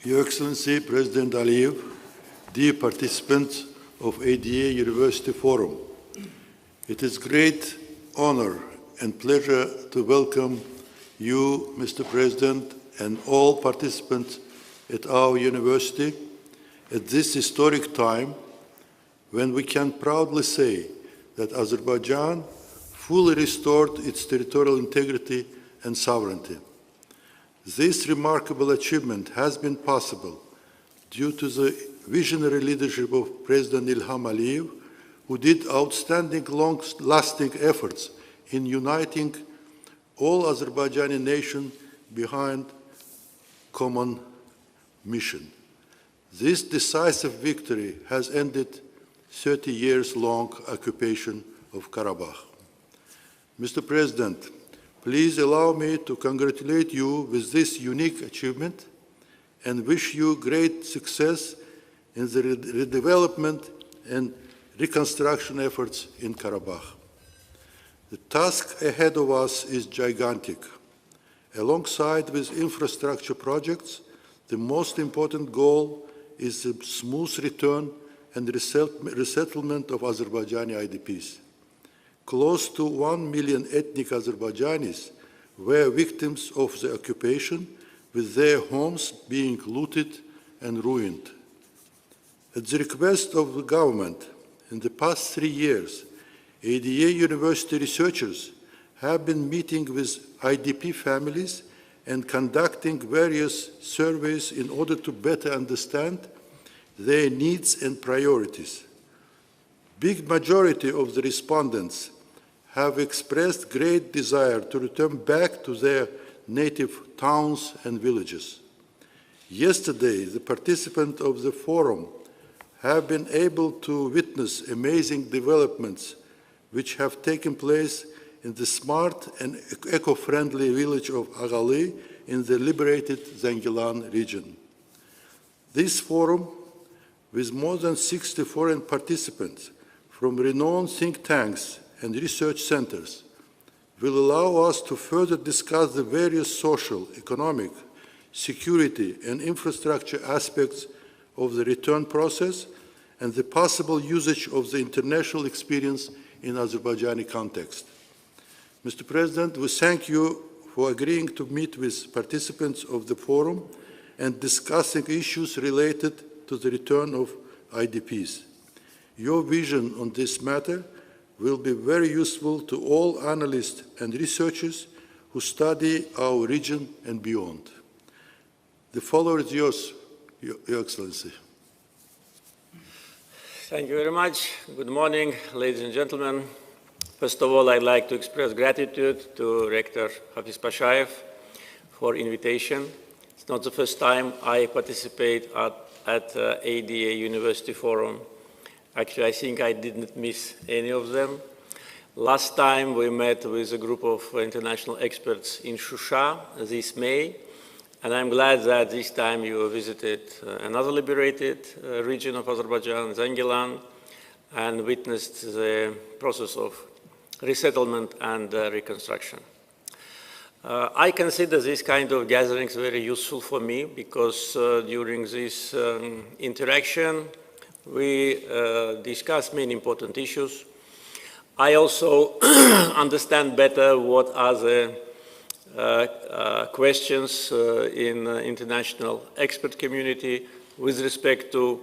Your Excellency, President Aliyev, dear participants of ADA University Forum, it is great honor and pleasure to welcome you, Mr. President, and all participants at our university at this historic time when we can proudly say that Azerbaijan fully restored its territorial integrity and sovereignty. This remarkable achievement has been possible due to the visionary leadership of President İlham Əliyev, who did outstanding, long-lasting efforts in uniting all Azerbaijani nations behind common mission. This decisive victory has ended 30 years-long occupation of Karabakh. Mr. President, please allow me to congratulate you with this unique achievement and wish you great success in the redevelopment and reconstruction efforts in Karabakh. The task ahead of us is gigantic. Alongside with infrastructure projects, the most important goal is the smooth return and resettlement of Azerbaijani IDPs. Close to 1 million ethnic Azerbaijanis were victims of the occupation, with their homes being looted and ruined. At the request of the government, in the past 3 years, ADA University researchers have been meeting with IDP families and conducting various surveys in order to better understand their needs and priorities. Big majority of the respondents have expressed great desire to return back to their native towns and villages. Yesterday, the participants of the forum have been able to witness amazing developments which have taken place in the smart and eco-friendly village of Ağali in the liberated Zengilan region. This forum, with more than 60 foreign participants from renowned think tanks and research centers, will allow us to further discuss the various social, economic, security, and infrastructure aspects of the return process and the possible usage of the international experience in Azerbaijani context. Mr. President, we thank you for agreeing to meet with participants of the forum and discussing issues related to the return of IDPs. Your vision on this matter will be very useful to all analysts and researchers who study our region and beyond. The floor is yours, Your Excellency. Thank you very much. Good morning, ladies and gentlemen. First of all, I'd like to express gratitude to Rector Hafiz Pashayev for invitation. It's not the first time I participate at ADA University Forum. Actually, I think I didn't miss any of them. Last time we met with a group of international experts in Shusha this May, and I'm glad that this time you visited another liberated region of Azerbaijan, Zengilan, and witnessed the process of resettlement and reconstruction. I consider this kind of gatherings very useful for me because during this interaction, we discuss many important issues. I also understand better what are the questions in the international expert community with respect to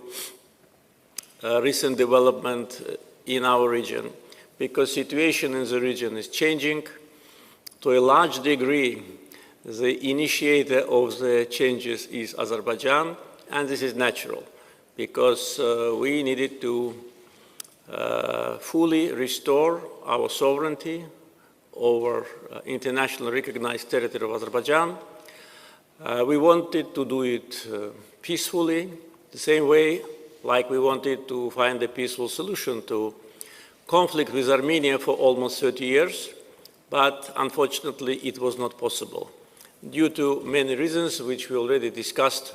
recent development in our region, because situation in the region is changing. To a large degree, the initiator of the changes is Azerbaijan, and this is natural, because we needed to fully restore our sovereignty over internationally recognized territory of Azerbaijan. We wanted to do it peacefully, the same way like we wanted to find a peaceful solution to conflict with Armenia for almost 30 years, but unfortunately it was not possible due to many reasons which we already discussed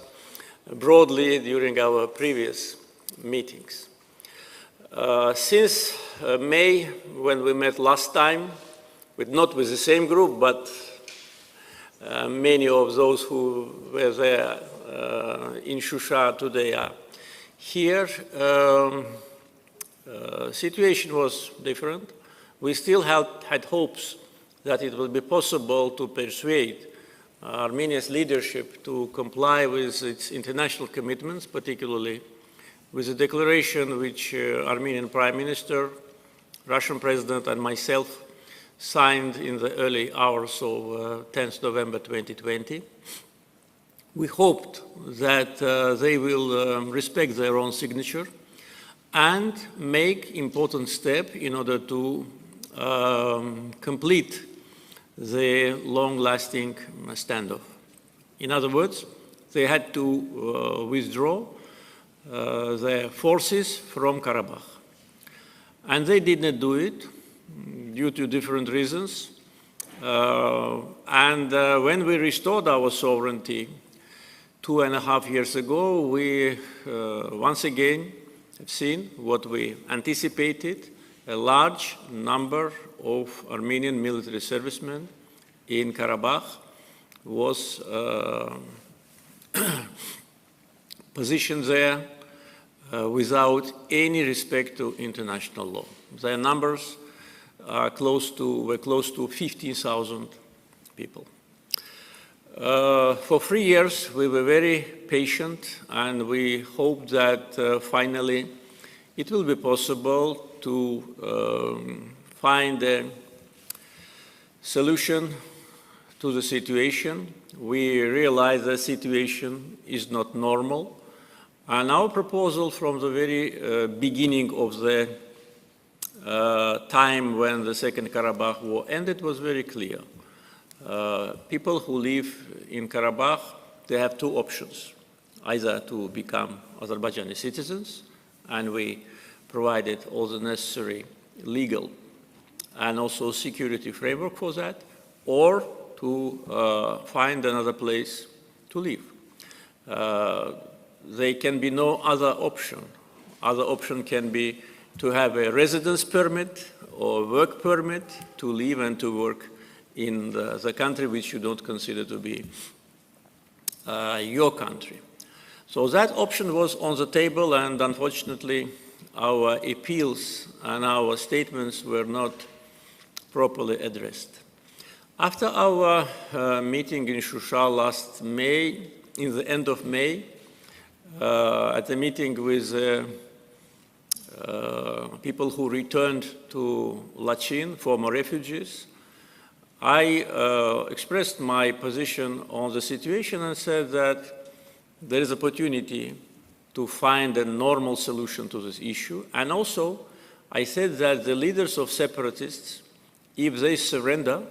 broadly during our previous meetings. Since May, when we met last time, not with the same group, but many of those who were there in Shusha today are here. Situation was different. We still had hopes that it would be possible to persuade Armenia's leadership to comply with its international commitments, particularly with the declaration which Armenian Prime Minister, Russian President, and myself signed in the early hours of 10th November 2020. We hoped that they will respect their own signature and make important steps in order to complete the long-lasting standoff. In other words, they had to withdraw their forces from Karabakh. And they did not do it due to different reasons. When we restored our sovereignty 2.5 years ago, we once again have seen what we anticipated: a large number of Armenian military servicemen in Karabakh was positioned there without any respect to international law. Their numbers are were close to 15,000 people. For 3 years, we were very patient, and we hope that finally it will be possible to find a solution to the situation. We realize the situation is not normal, and our proposal from the very beginning of the time when the Second Karabakh War ended was very clear. People who live in Karabakh, they have two options: either to become Azerbaijani citizens, and we provided all the necessary legal and also security framework for that, or to find another place to live. There can be no other option. Other option can be to have a residence permit or work permit to live and to work in the country which you don't consider to be your country. So that option was on the table, and unfortunately our appeals and our statements were not properly addressed. After our meeting in Shusha last May, in the end of May, at the meeting with people who returned to Lachin, former refugees, I expressed my position on the situation and said that there is opportunity to find a normal solution to this issue. And also, I said that the leaders of separatists, if they surrender,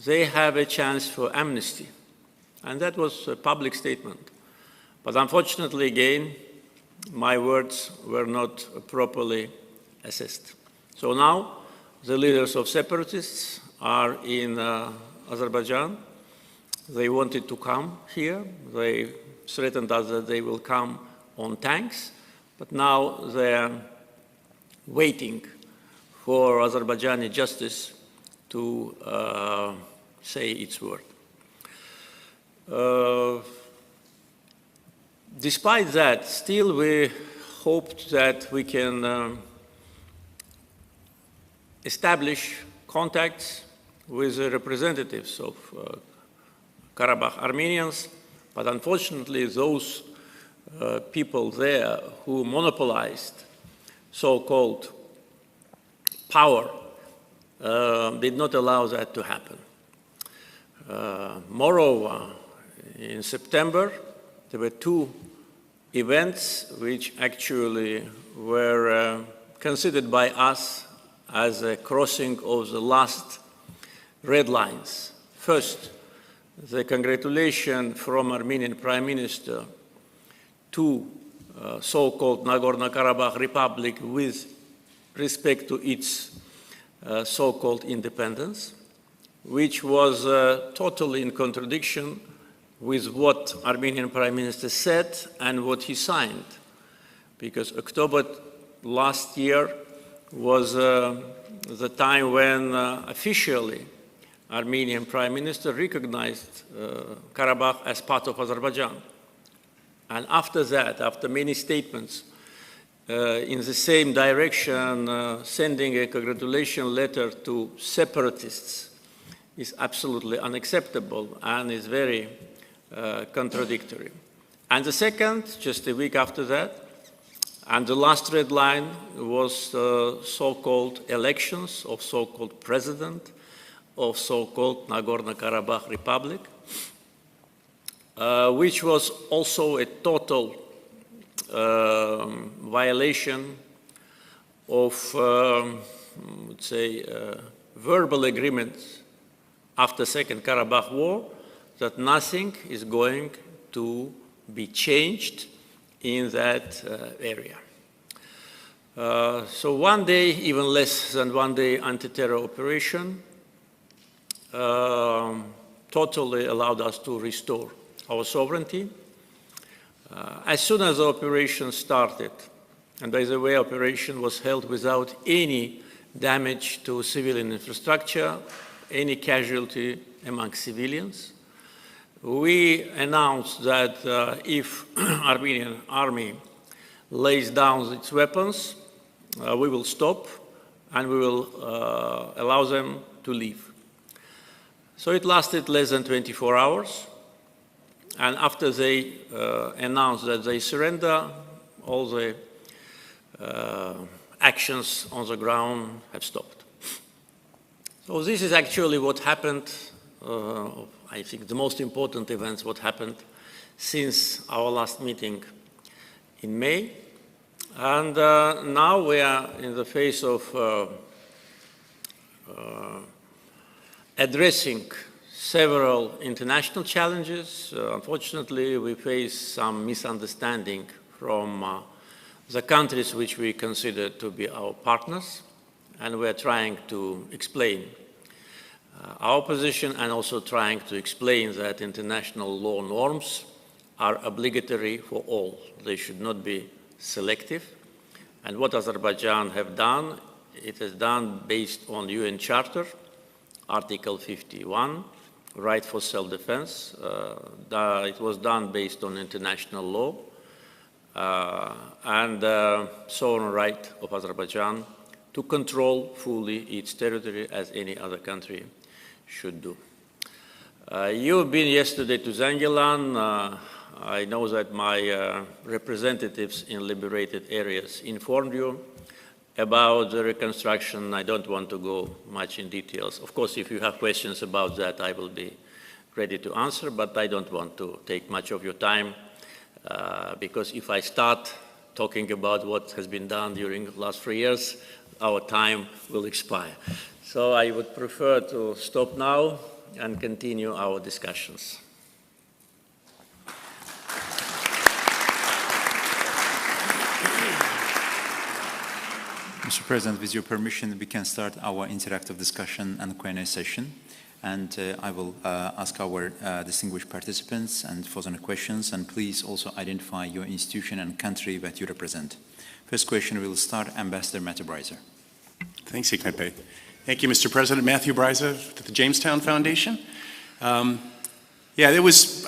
they have a chance for amnesty. And that was a public statement. But unfortunately, again, my words were not properly assessed. So now, the leaders of separatists are in Azerbaijan. They wanted to come here. They threatened us that they will come on tanks, but now they're waiting for Azerbaijani justice to say its word. Despite that, still we hoped that we can establish contacts with the representatives of Karabakh Armenians, but unfortunately those people there who monopolized so-called power did not allow that to happen. Moreover, in September, there were two events which actually were considered by us as a crossing of the last red lines. First, the congratulation from Armenian Prime Minister to so-called Nagorno-Karabakh Republic with respect to its so-called independence, which was totally in contradiction with what Armenian Prime Minister said and what he signed, because October last year was the time when officially Armenian Prime Minister recognized Karabakh as part of Azerbaijan. And after that, after many statements in the same direction, sending a congratulation letter to separatists is absolutely unacceptable and is very contradictory. And the second, just a week after that, and the last red line was so-called elections of so-called president of so-called Nagorno-Karabakh Republic, which was also a total violation of, let's say, verbal agreements after Second Karabakh War that nothing is going to be changed in that area. So one day, even less than one day, anti-terror operation totally allowed us to restore our sovereignty. As soon as the operation started, and by the way, operation was held without any damage to civilian infrastructure, any casualty among civilians, we announced that if Armenian army lays down its weapons, we will stop and we will allow them to leave. So it lasted less than 24 hours. And after they announced that they surrender, all the actions on the ground have stopped. So this is actually what happened, I think the most important events, what happened since our last meeting in May. And now we are in the phase of addressing several international challenges. Unfortunately, we face some misunderstanding from the countries which we consider to be our partners, and we are trying to explain our position and also trying to explain that international law norms are obligatory for all. They should not be selective. And what Azerbaijan have done, it has done based on UN Charter, Article 51, right for self-defense. It was done based on international law and sovereign right of Azerbaijan to control fully its territory as any other country should do. You've been yesterday to Zangilan. I know that my representatives in liberated areas informed you about the reconstruction. I don't want to go much in details. Of course, if you have questions about that, I will be ready to answer, but I don't want to take much of your time because if I start talking about what has been done during the last 3 years, our time will expire. So I would prefer to stop now and continue our discussions. Mr. President, with your permission, we can start our interactive discussion and Q&A session. And I will ask our distinguished participants and for the questions, and please also identify your institution and country that you represent. First question will start Ambassador Matthew Breiser. Thanks, Iknepe. Thank you, Mr. President. Matthew Breiser at the Jamestown Foundation. Yeah,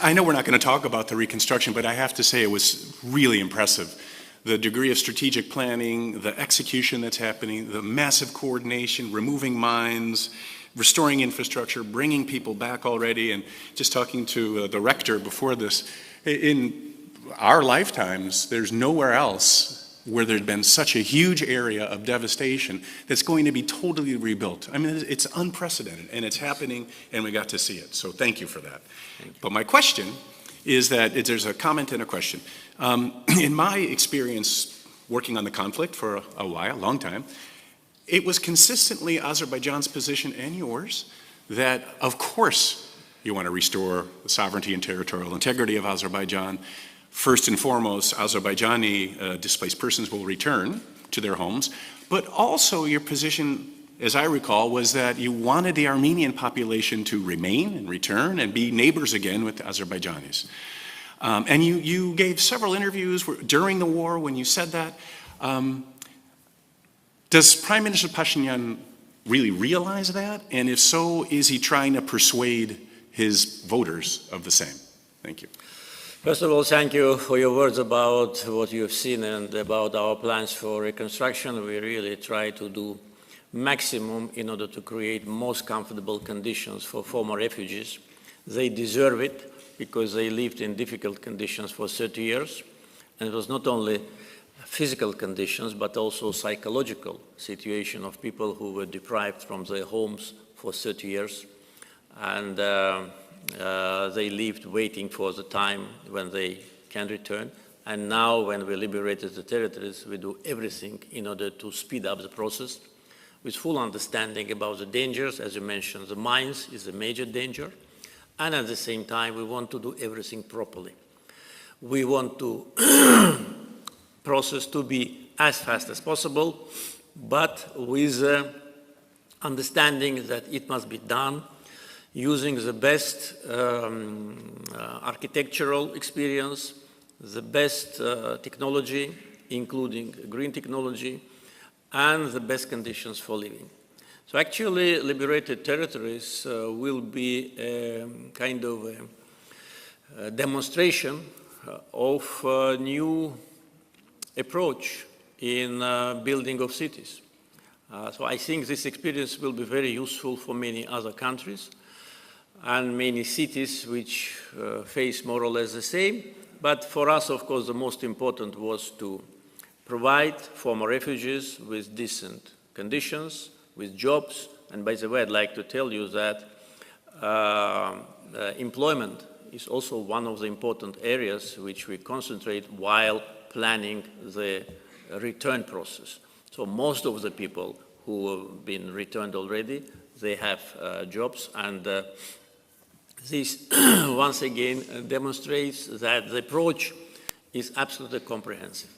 I know we're not going to talk about the reconstruction, but I have to say it was really impressive. The degree of strategic planning, the execution that's happening, the massive coordination, removing mines, restoring infrastructure, bringing people back already, and just talking to the rector before this. In our lifetimes, there's nowhere else where there's been such a huge area of devastation that's going to be totally rebuilt. I mean, it's unprecedented, and it's happening, and we got to see it. So thank you for that. But my question is that there's a comment and a question. In my experience working on the conflict for a long time, it was consistently Azerbaijan's position and yours that, of course, you want to restore the sovereignty and territorial integrity of Azerbaijan. First and foremost, Azerbaijani displaced persons will return to their homes, but also your position, as I recall, was that you wanted the Armenian population to remain and return and be neighbors again with the Azerbaijanis. And you gave several interviews during the war when you said that. Does Prime Minister Pashinyan really realize that? And if so, is he trying to persuade his voters of the same? Thank you. First of all, thank you for your words about what you've seen and about our plans for reconstruction. We really try to do maximum in order to create most comfortable conditions for former refugees. They deserve it because they lived in difficult conditions for 30 years. And it was not only physical conditions, but also psychological situation of people who were deprived from their homes for 30 years. And they lived waiting for the time when they can return. And now, when we liberated the territories, we do everything in order to speed up the process with full understanding about the dangers. As you mentioned, the mines is a major danger. And at the same time, we want to do everything properly. We want to process to be as fast as possible, but with understanding that it must be done using the best architectural experience, the best technology, including green technology, and the best conditions for living. So actually, liberated territories will be a kind of a demonstration of a new approach in building of cities. So I think this experience will be very useful for many other countries and many cities which face more or less the same. But for us, of course, the most important was to provide former refugees with decent conditions, with jobs. And by the way, I'd like to tell you that employment is also one of the important areas which we concentrate while planning the return process. So most of the people who have been returned already, they have jobs, and this once again demonstrates that the approach is absolutely comprehensive.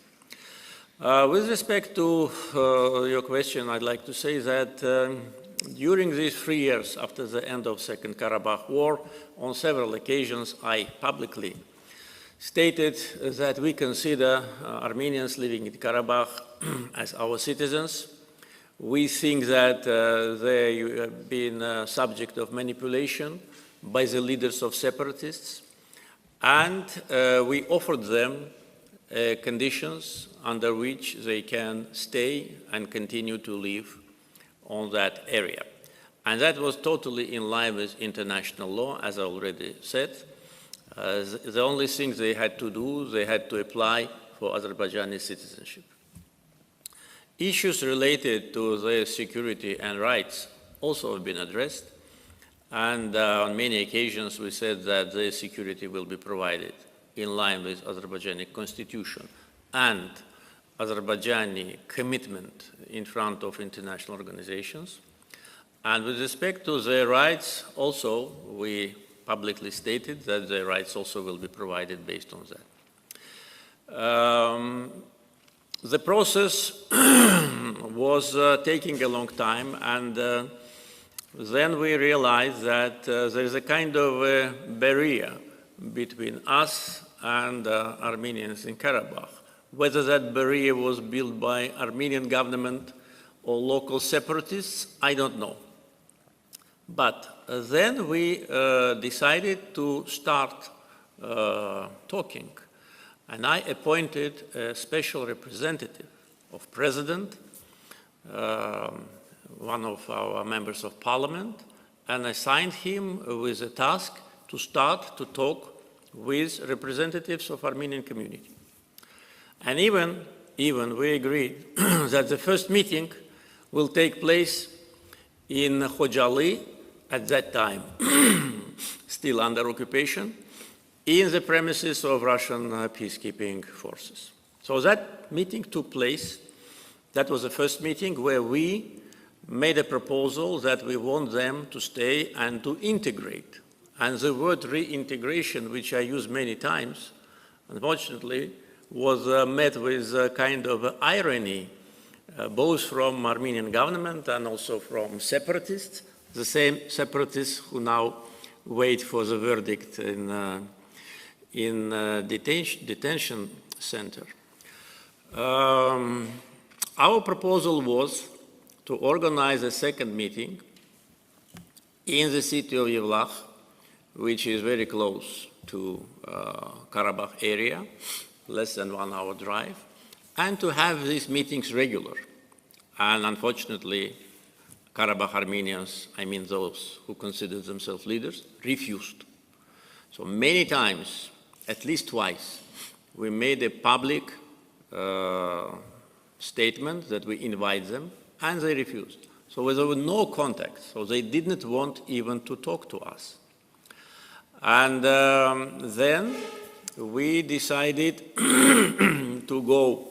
With respect to your question, I'd like to say that during these 3 years after the end of Second Karabakh War, on several occasions I publicly stated that we consider Armenians living in Karabakh as our citizens. We think that they have been subject of manipulation by the leaders of separatists, and we offered them conditions under which they can stay and continue to live on that area. And that was totally in line with international law, as I already said. The only thing they had to do, they had to apply for Azerbaijani citizenship. Issues related to their security and rights also have been addressed, and on many occasions we said that their security will be provided in line with Azerbaijani constitution and Azerbaijani commitment in front of international organizations. And with respect to their rights, also we publicly stated that their rights also will be provided based on that. The process was taking a long time, and then we realized that there is a kind of a barrier between us and Armenians in Karabakh. Whether that barrier was built by Armenian government or local separatists, I don't know. But then we decided to start talking, and I appointed a special representative of President, one of our members of parliament, and assigned him with a task to start to talk with representatives of Armenian community. And even we agreed that the first meeting will take place in Khojaly, at that time still under occupation, in the premises of Russian peacekeeping forces. So that meeting took place. That was the first meeting where we made a proposal that we want them to stay and to integrate. And the word reintegration, which I used many times, unfortunately, was met with a kind of irony, both from Armenian government and also from separatists, the same separatists who now wait for the verdict in detention center. Our proposal was to organize a second meeting in the city of Yevlakh, which is very close to Karabakh area, less than 1 hour drive, and to have these meetings regular. And unfortunately, Karabakh Armenians, I mean those who consider themselves leaders, refused. So many times, at least twice, we made a public statement that we invite them, and they refused. So there was no contact, so they didn't want even to talk to us. And then we decided to go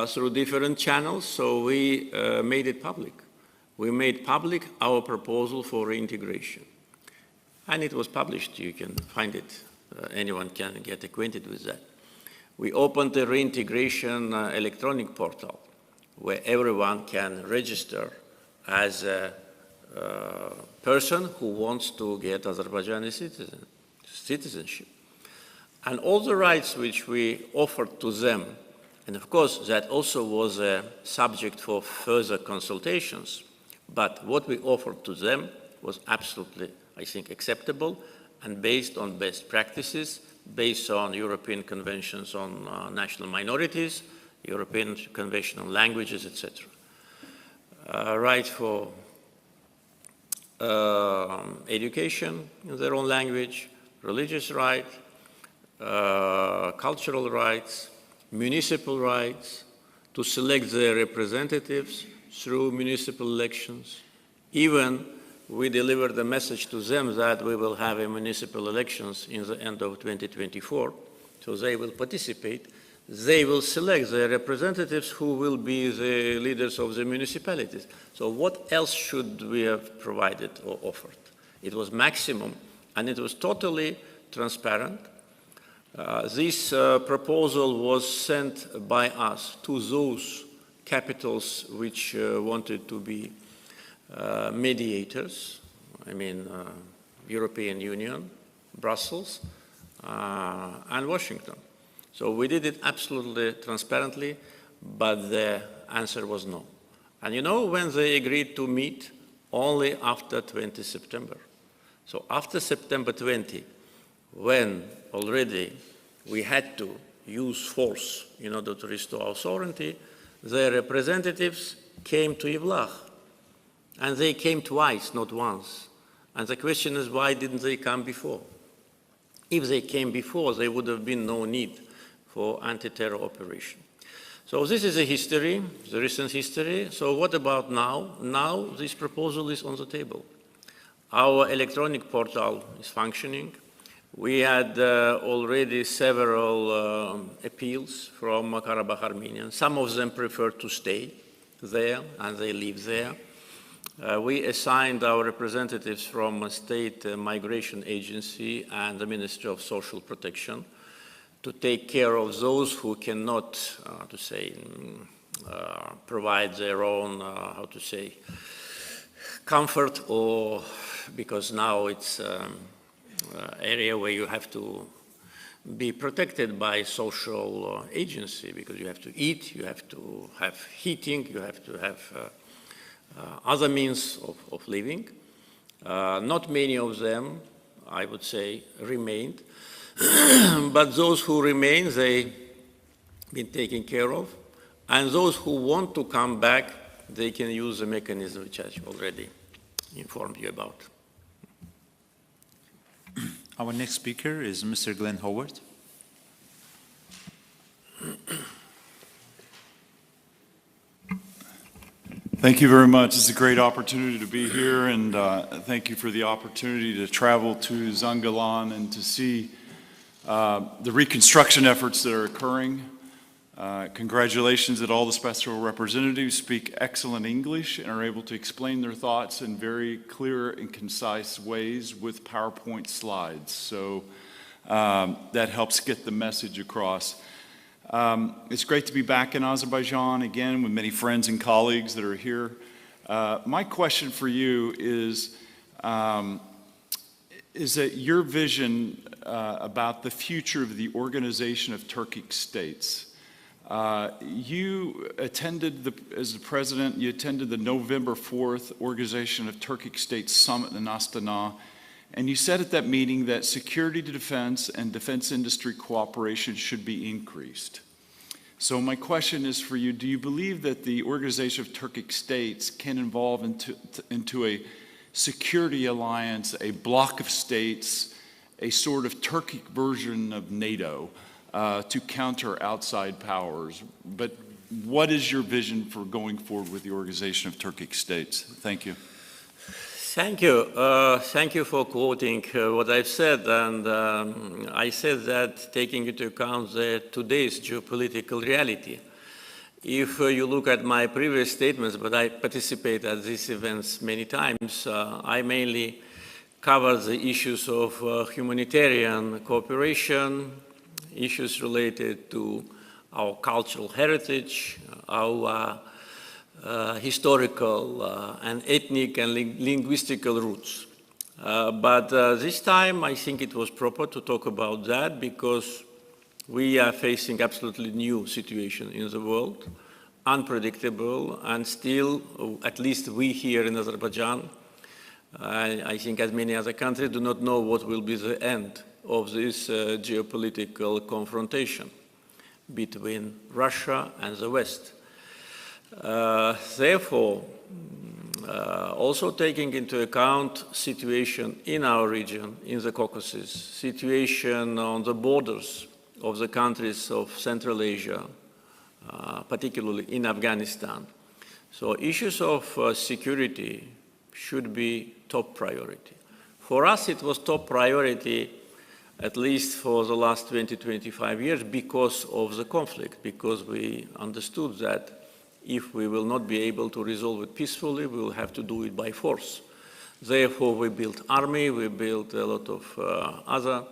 through different channels, so we made it public. We made public our proposal for reintegration. And it was published, you can find it, anyone can get acquainted with that. We opened a reintegration electronic portal where everyone can register as a person who wants to get Azerbaijani citizenship. And all the rights which we offered to them, and of course that also was a subject for further consultations, but what we offered to them was absolutely, I think, acceptable and based on best practices, based on European conventions on national minorities, European Convention on Languages, etc. Right for education in their own language, religious right, cultural rights, municipal rights, to select their representatives through municipal elections. Even we delivered a message to them that we will have a municipal elections in the end of 2024, so they will participate. They will select their representatives who will be the leaders of the municipalities. So what else should we have provided or offered? It was maximum, and it was totally transparent. This proposal was sent by us to those capitals which wanted to be mediators, I mean European Union, Brussels, and Washington. So we did it absolutely transparently, but the answer was no. And you know when they agreed to meet? Only after 20 September. So after September 20, when already we had to use force in order to restore our sovereignty, their representatives came to Yevlakh. And they came twice, not once. And the question is, why didn't they come before? If they came before, there would have been no need for anti-terror operation. So this is a history, the recent history. So what about now? Now this proposal is on the table. Our electronic portal is functioning. We had already several appeals from Karabakh Armenians. Some of them prefer to stay there, and they live there. We assigned our representatives from a state migration agency and the Ministry of Social Protection to take care of those who cannot, provide their own, comfort, or because now it's area where you have to be protected by social agency, because you have to eat, you have to have heating, you have to have other means of living. Not many of them, I would say, remained. But those who remain, they've been taken care of. And those who want to come back, they can use the mechanism which I already informed you about. Our next speaker is Mr. Glenn Howard. Thank you very much. It's a great opportunity to be here, and thank you for the opportunity to travel to Zangilan and to see the reconstruction efforts that are occurring. Congratulations that all the special representatives speak excellent English and are able to explain their thoughts in very clear and concise ways with PowerPoint slides. So that helps get the message across. It's great to be back in Azerbaijan again with many friends and colleagues that are here. My question for you is that your vision about the future of the organization of Turkic states. You attended, as the president, you attended the November 4th Organization of Turkic States Summit in Astana, and you said at that meeting that security to defense and defense industry cooperation should be increased. So my question is for you, do you believe that the Organization of Turkic States can evolve into a security alliance, a bloc of states, a sort of Turkic version of NATO to counter outside powers? But what is your vision for going forward with the Organization of Turkic States? Thank you. Thank you. Thank you for quoting what I've said. And I said that taking into account today's geopolitical reality. If you look at my previous statements, but I participate at these events many times, I mainly cover the issues of humanitarian cooperation, issues related to our cultural heritage, our historical and ethnic and linguistical roots. But this time I think it was proper to talk about that because we are facing absolutely new situation in the world, unpredictable, and still, at least we here in Azerbaijan, I think as many other countries, do not know what will be the end of this geopolitical confrontation between Russia and the West. Therefore, also taking into account situation in our region, in the Caucasus, situation on the borders of the countries of Central Asia, particularly in Afghanistan. So issues of security should be top priority. For us, it was top priority at least for the last 20-25 years because of the conflict, because we understood that if we will not be able to resolve it peacefully, we will have to do it by force. Therefore, we built army, we built a lot of other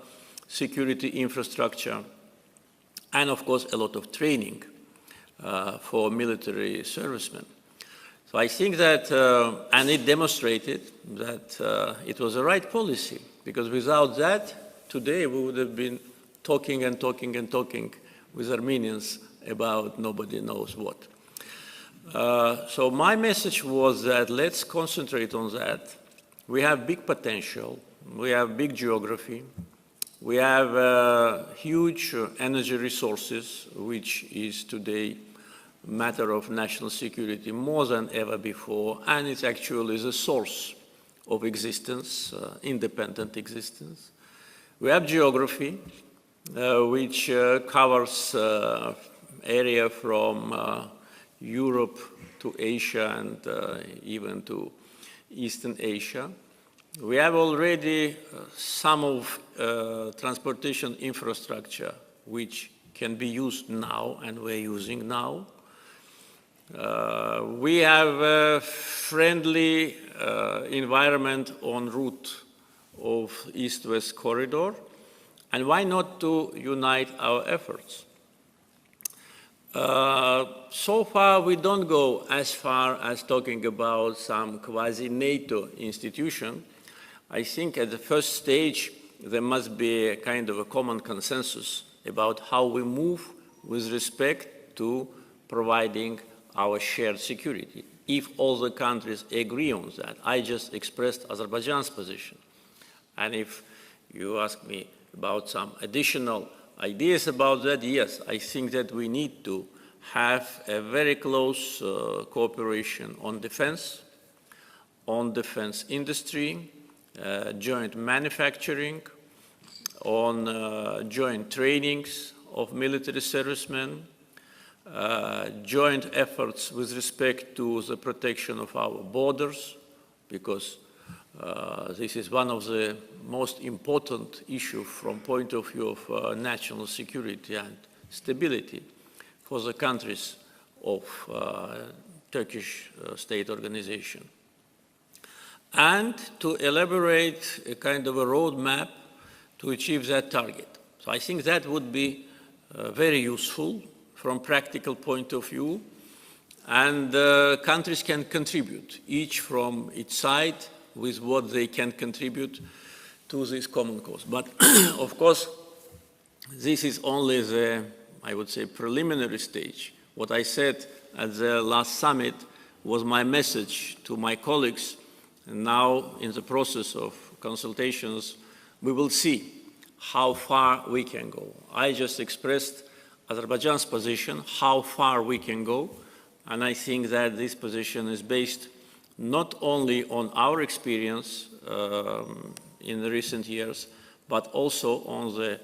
security infrastructure, and of course, a lot of training for military servicemen. So I think that, and it demonstrated that it was the right policy, because without that, today we would have been talking and talking and talking with Armenians about nobody knows what. So my message was that let's concentrate on that. We have big potential, we have big geography, we have huge energy resources, which is today a matter of national security more than ever before, and it's actually the source of existence, independent existence. We have geography, which covers area from Europe to Asia and even to Eastern Asia. We have already some of transportation infrastructure which can be used now and we're using now. We have a friendly environment en route of East-West corridor, and why not to unite our efforts? So far, we don't go as far as talking about some quasi-NATO institution. I think at the first stage, there must be a kind of a common consensus about how we move with respect to providing our shared security. If all the countries agree on that, I just expressed Azerbaijan's position. And if you ask me about some additional ideas about that, yes, I think that we need to have a very close cooperation on defense industry, joint manufacturing, on joint trainings of military servicemen, joint efforts with respect to the protection of our borders, because this is one of the most important issues from point of view of national security and stability for the countries of Turkish state organization. And to elaborate a kind of a roadmap to achieve that target. So I think that would be very useful from practical point of view, and countries can contribute, each from its side, with what they can contribute to this common cause. But of course, this is only the I would say, preliminary stage. What I said at the last summit was my message to my colleagues, and now in the process of consultations, we will see how far we can go. I just expressed Azerbaijan's position, how far we can go, and I think that this position is based not only on our experience in the recent years, but also on the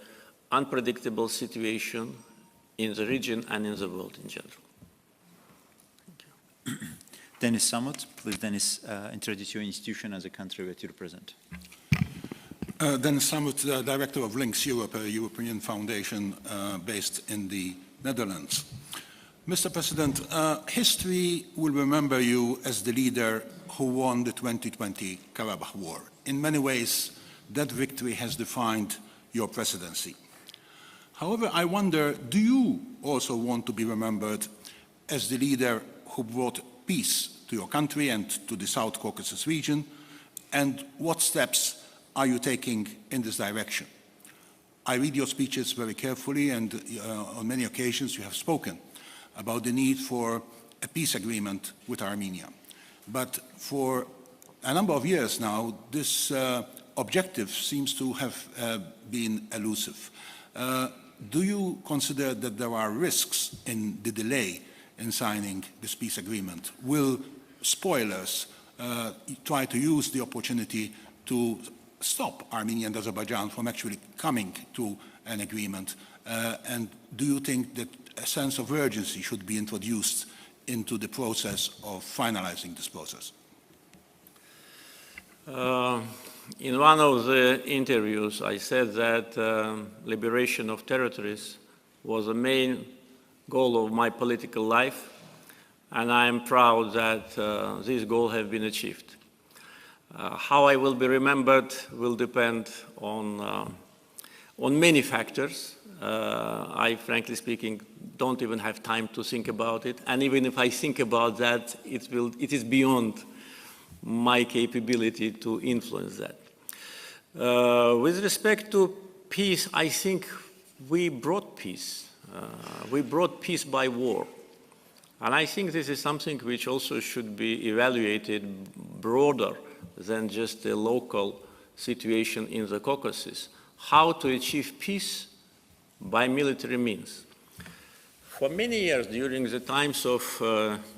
unpredictable situation in the region and in the world in general. Thank you. Dennis Samut, please, Dennis, introduce your institution as a country that you represent. Dennis Samut, Director of Links Europe, a European foundation based in the Netherlands. Mr. President, history will remember you as the leader who won the 2020 Karabakh War. In many ways, that victory has defined your presidency. However, I wonder, do you also want to be remembered as the leader who brought peace to your country and to the South Caucasus region? And what steps are you taking in this direction? I read your speeches very carefully, and on many occasions you have spoken about the need for a peace agreement with Armenia. But for a number of years now, this objective seems to have been elusive. Do you consider that there are risks in the delay in signing this peace agreement? Will spoilers try to use the opportunity to stop Armenia and Azerbaijan from actually coming to an agreement? And do you think that a sense of urgency should be introduced into the process of finalizing this process? In one of the interviews, I said that liberation of territories was the main goal of my political life, and I am proud that this goal has been achieved. How I will be remembered will depend on many factors. I, frankly speaking, don't even have time to think about it, and even if I think about that, it is beyond my capability to influence that. With respect to peace, I think we brought peace. We brought peace by war. And I think this is something which also should be evaluated broader than just a local situation in the Caucasus. How to achieve peace by military means. For many years, during the times of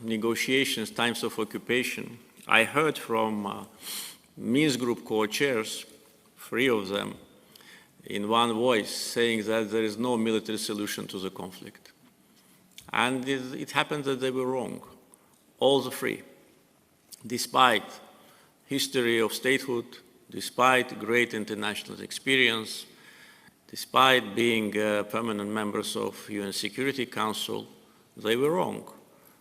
negotiations, times of occupation, I heard from Minsk Group co-chairs, 3 of them, in one voice, saying that there is no military solution to the conflict. And it happened that they were wrong, all the 3. Despite history of statehood, despite great international experience, despite being permanent members of UN Security Council, they were wrong.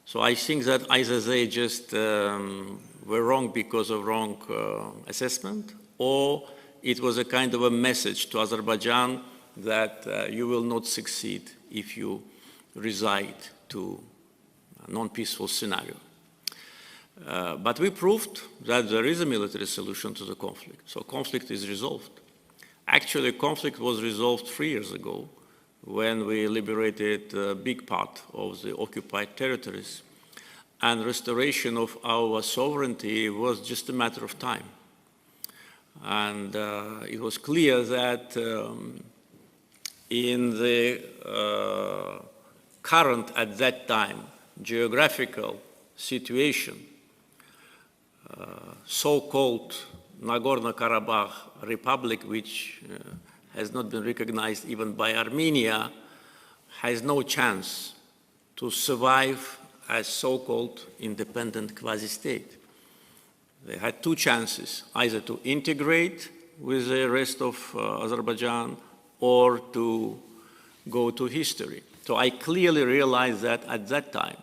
So I think that either they just were wrong because of wrong assessment, or it was a kind of a message to Azerbaijan that you will not succeed if you reside to a non-peaceful scenario. But we proved that there is a military solution to the conflict, so conflict is resolved. Actually, conflict was resolved 3 years ago when we liberated a big part of the occupied territories, and restoration of our sovereignty was just a matter of time. And it was clear that in the current, at that time, geographical situation, so-called Nagorno-Karabakh Republic, which has not been recognized even by Armenia, has no chance to survive as so-called independent quasi-state. They had 2 chances, either to integrate with the rest of Azerbaijan or to go to history. So I clearly realized that at that time.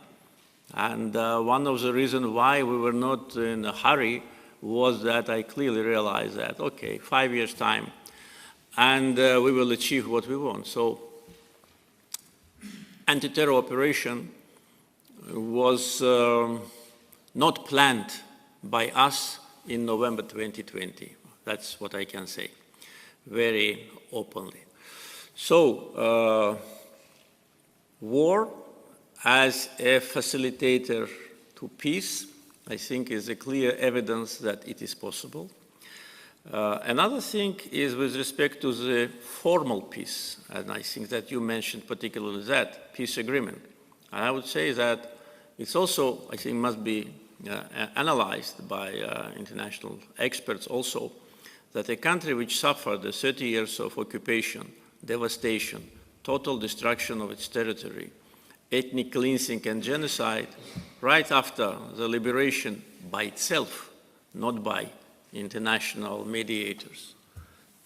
And one of the reasons why we were not in a hurry was that I clearly realized that, okay, 5 years' time, and we will achieve what we want. So anti-terror operation was not planned by us in November 2020. That's what I can say very openly. So War as a facilitator to peace, I think, is a clear evidence that it is possible. Another thing is with respect to the formal peace, and I think that you mentioned particularly that, peace agreement. And I would say that it's also, I think, must be analyzed by international experts also, that a country which suffered the 30 years of occupation, devastation, total destruction of its territory, ethnic cleansing and genocide, right after the liberation by itself, not by international mediators,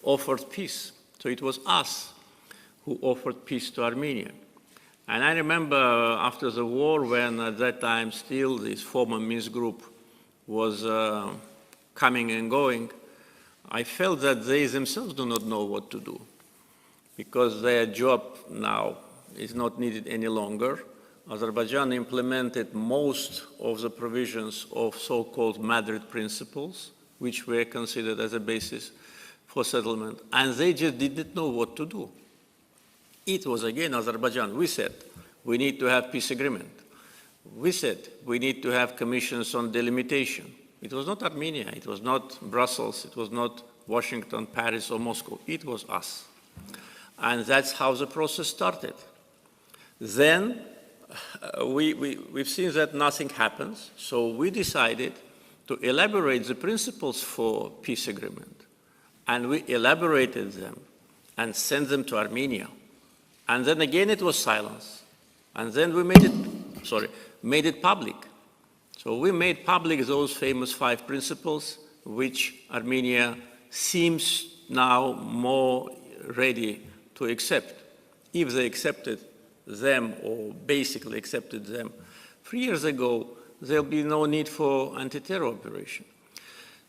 offered peace. So it was us who offered peace to Armenia. And I remember after the war, when at that time still this former Minsk group was coming and going, I felt that they themselves do not know what to do, because their job now is not needed any longer. Azerbaijan implemented most of the provisions of so-called Madrid principles, which were considered as a basis for settlement, and they just didn't know what to do. It was again Azerbaijan. We said, we need to have peace agreement. We said, we need to have commissions on delimitation. It was not Armenia, it was not Brussels, it was not Washington, Paris, or Moscow. It was us. And that's how the process started. Then we've seen that nothing happens, so we decided to elaborate the principles for peace agreement. And we elaborated them and sent them to Armenia. And then again it was silence. And then we made it public. So we made public those famous 5 principles, which Armenia seems now more ready to accept. If they accepted them, or basically accepted them 3 years ago, there'll be no need for anti-terror operation.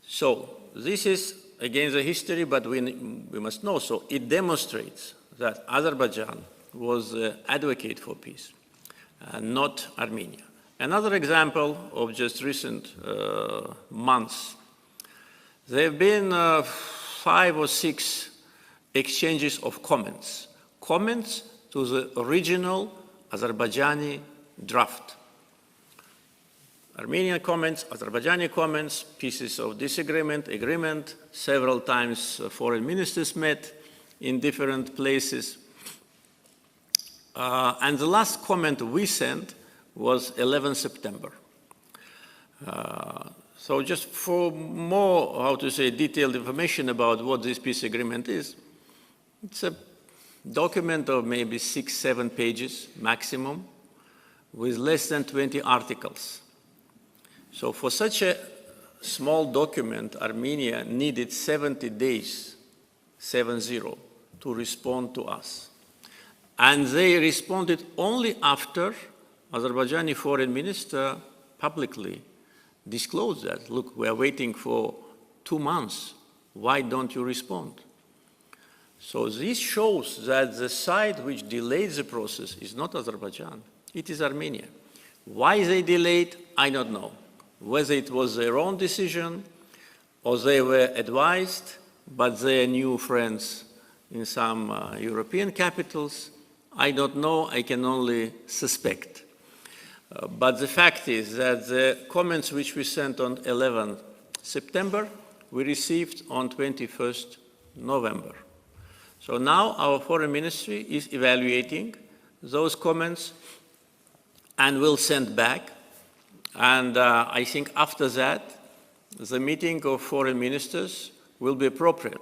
So this is, again, the history, but we must know. So it demonstrates that Azerbaijan was an advocate for peace, not Armenia. Another example of just recent months, there have been 5 or 6 exchanges of comments to the original Azerbaijani draft. Armenian comments, Azerbaijani comments, pieces of disagreement, agreement. Several times foreign ministers met in different places. And the last comment we sent was 11 September. So just for more, how to say, detailed information about what this peace agreement is, it's a document of maybe 6-7 pages maximum, with less than 20 articles. So for such a small document, Armenia needed 70 days, 70, to respond to us. And they responded only after Azerbaijani foreign minister publicly disclosed that, look, we are waiting for 2 months. Why don't you respond? So this shows that the side which delayed the process is not Azerbaijan, it is Armenia. Why they delayed, I don't know. Whether it was their own decision or they were advised, but their new friends in some European capitals, I don't know, I can only suspect. But the fact is that the comments which we sent on 11 September, we received on 21st November. So now our foreign ministry is evaluating those comments and will send back. And I think after that, the meeting of foreign ministers will be appropriate,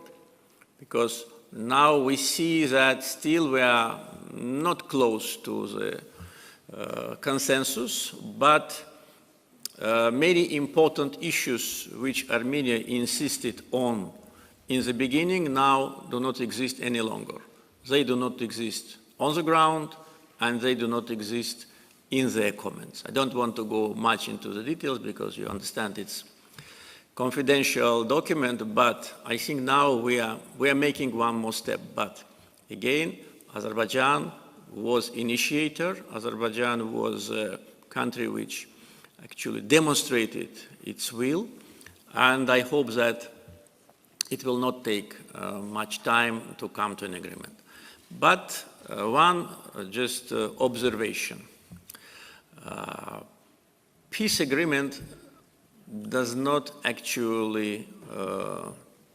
because now we see that still we are not close to the consensus, but many important issues which Armenia insisted on in the beginning now do not exist any longer. They do not exist on the ground, and they do not exist in their comments. I don't want to go much into the details because you understand it's confidential document, but I think now we are making one more step. But again, Azerbaijan was initiator. Azerbaijan was a country which actually demonstrated its will, and I hope that it will not take much time to come to an agreement. But One, just observation. Peace agreement does not actually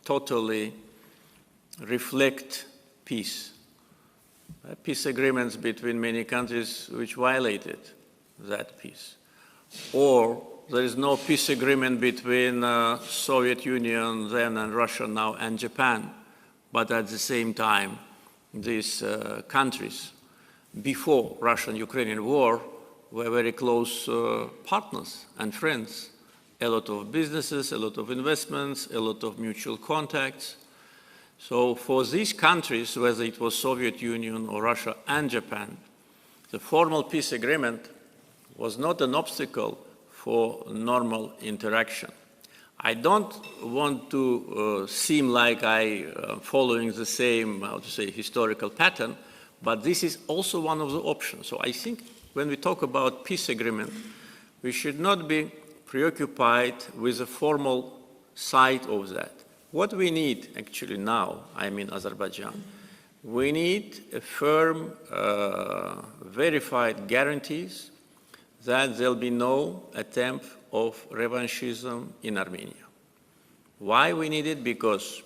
totally reflect peace. Peace agreements between many countries which violated that peace. Or there is no peace agreement between Soviet Union then and Russia now and Japan, but at the same time these countries before Russian-Ukrainian war were very close partners and friends. A lot of businesses, a lot of investments, a lot of mutual contacts. So for these countries, whether it was Soviet Union or Russia and Japan, the formal peace agreement was not an obstacle for normal interaction. I don't want to seem like I am following the same, how to say, historical pattern, but this is also one of the options. So I think when we talk about peace agreement, we should not be preoccupied with the formal side of that. What we need actually now, I mean Azerbaijan, we need a firm, verified guarantees that there'll be no attempt of revanchism in Armenia. Why we need it? Because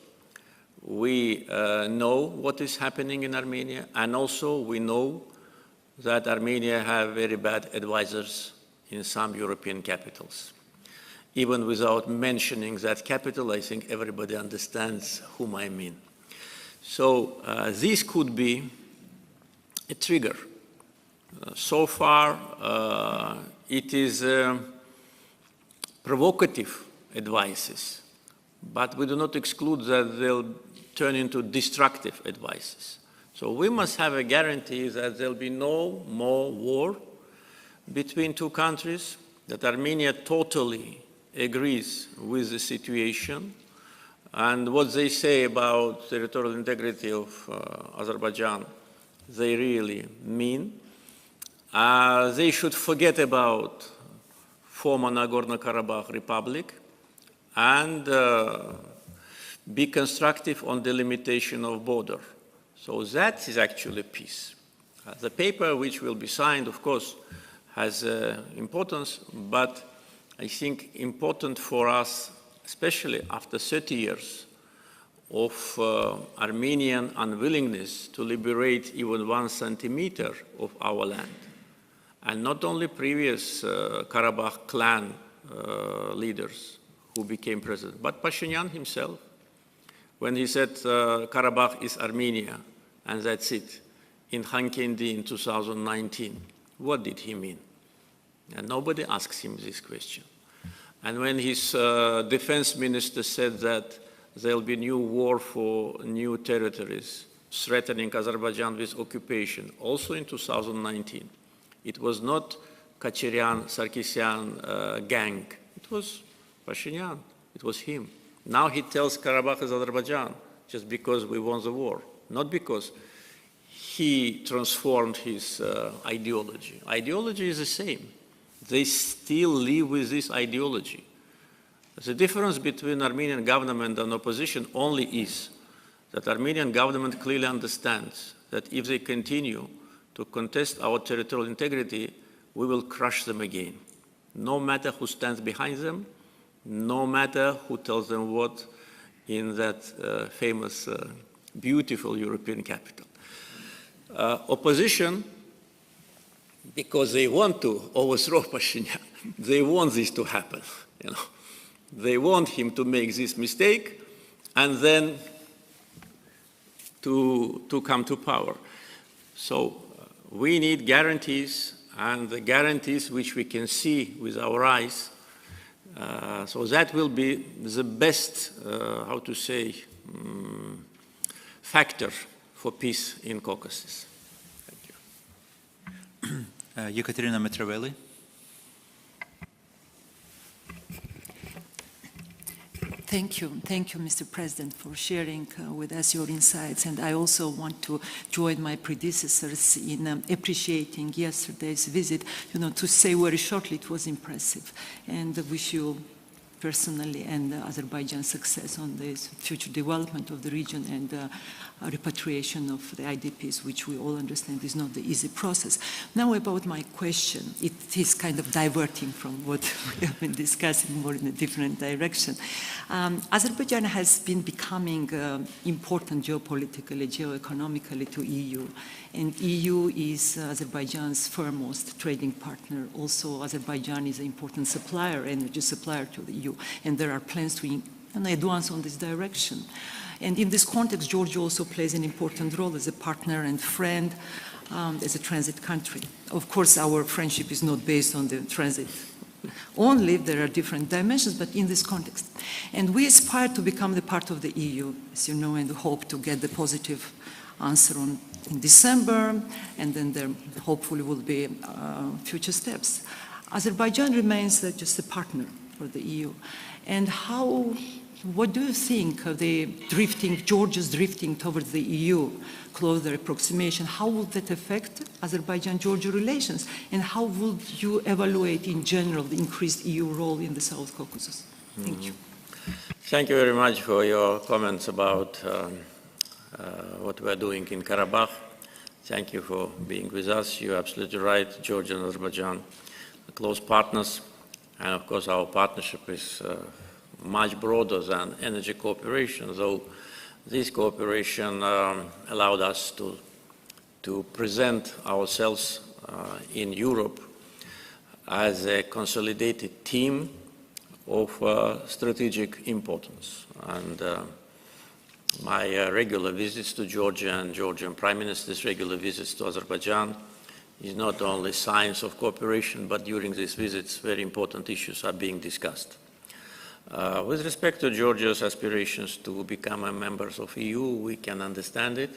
we know what is happening in Armenia, and also we know that Armenia have very bad advisors in some European capitals. Even without mentioning that capital, I think everybody understands whom I mean. So this could be a trigger. So far, it is provocative advices, but we do not exclude that they'll turn into destructive advices. So we must have a guarantee that there'll be no more war between two countries, that Armenia totally agrees with the situation, and what they say about territorial integrity of Azerbaijan, they really mean. They should forget about former Nagorno-Karabakh Republic and be constructive on the limitation of border. So that is actually peace. The paper which will be signed, of course, has importance, but I think important for us, especially after 30 years of Armenian unwillingness to liberate even 1 centimeter of our land. And not only previous Karabakh clan leaders who became president, but Pashinyan himself, when he said Karabakh is Armenia, and that's it, in Khankendi in 2019. What did he mean? And nobody asks him this question. And when his defense minister said that there'll be new war for new territories, threatening Azerbaijan with occupation, also in 2019, it was not Kacherian, Sarkisyan gang. It was Pashinyan. It was him. Now he tells Karabakh is Azerbaijan just because we won the war, not because he transformed his ideology. Ideology is the same. They still live with this ideology. The difference between Armenian government and opposition only is that Armenian government clearly understands that if they continue to contest our territorial integrity, we will crush them again. No matter who stands behind them, no matter who tells them what in that famous, beautiful European capital. Opposition, because they want to overthrow Pashinyan, they want this to happen. You know, they want him to make this mistake and then to come to power. So we need guarantees, and the guarantees which we can see with our eyes. So that will be the best, how to say, factor for peace in Caucasus. Thank you. Ekaterina Mitravelli. Thank you, Mr. President, for sharing with us your insights. And I also want to join my predecessors in appreciating yesterday's visit. You know, to say very shortly, it was impressive. And I wish you personally and Azerbaijan's success on the future development of the region and repatriation of the IDPs, which we all understand is not the easy process. Now about my question, it is kind of diverting from what we have been discussing, more in a different direction. Azerbaijan has been becoming important geopolitically, geoeconomically to EU, and EU is Azerbaijan's foremost trading partner. Also, Azerbaijan is an important supplier, energy supplier to the EU, and there are plans to advance on this direction. And in this context, Georgia also plays an important role as a partner and friend, as a transit country. Of course, our friendship is not based on the transit only, there are different dimensions, but in this context. And we aspire to become the part of the EU, as you know, and hope to get the positive answer in December, and then there hopefully will be future steps. Azerbaijan remains just a partner for the EU. And what do you think of the Georgia's drifting towards the EU, closer approximation? How would that affect Azerbaijan-Georgia relations? And how would you evaluate in general the increased EU role in the South Caucasus? Thank you. Thank you very much for your comments about what we are doing in Karabakh. Thank you for being with us. You're absolutely right. Georgia and Azerbaijan are close partners. And of course, our partnership is much broader than energy cooperation, though this cooperation allowed us to present ourselves in Europe as a consolidated team of strategic importance. And my regular visits to Georgia and Georgian Prime Minister's regular visits to Azerbaijan is not only signs of cooperation, but during these visits, very important issues are being discussed. With respect to Georgia's aspirations to become a member of EU, we can understand it.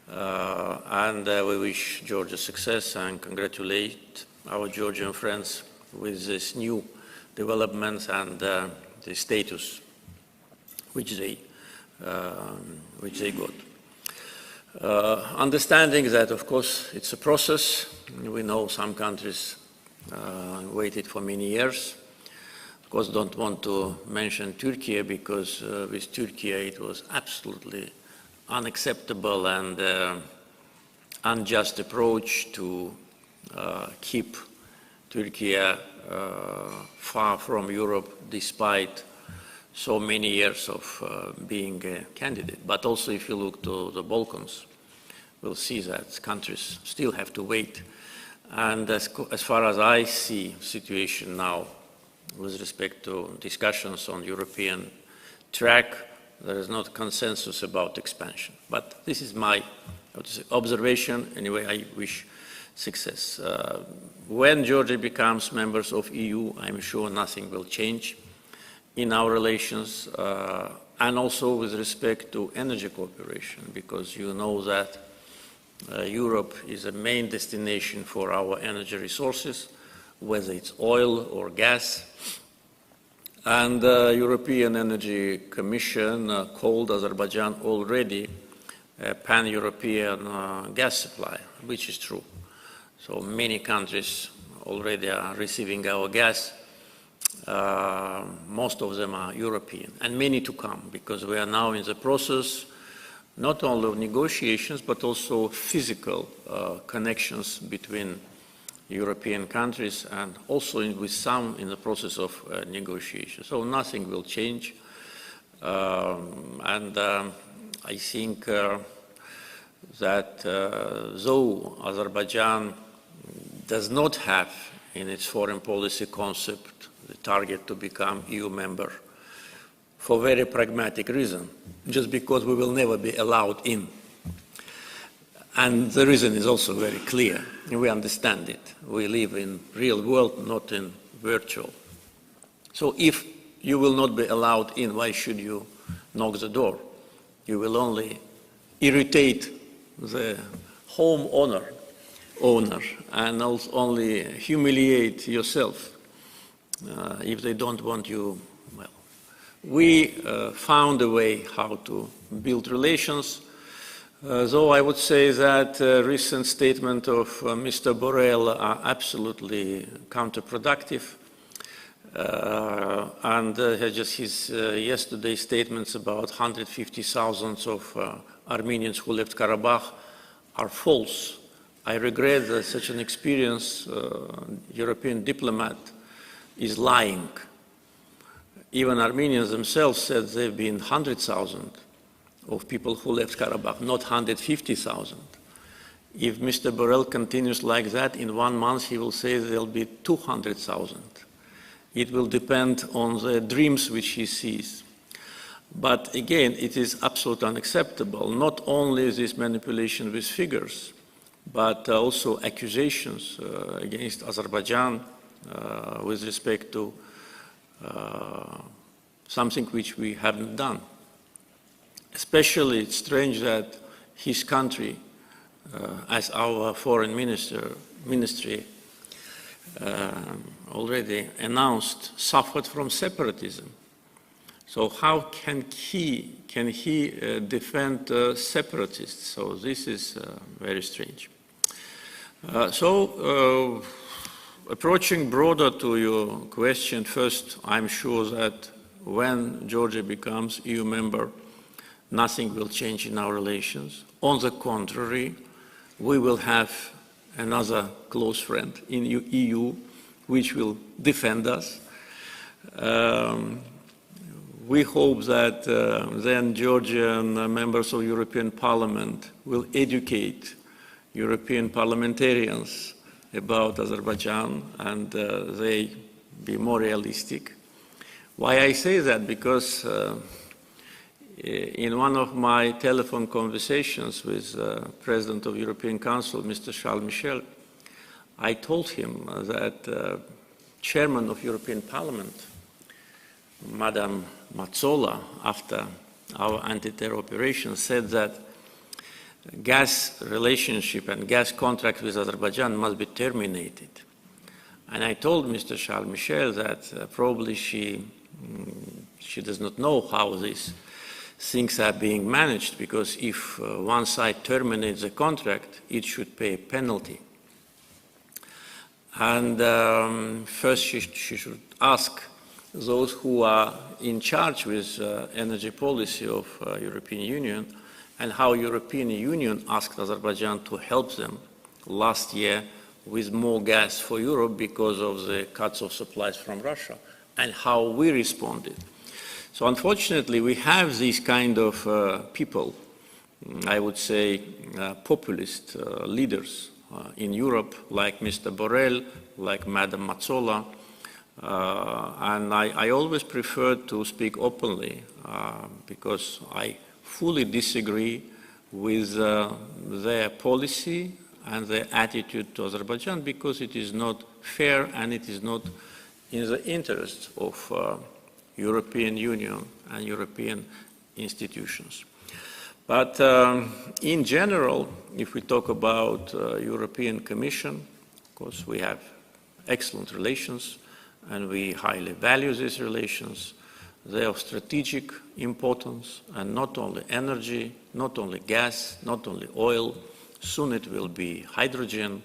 And we wish Georgia success and congratulate our Georgian friends with this new developments and the status which they got. Understanding that, of course, it's a process. We know some countries waited for many years. Of course, don't want to mention Turkey because with Turkey it was absolutely unacceptable and unjust approach to keep Turkey far from Europe despite so many years of being a candidate. But also if you look to the Balkans, we'll see that countries still have to wait. And as far as I see the situation now, with respect to discussions on European track, there is not consensus about expansion. But this is my observation. Anyway, I wish success. When Georgia becomes members of EU, I'm sure nothing will change in our relations, and also with respect to energy cooperation, because you know that Europe is a main destination for our energy resources, whether it's oil or gas. And the European Energy Commission called Azerbaijan already a pan-European gas supplier, which is true. So many countries already are receiving our gas. Most of them are European, and many to come, because we are now in the process not only of negotiations, but also physical connections between European countries, and also with some in the process of negotiation. So nothing will change. And I think that though Azerbaijan does not have in its foreign policy concept the target to become EU member, for very pragmatic reason, just because we will never be allowed in. And the reason is also very clear, and we understand it. We live in real world, not in virtual. So if you will not be allowed in, why should you knock the door? You will only irritate the home owner and also only humiliate yourself if they don't want you well. We found a way how to build relations. Though I would say that recent statement of Mr. Borrell are absolutely counterproductive. And just his yesterday's statements about 150,000 of Armenians who left Karabakh are false. I regret that such an experienced European diplomat is lying. Even Armenians themselves said there have been 100,000 of people who left Karabakh, not 150,000. If Mr. Borrell continues like that, in 1 month he will say there will be 200,000. It will depend on the dreams which he sees. But again, it is absolutely unacceptable, not only this manipulation with figures, but also accusations against Azerbaijan with respect to something which we haven't done. Especially it's strange that his country, as our foreign ministry already announced, suffered from separatism. So how can he defend separatists? So this is very strange. Approaching broader to your question, first, I'm sure that when Georgia becomes EU member, nothing will change in our relations. On the contrary, we will have another close friend in EU, which will defend us. We hope that then Georgian members of European Parliament will educate European parliamentarians about Azerbaijan and they be more realistic. Why I say that? Because in one of my telephone conversations with President of European Council, Mr. Charles Michel, I told him that Chairman of European Parliament, Madam Mazzola, after our anti-terror operation, said that gas relationship and gas contract with Azerbaijan must be terminated. And I told Mr. Charles Michel that probably she does not know how these things are being managed, because if one side terminates the contract, it should pay a penalty. And first she should ask those who are in charge with energy policy of European Union, and how European Union asked Azerbaijan to help them last year with more gas for Europe because of the cuts of supplies from Russia, and how we responded. So unfortunately, we have these kind of people, I would say populist leaders in Europe, like Mr. Borrell, like Madam Mazzola, and I always prefer to speak openly because I fully disagree with their policy and their attitude to Azerbaijan, because it is not fair and it is not in the interest of European Union and European institutions. But in general, if we talk about European Commission, of course we have excellent relations and we highly value these relations. They are of strategic importance, and not only energy, not only gas, not only oil, soon it will be hydrogen.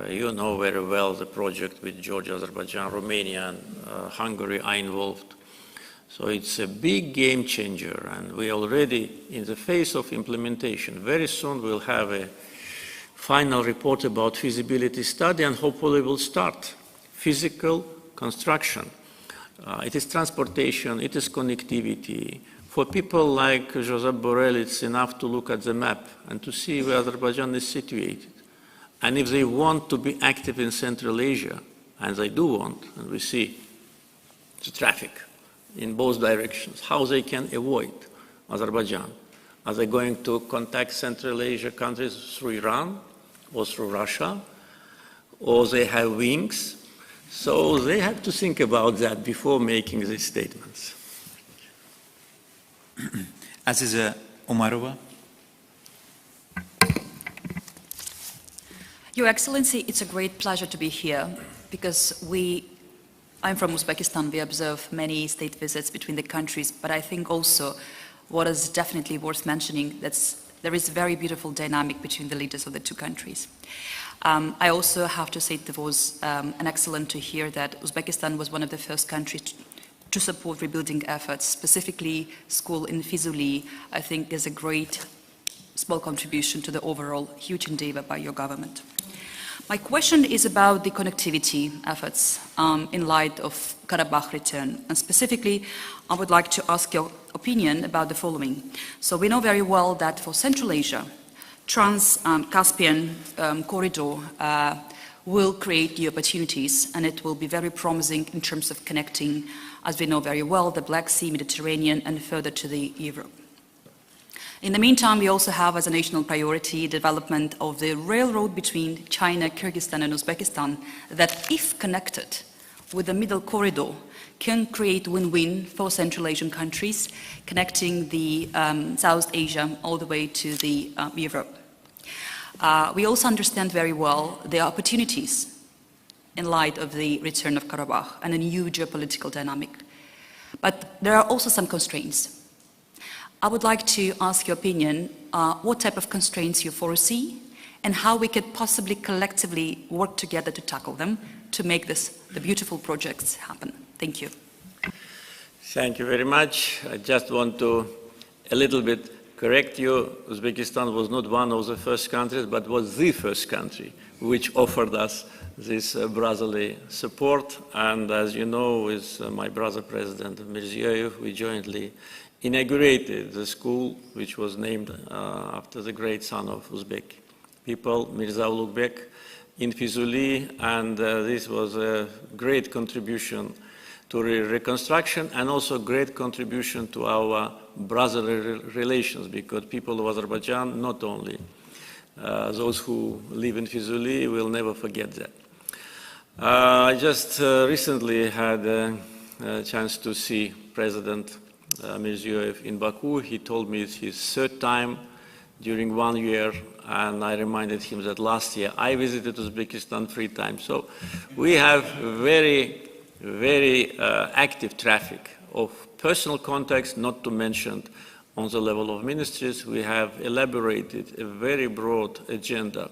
You know very well the project with Georgia, Azerbaijan, Romania, and Hungary are involved. So it's a big game changer, and we already in the phase of implementation. Very soon we'll have a final report about feasibility study, and hopefully we'll start physical construction. It is transportation, it is connectivity. For people like Josep Borrell, it's enough to look at the map and to see where Azerbaijan is situated. And if they want to be active in Central Asia, and they do want, and we see the traffic in both directions, how they can avoid Azerbaijan. Are they going to contact Central Asia countries through Iran or through Russia? Or they have wings? So they have to think about that before making these statements. Aziza Umarova. Your Excellency, it's a great pleasure to be here because I'm from Uzbekistan. We observe many state visits between the countries, but I think also what is definitely worth mentioning, there is a very beautiful dynamic between the leaders of the two countries. I also have to say it was an excellent to hear that Uzbekistan was one of the first countries to support rebuilding efforts, specifically school in Fizuli. I think is a great small contribution to the overall huge endeavor by your government. My question is about the connectivity efforts in light of Karabakh return, and specifically I would like to ask your opinion about the following. So we know very well that for Central Asia, Trans-Caspian corridor will create new opportunities, and it will be very promising in terms of connecting, as we know very well, the Black Sea, Mediterranean, and further to the Europe. In the meantime, we also have as a national priority development of the railroad between China, Kyrgyzstan, and Uzbekistan that, if connected with the middle corridor, can create win-win for Central Asian countries, connecting the South Asia all the way to the Europe. We also understand very well the opportunities in light of the return of Karabakh and a new geopolitical dynamic. But there are also some constraints. I would like to ask your opinion, what type of constraints you foresee and how we could possibly collectively work together to tackle them to make the beautiful projects happen. Thank you. Thank you very much. I just want to a little bit correct you. Uzbekistan was not one of the first countries, but was the first country which offered us this brotherly support. And as you know, with my brother President Mirziyoyev, we jointly inaugurated the school, which was named after the great son of Uzbek people, Mirza Ulugh in Fizuli, and this was a great contribution to reconstruction and also great contribution to our brotherly relations, because people of Azerbaijan, not only those who live in Fizuli, will never forget that. I just recently had a chance to see President Mirziyoyev in Baku. He told me it's his third time during 1 year, and I reminded him that last year I visited Uzbekistan 3 times. So we have very, very active traffic of personal contacts, not to mention on the level of ministries. We have elaborated a very broad agenda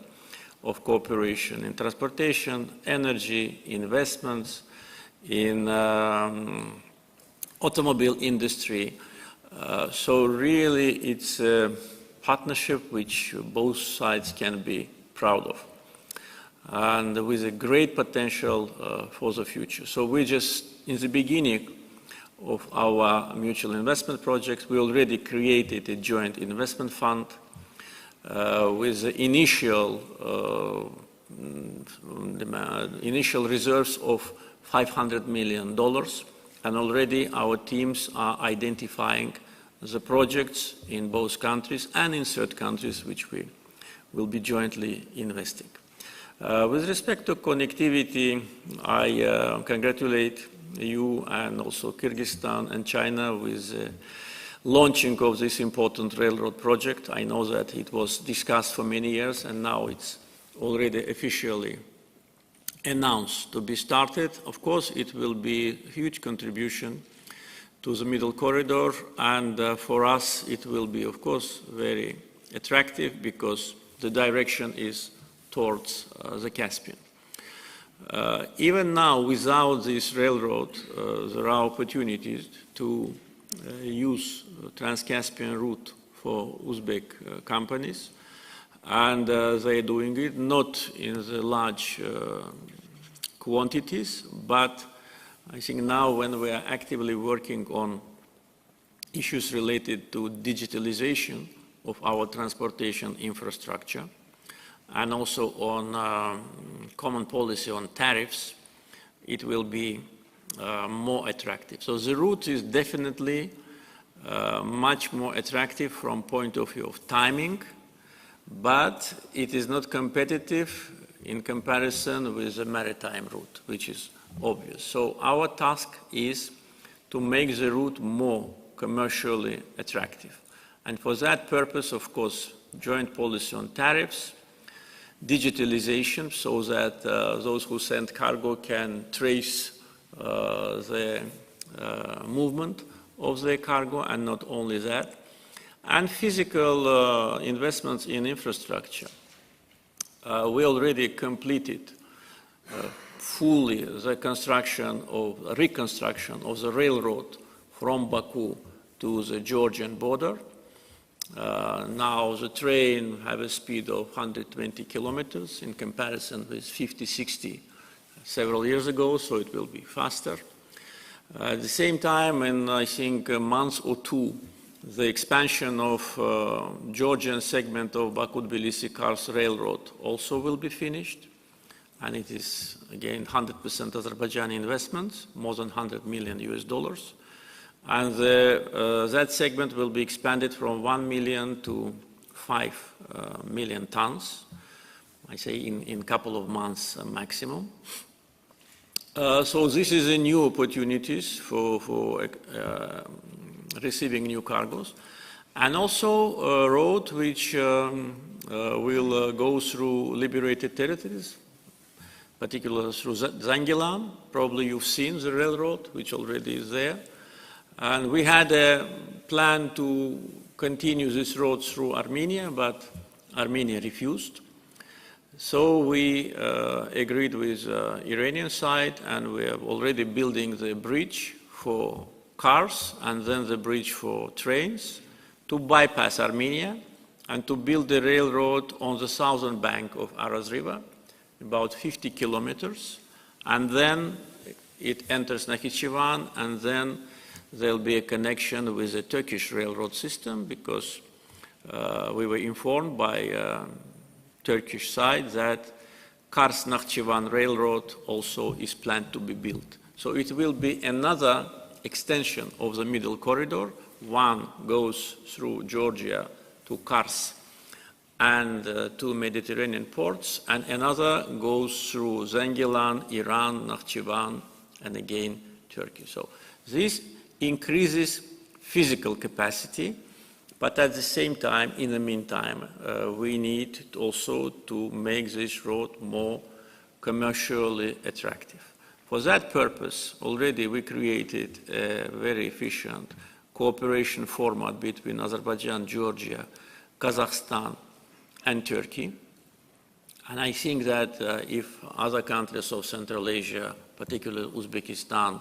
of cooperation in transportation, energy, investments, in automobile industry. So really it's a partnership which both sides can be proud of, and with a great potential for the future. So we're just in the beginning of our mutual investment projects. We already created a joint investment fund with the initial reserves of $500 million. And already our teams are identifying the projects in both countries and in third countries which we will be jointly investing. With respect to connectivity, I congratulate you and also Kyrgyzstan and China with the launching of this important railroad project. I know that it was discussed for many years, and now it's already officially announced to be started. Of course, it will be a huge contribution to the middle corridor, and for us it will be, of course, very attractive because the direction is towards the Caspian. Even now, without this railroad, there are opportunities to use Trans-Caspian route for Uzbek companies, and they are doing it not in the large quantities, but I think now when we are actively working on issues related to digitalization of our transportation infrastructure and also on common policy on tariffs, it will be more attractive. So the route is definitely much more attractive from point of view of timing, but it is not competitive in comparison with the maritime route, which is obvious. So our task is to make the route more commercially attractive. And for that purpose, of course, joint policy on tariffs, digitalization, so that those who send cargo can trace the movement of their cargo, and not only that, and physical investments in infrastructure. we already completed fully the reconstruction of the railroad from Baku to the Georgian border. Now the train have a speed of 120 kilometers in comparison with 50, 60 several years ago, so it will be faster. At the same time, in I think a month or two, the expansion of Georgian segment of Baku-Tbilisi-Kars Railroad also will be finished. And it is, again, 100% Azerbaijani investments, more than $100 million US. And that segment will be expanded from 1 million to 5 million tons, I say in a couple of months maximum. So this is a new opportunities for receiving new cargoes. And also a road which will go through liberated territories, particularly through Zangilan. Probably you've seen the railroad, which already is there. And we had a plan to continue this road through Armenia, but Armenia refused. So we agreed with Iranian side, and we are already building the bridge for cars and then the bridge for trains to bypass Armenia and to build the railroad on the southern bank of Aras River, about 50 kilometers. And then it enters Nakhichevan, and then there'll be a connection with the Turkish railroad system, because we were informed by Turkish side that Kars-Nakhchivan railroad also is planned to be built. So it will be another extension of the middle corridor. One goes through Georgia to Kars and to Mediterranean ports, and another goes through Zangilan, Iran, Nakhchivan, and again Turkey. So this increases physical capacity, but at the same time, in the meantime, we need also to make this road more commercially attractive. For that purpose, already we created a very efficient cooperation format between Azerbaijan, Georgia, Kazakhstan, and Turkey. And I think that if other countries of Central Asia, particularly Uzbekistan,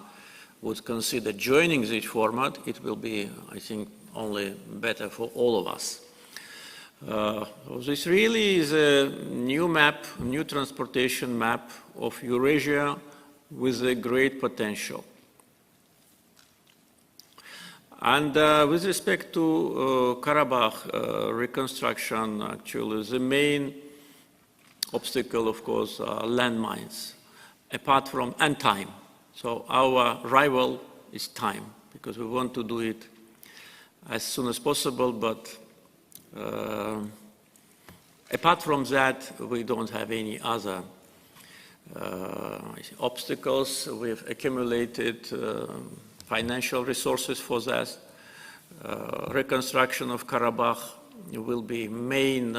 would consider joining this format, it will be, I think, only better for all of us. This really is a new map, new transportation map of Eurasia with a great potential. And with respect to Karabakh reconstruction, actually, the main obstacle, of course, are landmines, apart from, and time. So our rival is time, because we want to do it as soon as possible, but apart from that, we don't have any other obstacles. We've accumulated financial resources for that. Reconstruction of Karabakh will be main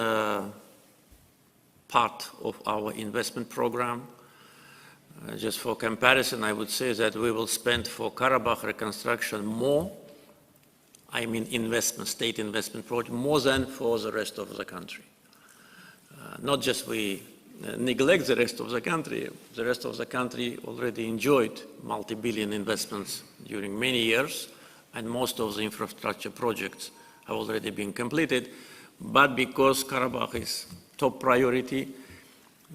part of our investment program. Just for comparison, I would say that we will spend for Karabakh reconstruction more, I mean investment, state investment project, more than for the rest of the country. Not just we neglect the rest of the country already enjoyed multi-billion investments during many years, and most of the infrastructure projects have already been completed. But because Karabakh is top priority,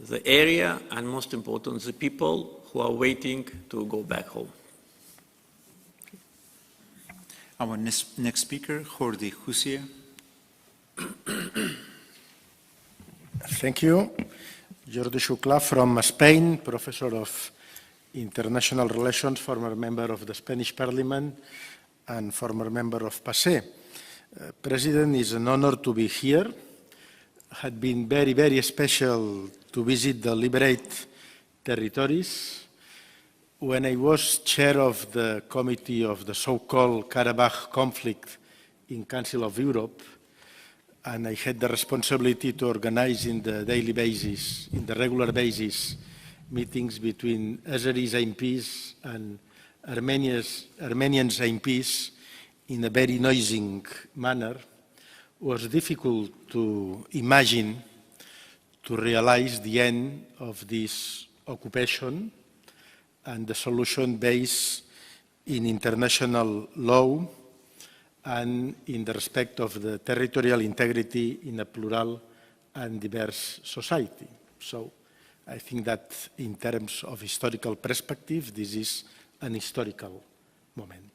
the area, and most important, the people who are waiting to go back home. Our next speaker, Jordi Jusia. Thank you. Jordi Xuclà from Spain, professor of international relations, former member of the Spanish Parliament, and former member of PASE. President, it's an honor to be here. Had been very, very special to visit the liberated territories. When I was chair of the committee of the so-called Karabakh conflict in Council of Europe, and I had the responsibility to organize in the daily basis, in the regular basis, meetings between Azeris MPs and Armenians MPs in a very noisy manner, was difficult to imagine to realize the end of this occupation and the solution based in international law and in the respect of the territorial integrity in a plural and diverse society. So I think that in terms of historical perspective, this is an historical moment.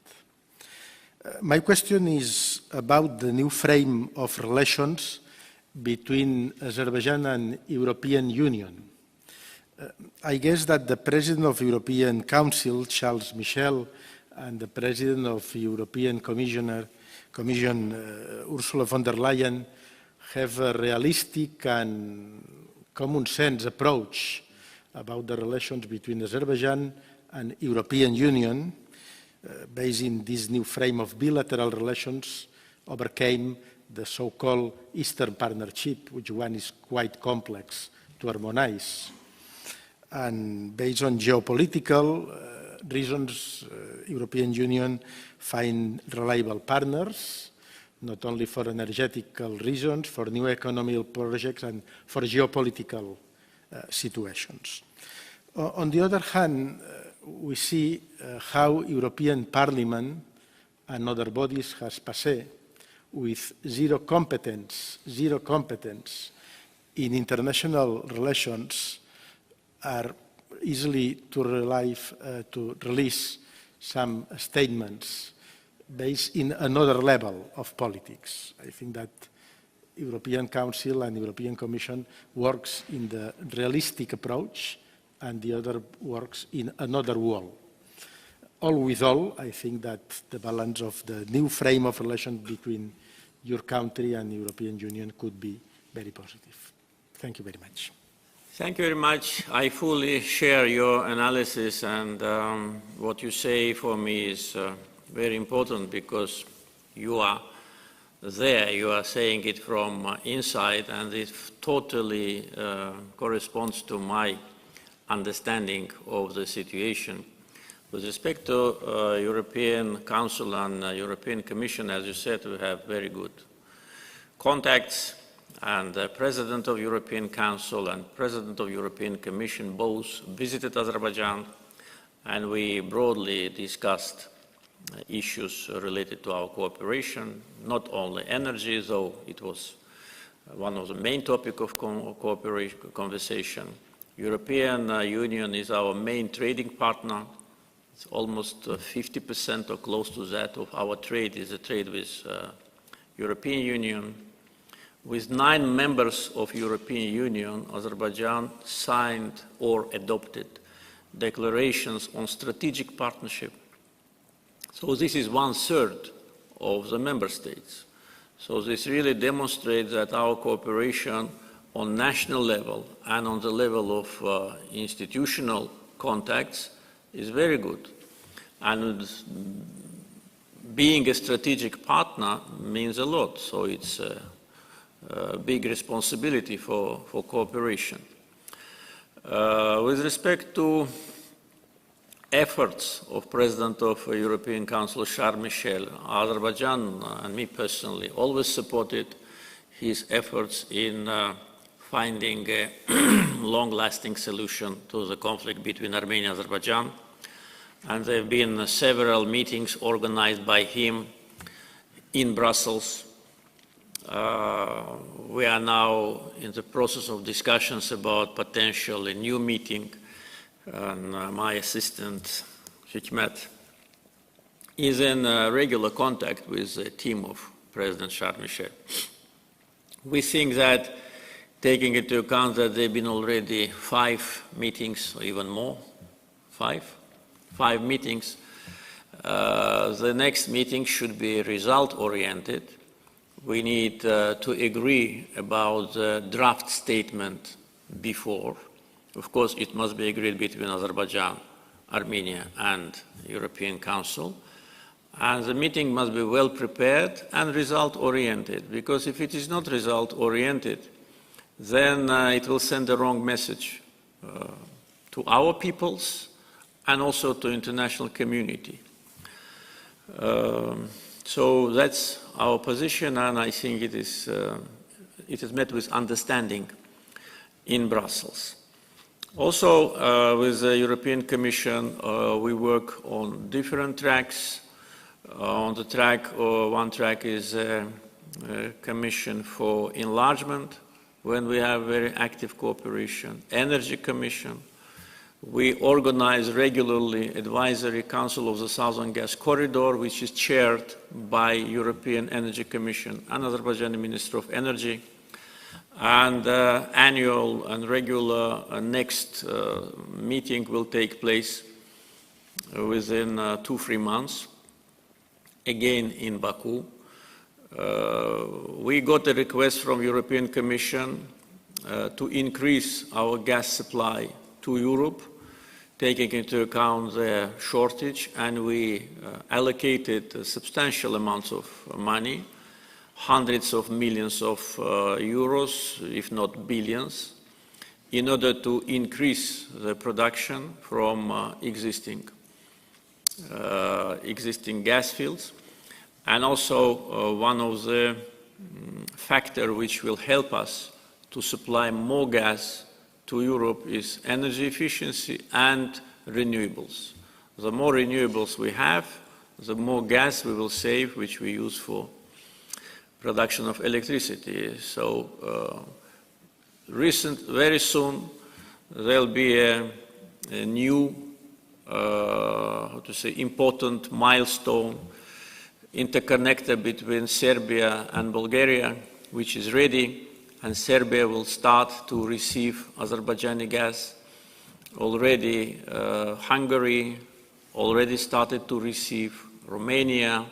My question is about the new frame of relations between Azerbaijan and European Union. I guess that the President of European Council, Charles Michel, and the President of European Commission, Ursula von der Leyen, have a realistic and common sense approach about the relations between Azerbaijan and European Union, based in this new frame of bilateral relations, overcame the so-called Eastern Partnership, which one is quite complex to harmonize. And based on geopolitical reasons, European Union find reliable partners, not only for energetical reasons, for new economic projects and for geopolitical situations. On the other hand, we see how European Parliament and other bodies has passé with zero competence in international relations are easily to release some statements based in another level of politics. I think that European Council and European Commission works in the realistic approach and the other works in another world. All with all, I think that the balance of the new frame of relations between your country and the European Union could be very positive. Thank you very much. Thank you very much. I fully share your analysis, and what you say for me is very important because you are there, you are saying it from inside, and it totally corresponds to my understanding of the situation. With respect to European Council and European Commission, as you said, we have very good contacts, and the President of European Council and President of European Commission both visited Azerbaijan, and we broadly discussed issues related to our cooperation, not only energy, though it was one of the main topics of conversation. European Union is our main trading partner. It's almost 50% or close to that of our trade is a trade with European Union. With 9 members of European Union, Azerbaijan signed or adopted declarations on strategic partnership. So this is 1/3 of the member states. So this really demonstrates that our cooperation on national level and on the level of institutional contacts is very good. And being a strategic partner means a lot, so it's a big responsibility for cooperation. With respect to efforts of President of European Council, Charles Michel, Azerbaijan and me personally always supported his efforts in finding a long-lasting solution to the conflict between Armenia and Azerbaijan. And there have been several meetings organized by him in Brussels. We are now in the process of discussions about potentially new meeting, and my assistant, Hikmet, is in regular contact with the team of President Charles Michel. We think that, taking into account that there have been already 5 meetings, or even more, 5 meetings, the next meeting should be result-oriented. We need to agree about the draft statement before. Of course, it must be agreed between Azerbaijan, Armenia, and European Council. And the meeting must be well prepared and result-oriented, because if it is not result-oriented, then it will send the wrong message to our peoples and also to international community. So that's our position, and I think it is met with understanding. in Brussels. Also, with the European Commission, we work on different tracks. On the track, one track is Commission for Enlargement, when we have very active cooperation. Energy Commission. We organize regularly Advisory Council of the Southern Gas Corridor, which is chaired by European Energy Commission and Azerbaijani Minister of Energy. And annual and regular next meeting will take place within 2-3 months, again in Baku. We got a request from European Commission to increase our gas supply to Europe, taking into account the shortage, and we allocated substantial amounts of money, hundreds of millions of euros, if not billions, in order to increase the production from existing gas fields. And also one of the factors which will help us to supply more gas to Europe is energy efficiency and renewables. The more renewables we have, the more gas we will save, which we use for production of electricity. So very soon there'll be a new, important milestone, interconnector between Serbia and Bulgaria, which is ready, and Serbia will start to receive Azerbaijani gas. Already Hungary already started to receive, Romania,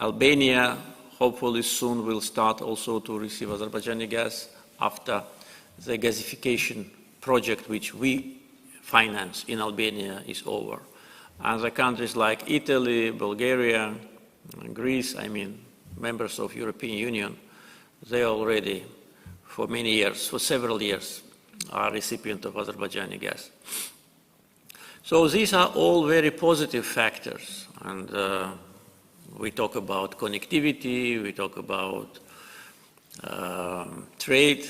Albania hopefully soon will start also to receive Azerbaijani gas after the gasification project which we finance in Albania is over. And the countries like Italy, Bulgaria, Greece, members of European Union, they already, for many years, for several years, are recipients of Azerbaijani gas. So these are all very positive factors. And we talk about connectivity, we talk about trade,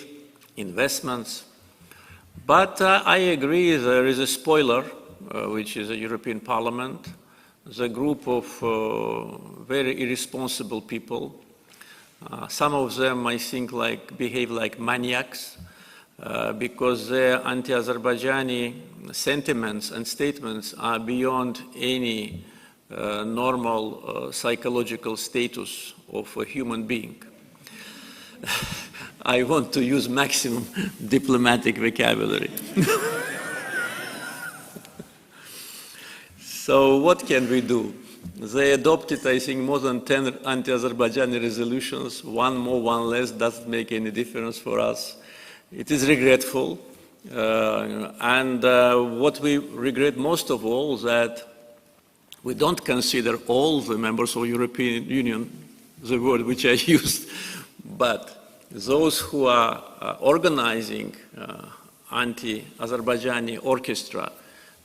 investments. But I agree there is a spoiler, which is the European Parliament, the group of very irresponsible people. Some of them, I think, behave like maniacs because their anti-Azerbaijani sentiments and statements are beyond any normal psychological status of a human being. I want to use maximum diplomatic vocabulary. So what can we do? They adopted, I think, more than 10 anti-Azerbaijani resolutions. One more, one less, doesn't make any difference for us. It is regretful. And what we regret most of all is that we don't consider all the members of European Union, the word which I used, but those who are organizing anti-Azerbaijani orchestra,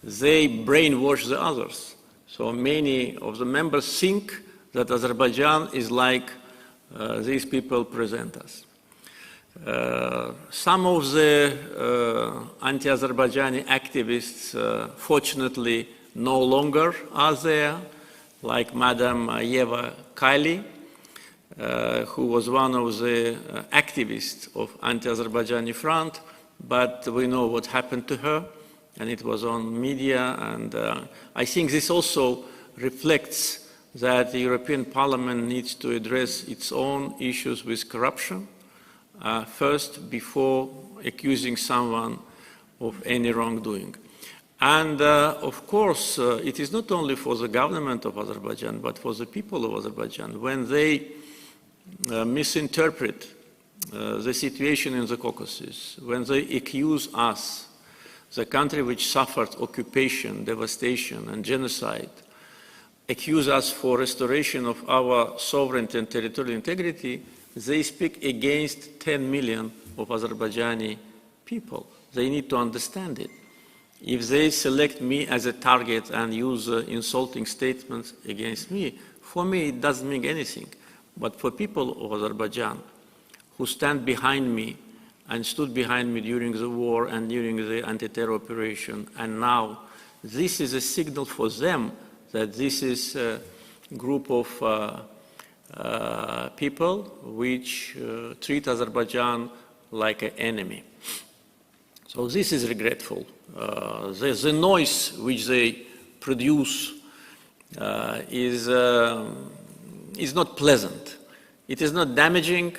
they brainwash the others. So many of the members think that Azerbaijan is like these people present us. Some of the anti-Azerbaijani activists, fortunately, no longer are there, like Madam Yeva Kaili, who was one of the activists of anti-Azerbaijani front, but we know what happened to her, and it was on media, and I think this also reflects that the European Parliament needs to address its own issues with corruption first, before accusing someone of any wrongdoing. And of course, it is not only for the government of Azerbaijan, but for the people of Azerbaijan. When they misinterpret the situation in the Caucasus, when they accuse us, the country which suffered occupation, devastation, and genocide, accuse us for restoration of our sovereignty and territorial integrity, they speak against 10 million of Azerbaijani people. They need to understand it. If they select me as a target and use insulting statements against me, for me it doesn't mean anything. But for people of Azerbaijan who stand behind me and stood behind me during the war and during the anti-terror operation. And now this is a signal for them that this is a group of people which treat Azerbaijan like an enemy. So this is regretful. The noise which they produce is not pleasant. It is not damaging.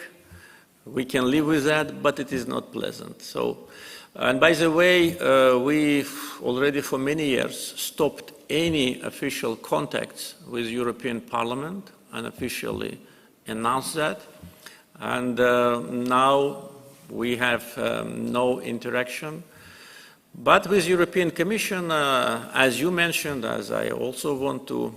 We can live with that, but it is not pleasant. So, and by the way, we've already for many years stopped any official contacts with European Parliament and officially announced that. And now we have no interaction. But with European Commission, as you mentioned, as I also want to,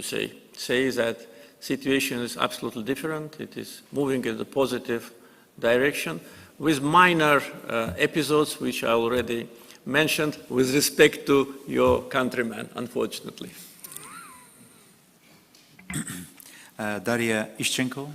say that situation is absolutely different. It is moving in the positive direction with minor episodes, which I already mentioned, with respect to your countrymen, unfortunately. Daria Ishchenko.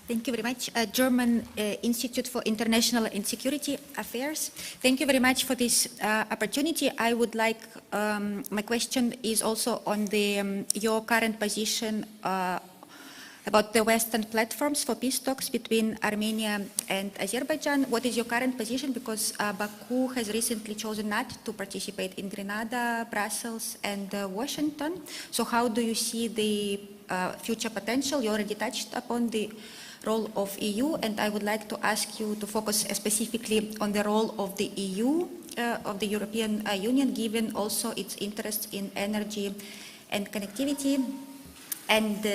Thank you very much. German Institute for International and Security Affairs. Thank you very much for this opportunity. I would like, my question is also on the, your current position about the Western platforms for peace talks between Armenia and Azerbaijan. What is your current position? Because Baku has recently chosen not to participate in Grenada, Brussels, and Washington. So how do you see the future potential? You already touched upon the role of EU, and I would like to ask you to focus specifically on the role of the EU, of the European Union, given also its interest in energy and connectivity. And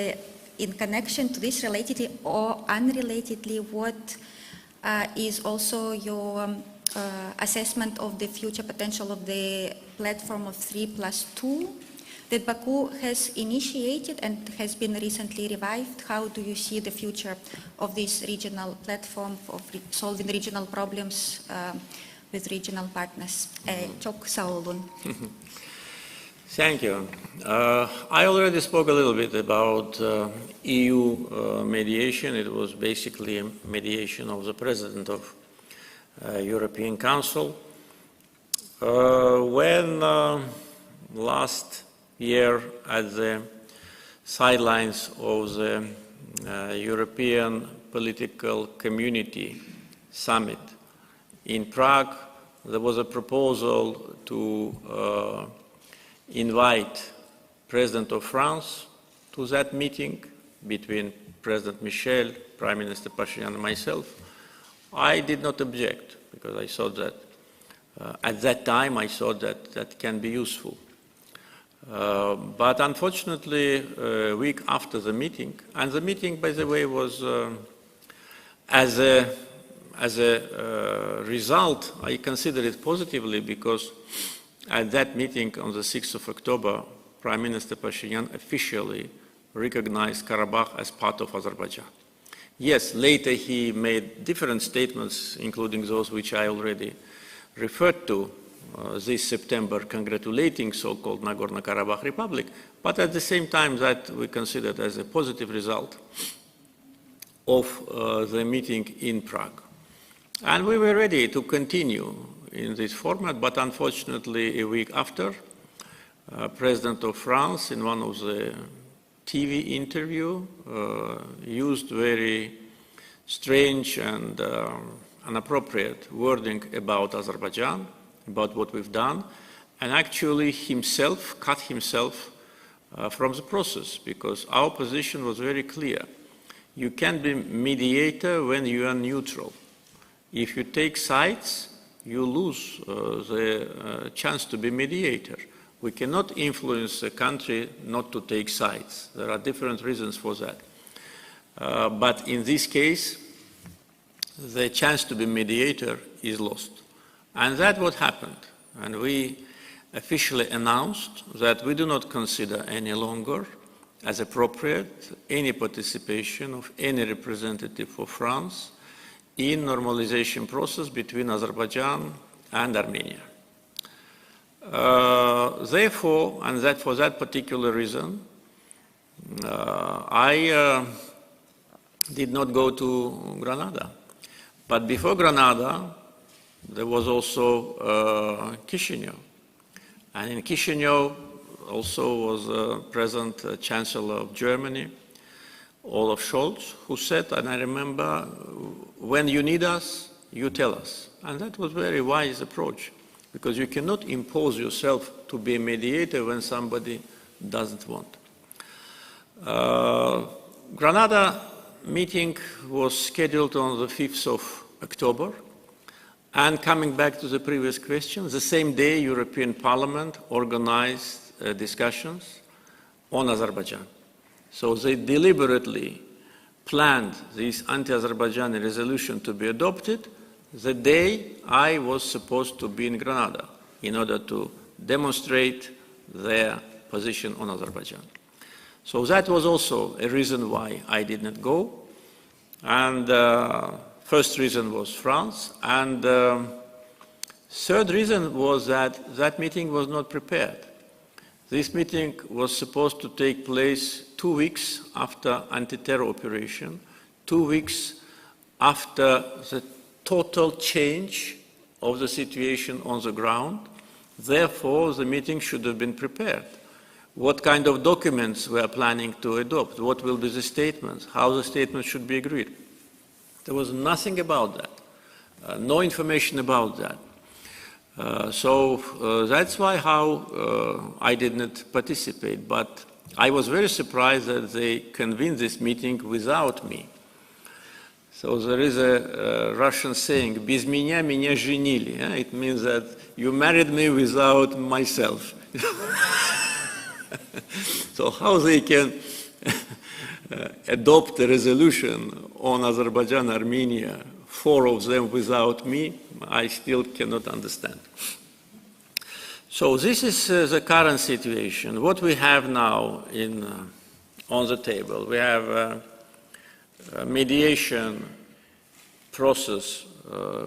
in connection to this, relatedly or unrelatedly, what is also your assessment of the future potential of the platform of 3+2 that Baku has initiated and has been recently revived? How do you see the future of this regional platform of solving regional problems with regional partners? Çok sağ olun. Thank you. I already spoke a little bit about EU mediation. It was basically a mediation of the President of European Council. When last year at the sidelines of the European Political Community Summit in Prague, there was a proposal to invite President of France to that meeting between President Michel, Prime Minister Pashinyan and myself. I did not object because I thought that at that time I thought that that can be useful. But unfortunately, a week after the meeting, and the meeting, by the way, was as a result, I consider it positively because at that meeting on the 6th of October, Prime Minister Pashinyan officially recognized Karabakh as part of Azerbaijan. Yes, later he made different statements, including those which I already referred to this September, congratulating so-called Nagorno-Karabakh Republic, but at the same time that we considered as a positive result of the meeting in Prague. And we were ready to continue in this format, but unfortunately a week after, President of France, in one of the TV interview, used very strange and inappropriate wording about Azerbaijan, about what we've done, and actually himself cut himself from the process, because our position was very clear. You can be mediator when you are neutral. If you take sides, you lose the chance to be mediator. We cannot influence a country not to take sides. There are different reasons for that. But in this case, the chance to be mediator is lost. And that's what happened. And we officially announced that we do not consider any longer as appropriate any participation of any representative for France in normalization process between Azerbaijan and Armenia. Therefore, and that for that particular reason, I did not go to Granada. But before Granada, there was also Chisinau. And in Chisinau also was present Chancellor of Germany, Olaf Scholz, who said, and I remember, when you need us, you tell us. And that was a very wise approach, because you cannot impose yourself to be a mediator when somebody doesn't want. Granada meeting was scheduled on the 5th of October. And coming back to the previous question, the same day European Parliament organized discussions on Azerbaijan. So they deliberately planned this anti-Azerbaijani resolution to be adopted the day I was supposed to be in Granada in order to demonstrate their position on Azerbaijan. So that was also a reason why I did not go. And first reason was France. And third reason was that that meeting was not prepared. This meeting was supposed to take place 2 weeks after anti-terror operation, 2 weeks after the total change of the situation on the ground. Therefore, the meeting should have been prepared. What kind of documents we are planning to adopt? What will be the statements? How the statements should be agreed? There was nothing about that, no information about that. So that's why I did not participate. But I was very surprised that they convened this meeting without me. So there is a Russian saying, "Без меня меня женили." It means that you married me without myself. So how they can adopt a resolution on Azerbaijan, Armenia, 4 of them without me, I still cannot understand. So this is the current situation. What we have now on the table, we have a mediation process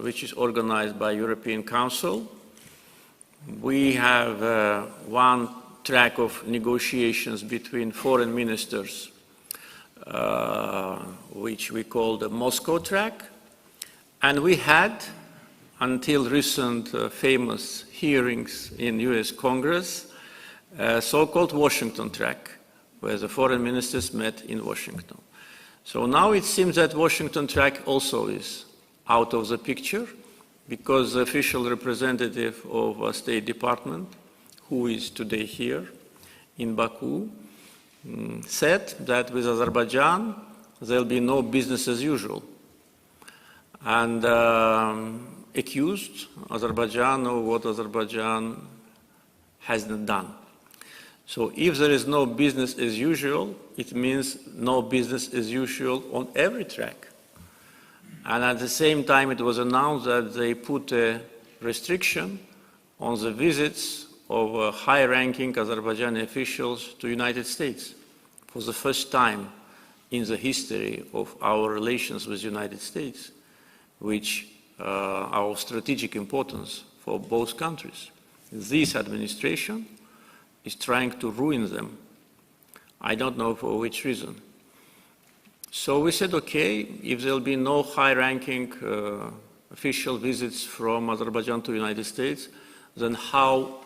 which is organized by European Council. We have one track of negotiations between foreign ministers, which we call the Moscow track. And we had, until recent famous hearings in US Congress, a so-called Washington track, where the foreign ministers met in Washington. So now it seems that Washington track also is out of the picture, because the official representative of the State Department, who is today here in Baku, said that with Azerbaijan there will be no business as usual, and accused Azerbaijan of what Azerbaijan has not done. So if there is no business as usual, it means no business as usual on every track. And at the same time, it was announced that they put a restriction on the visits of high-ranking Azerbaijani officials to the United States for the first time in the history of our relations with the United States, which are of strategic importance for both countries. This administration is trying to ruin them. I don't know for which reason. So we said, okay, if there will be no high-ranking official visits from Azerbaijan to the United States, then how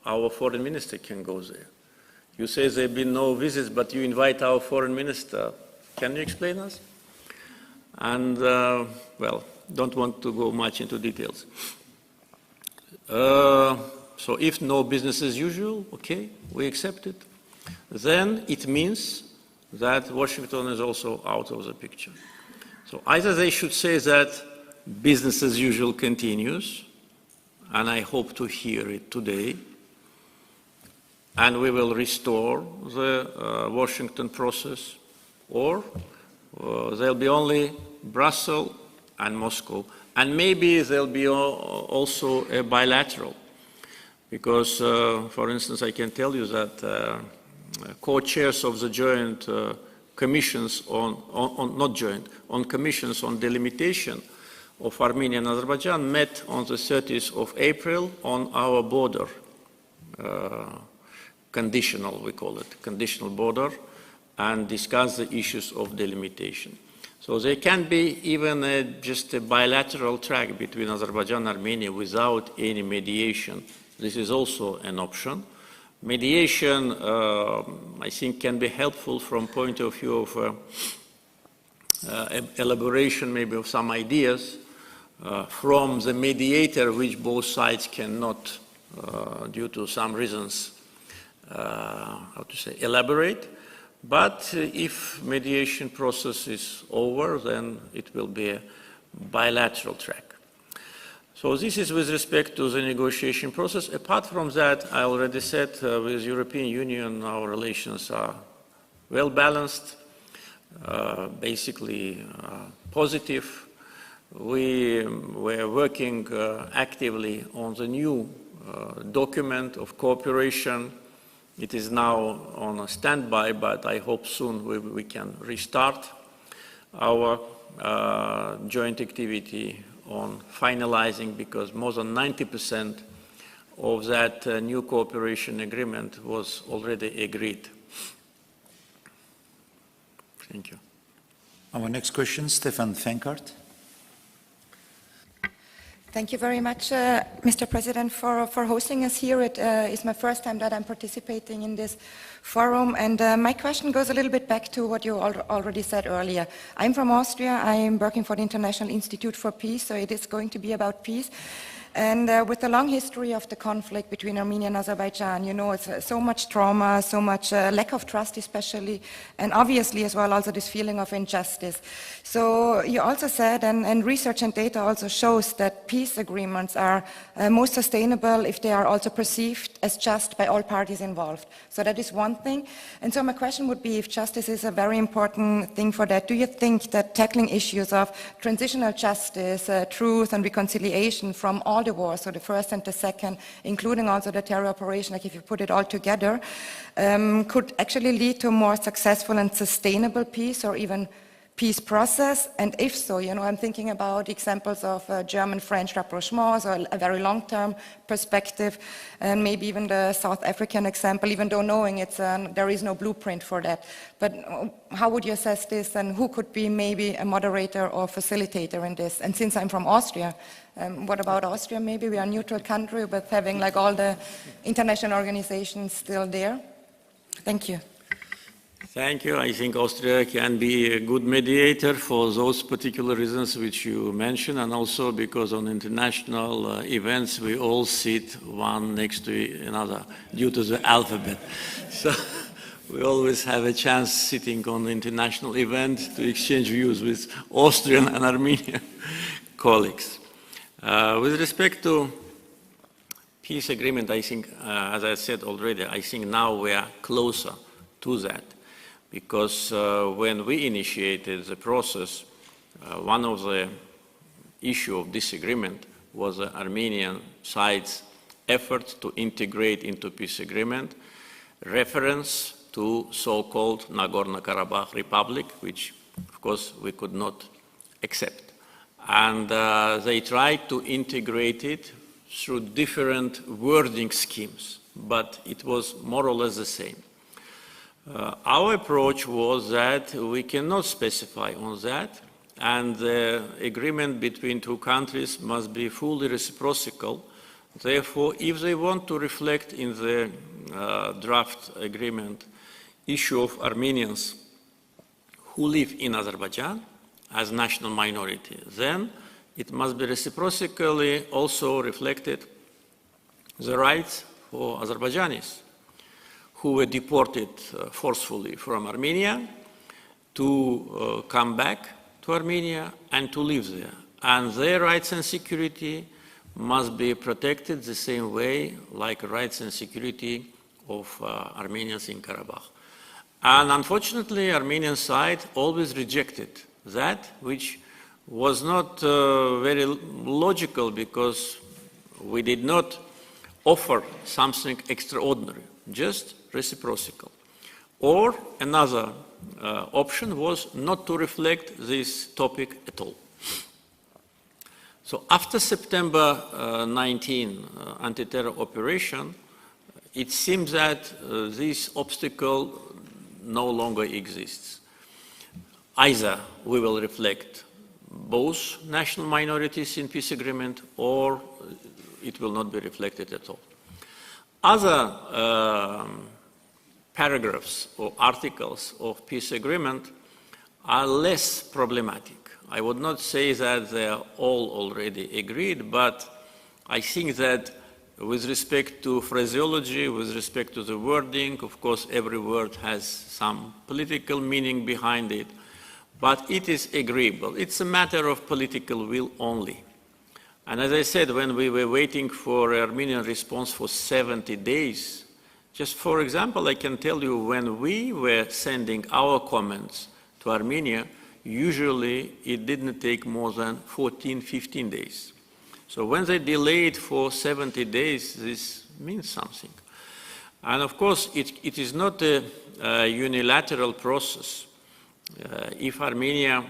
our foreign minister can go there? You say there have been no visits, but you invite our foreign minister. Can you explain us? And, well, don't want to go much into details. So if no business as usual, okay, we accept it. Then it means that Washington is also out of the picture. So either they should say that business as usual continues, and I hope to hear it today, and we will restore the Washington process, or there'll be only Brussels and Moscow, and maybe there'll be also a bilateral, because, for instance, I can tell you that co-chairs of the joint commissions on commissions on delimitation of Armenia and Azerbaijan met on the 30th of April on our border, conditional, we call it, conditional border, and discussed the issues of delimitation. So there can be even just a bilateral track between Azerbaijan and Armenia without any mediation. This is also an option. Mediation, I think, can be helpful from point of view of elaboration maybe of some ideas from the mediator which both sides cannot, due to some reasons, elaborate. But if mediation process is over, then it will be a bilateral track. So this is with respect to the negotiation process. Apart from that, I already said with European Union our relations are well balanced, basically positive. We were working actively on the new document of cooperation. It is now on a standby, but I hope soon we can restart our joint activity on finalizing, because more than 90% of that new cooperation agreement was already agreed. Thank you. Our next question, Stefan Fenkart. Thank you very much, Mr. President, for hosting us here. It is my first time that I'm participating in this forum, and my question goes a little bit back to what you already said earlier. I'm from Austria. I'm working for the International Institute for Peace, so it is going to be about peace. And with the long history of the conflict between Armenia and Azerbaijan, you know, it's so much trauma, so much lack of trust especially, and obviously as well also this feeling of injustice. So you also said, and research and data also shows that peace agreements are most sustainable if they are also perceived as just by all parties involved. So that is one thing. And so my question would be, if justice is a very important thing for that, do you think that tackling issues of transitional justice, truth and reconciliation from all the wars, so the first and the second, including also the terror operation, like if you put it all together, could actually lead to a more successful and sustainable peace or even peace process? And if so, you know, I'm thinking about examples of German-French rapprochements or a very long-term perspective, and maybe even the South African example, even though knowing it's there is no blueprint for that. But how would you assess this, and who could be maybe a moderator or facilitator in this? And since I'm from Austria, what about Austria? Maybe we are a neutral country, but having like all the international organizations still there. Thank you. Thank you. I think Austria can be a good mediator for those particular reasons which you mentioned, and also because on international events we all sit one next to another due to the alphabet. So we always have a chance sitting on the international event to exchange views with Austrian and Armenian colleagues. With respect to peace agreement, I think, as I said already, I think now we are closer to that. Because when we initiated the process, one of the issues of disagreement was the Armenian side's effort to integrate into peace agreement reference to so-called Nagorno-Karabakh Republic, which of course we could not accept. And they tried to integrate it through different wording schemes, but it was more or less the same. Our approach was that we cannot specify on that, and the agreement between two countries must be fully reciprocal. Therefore, if they want to reflect in the draft agreement issue of Armenians who live in Azerbaijan as national minority, then it must be reciprocally also reflected the rights for Azerbaijanis who were deported forcefully from Armenia to come back to Armenia and to live there. And their rights and security must be protected the same way like rights and security of Armenians in Karabakh. And unfortunately, Armenian side always rejected that, which was not very logical, because we did not offer something extraordinary, just reciprocal. Or another option was not to reflect this topic at all. So after September 19 anti-terror operation, it seems that this obstacle no longer exists. either we will reflect both national minorities in peace agreement or it will not be reflected at all. Other paragraphs or articles of peace agreement are less problematic. I would not say that they are all already agreed, but I think that with respect to phraseology, with respect to the wording, of course every word has some political meaning behind it, but it is agreeable. It's a matter of political will only. And as I said, when we were waiting for Armenian response for 70 days, just for example, I can tell you when we were sending our comments to Armenia, usually it didn't take more than 14, 15 days. So when they delayed for 70 days, this means something. And of course, it is not a unilateral process. If Armenia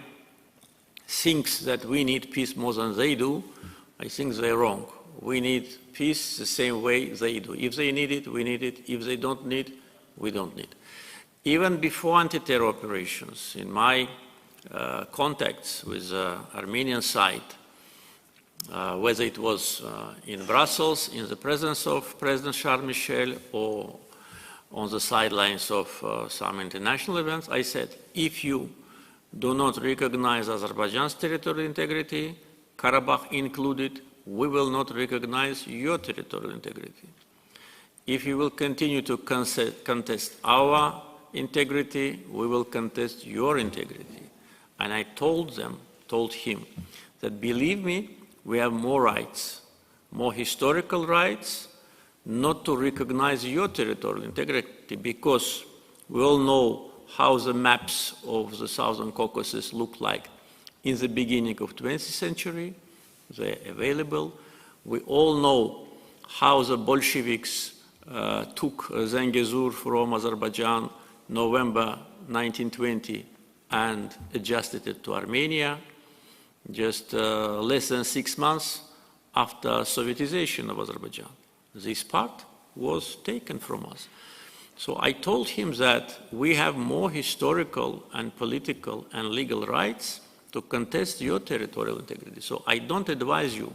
thinks that we need peace more than they do, I think they're wrong. We need peace the same way they do. If they need it, we need it. If they don't need, we don't need. Even before anti-terror operations, in my contacts with the Armenian side, whether it was in Brussels, in the presence of President Charles Michel, or on the sidelines of some international events, I said, if you do not recognize Azerbaijan's territorial integrity, Karabakh included, we will not recognize your territorial integrity. If you will continue to contest our integrity, we will contest your integrity. And I told him, that believe me, we have more rights, more historical rights, not to recognize your territorial integrity, because we all know how the maps of the Southern Caucasus look like in the beginning of 20th century. They're available. We all know how the Bolsheviks took Zangezur from Azerbaijan November 1920 and adjusted it to Armenia just less than 6 months after Sovietization of Azerbaijan. This part was taken from us. So I told him that we have more historical and political and legal rights to contest your territorial integrity. So I don't advise you.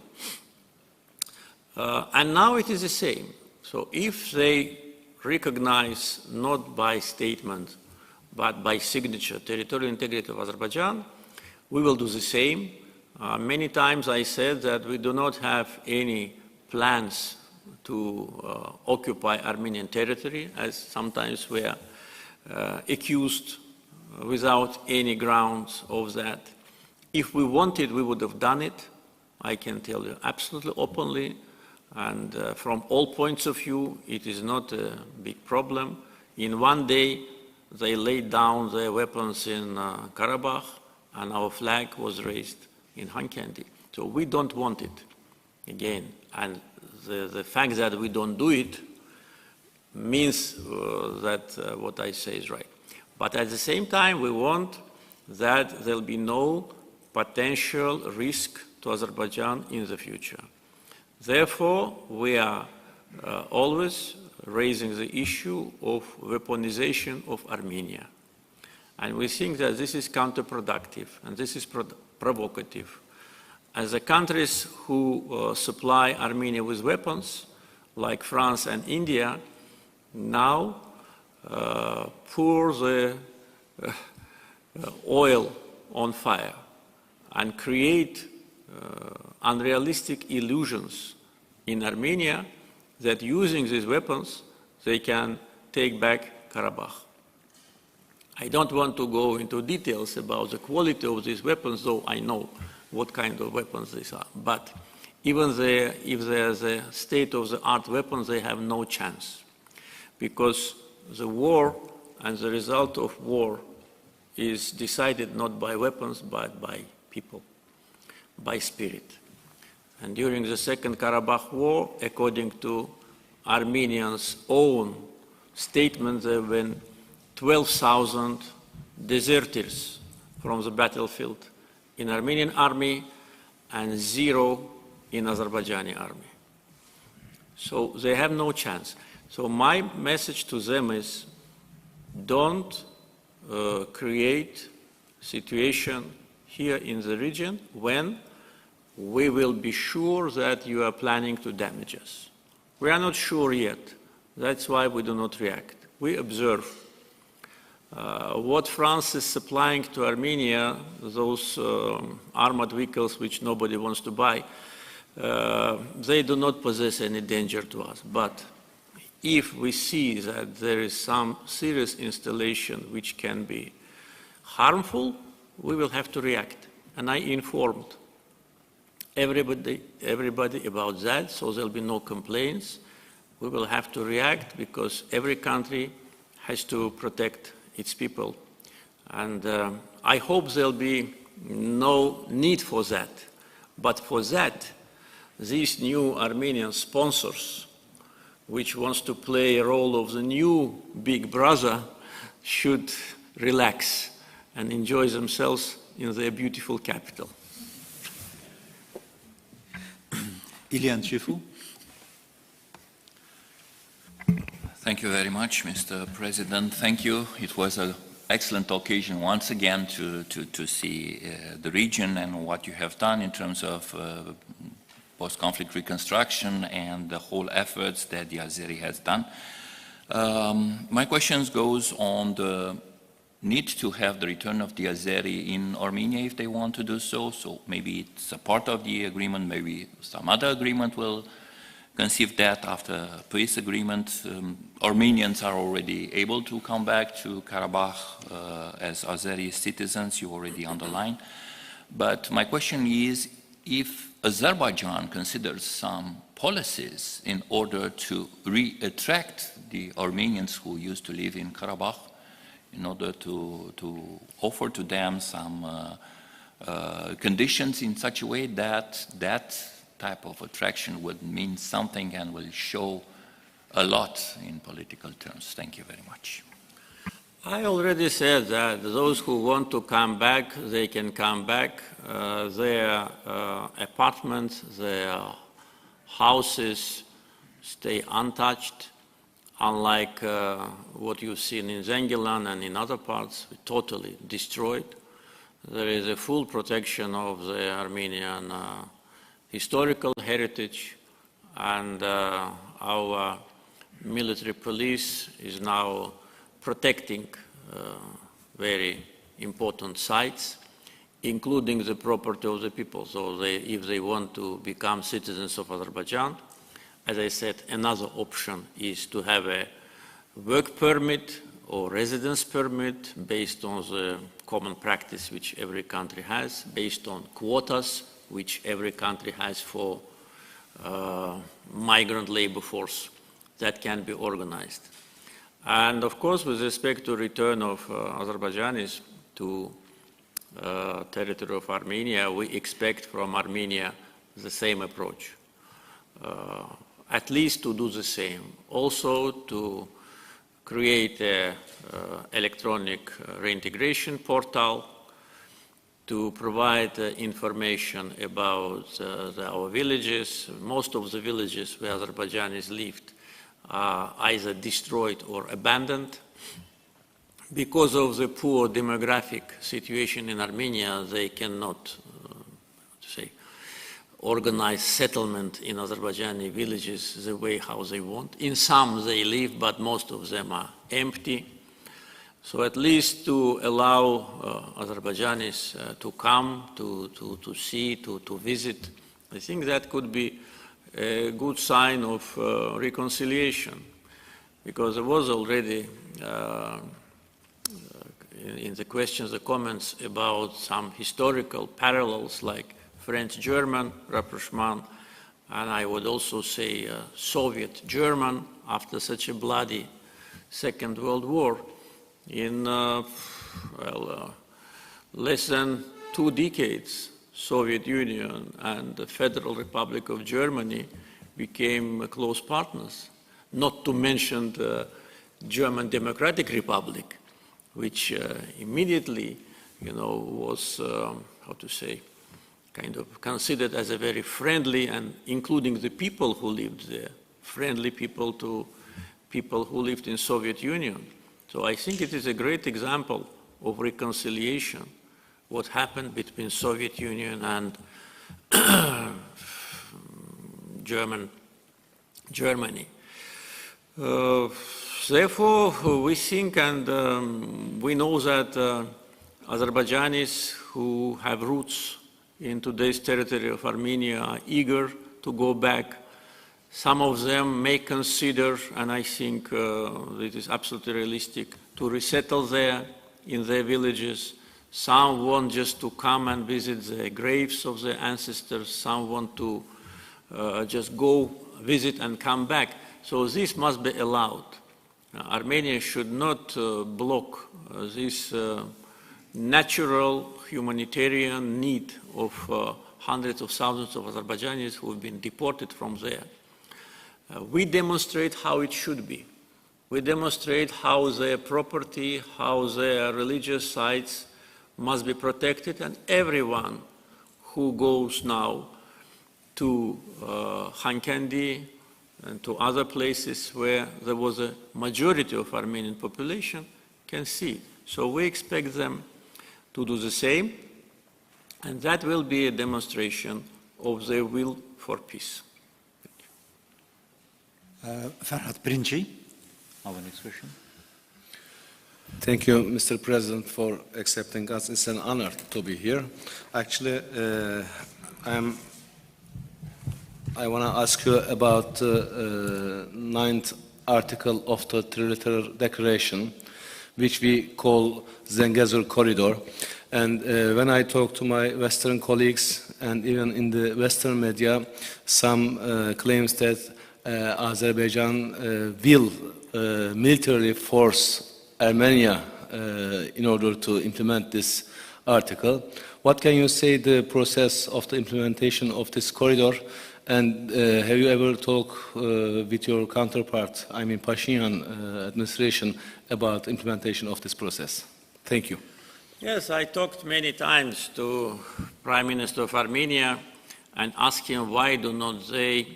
And now it is the same. So if they recognize not by statement, but by signature, territorial integrity of Azerbaijan, we will do the same. Many times I said that we do not have any plans to occupy Armenian territory, as sometimes we are accused without any grounds of that. If we wanted, we would have done it, I can tell you absolutely openly, and from all points of view, it is not a big problem. In one day, they laid down their weapons in Karabakh, and our flag was raised in Hankandi. So we don't want it, again. And the fact that we don't do it means that what I say is right. But at the same time, we want that there will be no potential risk to Azerbaijan in the future. Therefore, we are always raising the issue of weaponization of Armenia. And we think that this is counterproductive and this is provocative. As the countries who supply Armenia with weapons, like France and India, now pour the oil on fire and create unrealistic illusions in Armenia that using these weapons, they can take back Karabakh. I don't want to go into details about the quality of these weapons, though I know what kind of weapons these are. But even if there's a state-of-the-art weapons, they have no chance. Because the war and the result of war is decided not by weapons, but by people, by spirit. And during the Second Karabakh War, according to Armenians' own statement, there have been 12,000 deserters from the battlefield in Armenian army and 0 in Azerbaijani army. So they have no chance. So my message to them is don't create situation here in the region when we will be sure that you are planning to damage us. We are not sure yet. That's why we do not react. We observe. What France is supplying to Armenia, those armored vehicles which nobody wants to buy, they do not possess any danger to us. But if we see that there is some serious installation which can be harmful, we will have to react. And I informed everybody about that, so there'll be no complaints. We will have to react because every country has to protect its people. And I hope there'll be no need for that. But for that, these new Armenian sponsors, which wants to play a role of the new big brother, should relax and enjoy themselves in their beautiful capital. Ilhan Chifu. Thank you very much, Mr. President. Thank you. It was an excellent occasion once again to see the region and what you have done in terms of post-conflict reconstruction and the whole efforts that the Azeri has done. My question goes on the need to have the return of the Azeri in Armenia if they want to do so. So maybe it's a part of the agreement, maybe some other agreement will conceive that after peace agreement. Armenians are already able to come back to Karabakh as Azeri citizens, you already underlined. But my question is, if Azerbaijan considers some policies in order to re-attract the Armenians who used to live in Karabakh, in order to offer to them some conditions in such a way that that type of attraction would mean something and will show a lot in political terms. Thank you very much. I already said that those who want to come back, they can come back. Their apartments, their houses stay untouched, unlike what you've seen in Zengilan and in other parts, totally destroyed. There is a full protection of the Armenian historical heritage, and our military police is now protecting very important sites, including the property of the people. So if they want to become citizens of Azerbaijan, as I said, another option is to have a work permit or residence permit based on the common practice which every country has, based on quotas which every country has for migrant labor force that can be organized. And of course, with respect to return of Azerbaijanis to territory of Armenia, we expect from Armenia the same approach. At least to do the same. Also to create an electronic reintegration portal, to provide information about our villages. Most of the villages where Azerbaijanis lived are either destroyed or abandoned. Because of the poor demographic situation in Armenia, they cannot organize settlement in Azerbaijani villages the way how they want. In some they live, but most of them are empty. So at least to allow Azerbaijanis to come, to see, to visit, I think that could be a good sign of reconciliation, because there was already in the questions, the comments about some historical parallels like French-German rapprochement, and I would also say Soviet-German after such a bloody Second World War. In less than 2 decades, Soviet Union and the Federal Republic of Germany became close partners, not to mention the German Democratic Republic, which immediately, was, kind of considered as a very friendly, and including the people who lived there, friendly people to people who lived in Soviet Union. So I think it is a great example of reconciliation what happened between Soviet Union and Germany. Therefore, we think and we know that Azerbaijanis who have roots in today's territory of Armenia are eager to go back. Some of them may consider, and I think it is absolutely realistic, to resettle there in their villages. Some want just to come and visit the graves of their ancestors. Some want to just go visit and come back. So this must be allowed. Armenia should not block this natural humanitarian need of hundreds of thousands of Azerbaijanis who have been deported from there. We demonstrate how it should be. We demonstrate how their property, how their religious sites must be protected, and everyone who goes now to Khankandi and to other places where there was a majority of Armenian population can see it. So we expect them to do the same, and that will be a demonstration of their will for peace. Farhad Birinci, our next question. Thank you, Mr. President, for accepting us. It's an honor to be here. Actually, I want to ask you about the 9th article of the Trilateral Declaration, which we call Zengezur Corridor. And when I talk to my Western colleagues, and even in the Western media, some claims that Azerbaijan will militarily force Armenia in order to implement this article. What can you say the process of the implementation of this corridor? And have you ever talked with your counterpart, I mean Pashinyan administration, about implementation of this process? Thank you. Yes, I talked many times to Prime Minister of Armenia and asked him why do not they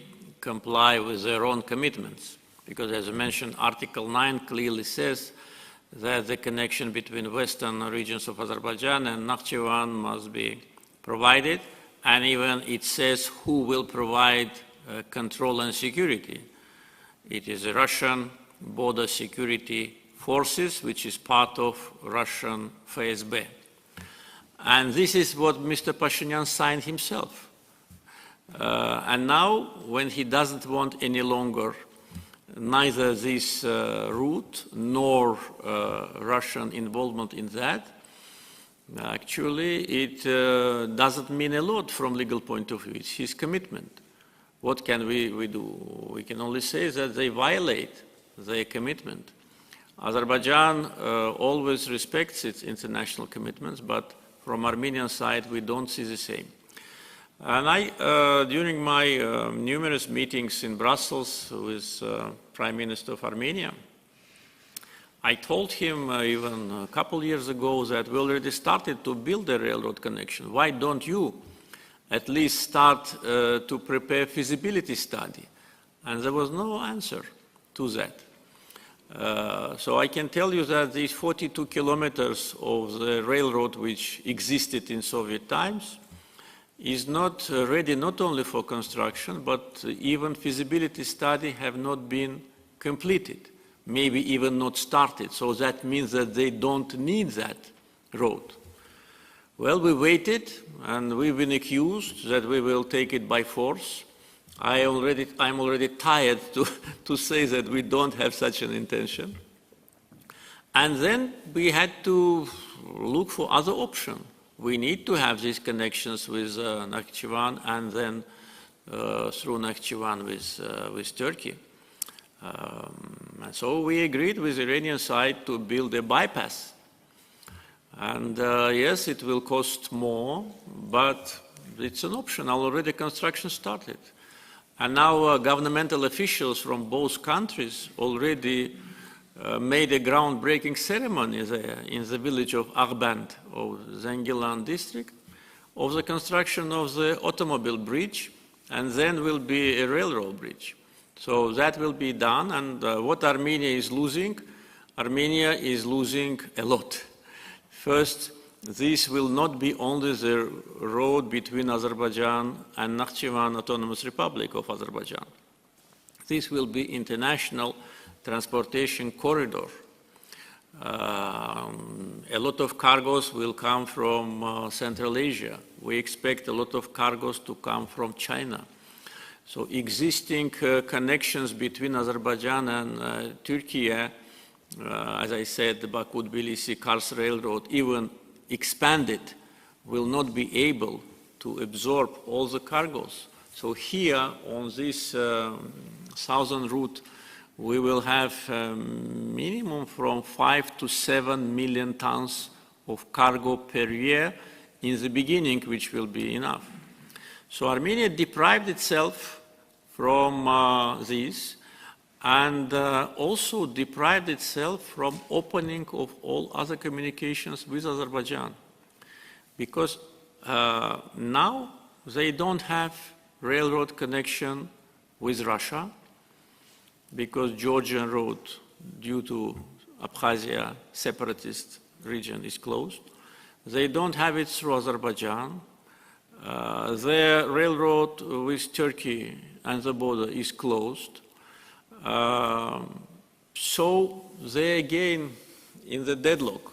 comply with their own commitments. Because as I mentioned, Article 9 clearly says that the connection between western regions of Azerbaijan and Nakhchivan must be provided, and even it says who will provide control and security. It is the Russian Border Security Forces, which is part of Russian FSB. And this is what Mr. Pashinyan signed himself. And now, when he doesn't want any longer neither this route nor Russian involvement in that, actually it doesn't mean a lot from legal point of view. It's his commitment. What can we do? We can only say that they violate their commitment. Azerbaijan always respects its international commitments, but from Armenian side we don't see the same. And I, during my numerous meetings in Brussels with Prime Minister of Armenia, I told him even a couple years ago that we already started to build a railroad connection. Why don't you at least start to prepare feasibility study? And there was no answer to that. So I can tell you that these 42 kilometers of the railroad which existed in Soviet times is not ready not only for construction, but even feasibility study have not been completed, maybe even not started. So that means that they don't need that road. Well, we waited, and we've been accused that we will take it by force. I'm already tired to say that we don't have such an intention. And then we had to look for other options. We need to have these connections with Nakhchivan and then through Nakhchivan with Turkey. And so we agreed with the Iranian side to build a bypass. And yes, it will cost more, but it's an option. Already construction started. And now governmental officials from both countries already made a groundbreaking ceremony there in the village of Ağdam of Zengilan district of the construction of the automobile bridge, and then will be a railroad bridge. So that will be done, and what Armenia is losing a lot. First, this will not be only the road between Azerbaijan and Nakhchivan Autonomous Republic of Azerbaijan. This will be international transportation corridor. A lot of cargoes will come from Central Asia. We expect a lot of cargoes to come from China. So existing connections between Azerbaijan and Turkey, as I said, the Baku-Tbilisi-Kars Railroad, even expanded, will not be able to absorb all the cargoes. So here, on this southern route, we will have minimum from 5 to 7 million tons of cargo per year in the beginning, which will be enough. So Armenia deprived itself from this, and also deprived itself from opening of all other communications with Azerbaijan. Because now they don't have railroad connection with Russia, because Georgian road, due to Abkhazia separatist region, is closed. They don't have it through Azerbaijan. Their railroad with Turkey and the border is closed. So they again in the deadlock.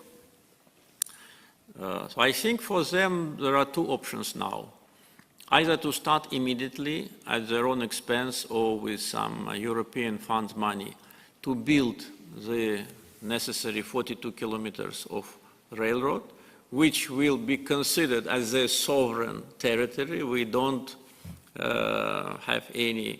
So I think for them there are two options now. Either to start immediately at their own expense or with some European funds money to build the necessary 42 kilometers of railroad, which will be considered as their sovereign territory. We don't have any,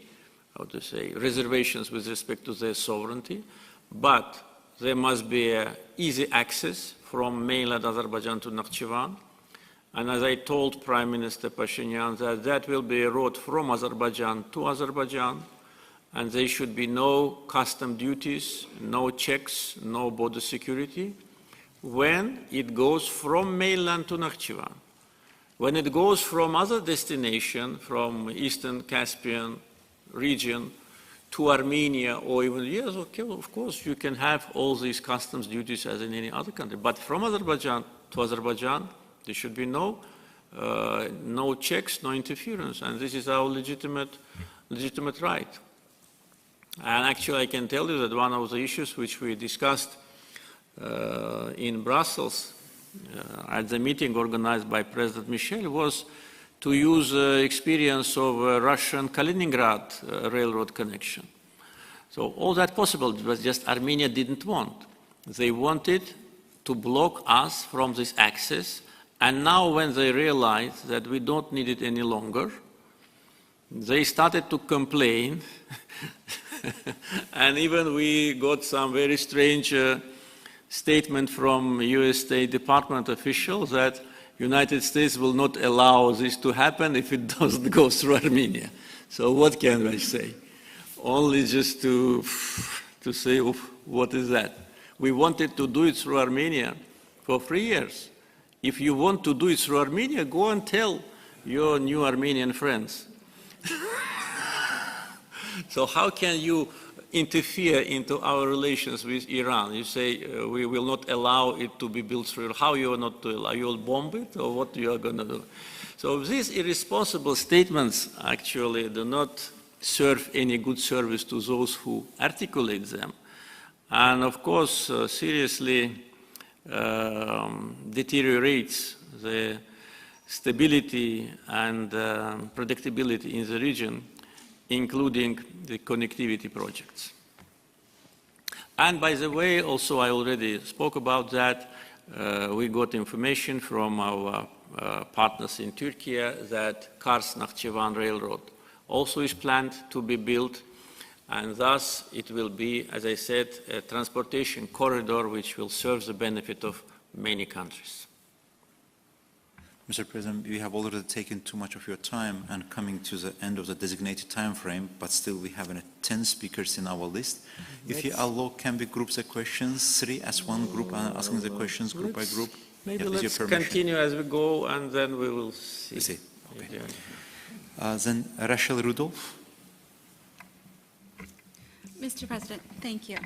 how to say, reservations with respect to their sovereignty, but there must be easy access from mainland Azerbaijan to Nakhchivan. And as I told Prime Minister Pashinyan, that will be a road from Azerbaijan to Azerbaijan, and there should be no custom duties, no checks, no border security, when it goes from mainland to Nakhchivan. When it goes from other destination, from Eastern Caspian region to Armenia, or even, yes, okay, of course, you can have all these customs duties as in any other country. But from Azerbaijan to Azerbaijan, there should be no checks, no interference, and this is our legitimate right. And actually, I can tell you that one of the issues which we discussed in Brussels at the meeting organized by President Michel was to use experience of Russian Kaliningrad railroad connection. So all that possible, but just Armenia didn't want. They wanted to block us from this access. And now when they realized that we don't need it any longer, they started to complain. And even we got some very strange statement from US State Department officials that United States will not allow this to happen if it doesn't go through Armenia. So what can I say? Only just to say, what is that? We wanted to do it through Armenia for 3 years. If you want to do it through Armenia, go and tell your new Armenian friends. So how can you interfere into our relations with Iran? You say we will not allow it to be built through. How you are not to allow? You will bomb it, or what you are going to do? So these irresponsible statements actually do not serve any good service to those who articulate them, and of course seriously deteriorates the stability and predictability in the region, including the connectivity projects. And by the way, also I already spoke about that, we got information from our partners in Turkey that Kars-Nakhchivan Railroad also is planned to be built, and thus it will be, as I said, a transportation corridor which will serve the benefit of many countries. Mr. President, we have already taken too much of your time and coming to the end of the designated time frame, but still we have 10 speakers in our list. If you allow, can we group the questions, 3 as one group, and asking the questions group by group? Maybe let's continue as we go, and then we will see. Okay. Then Rachel Rudolph. Mr. President, thank you.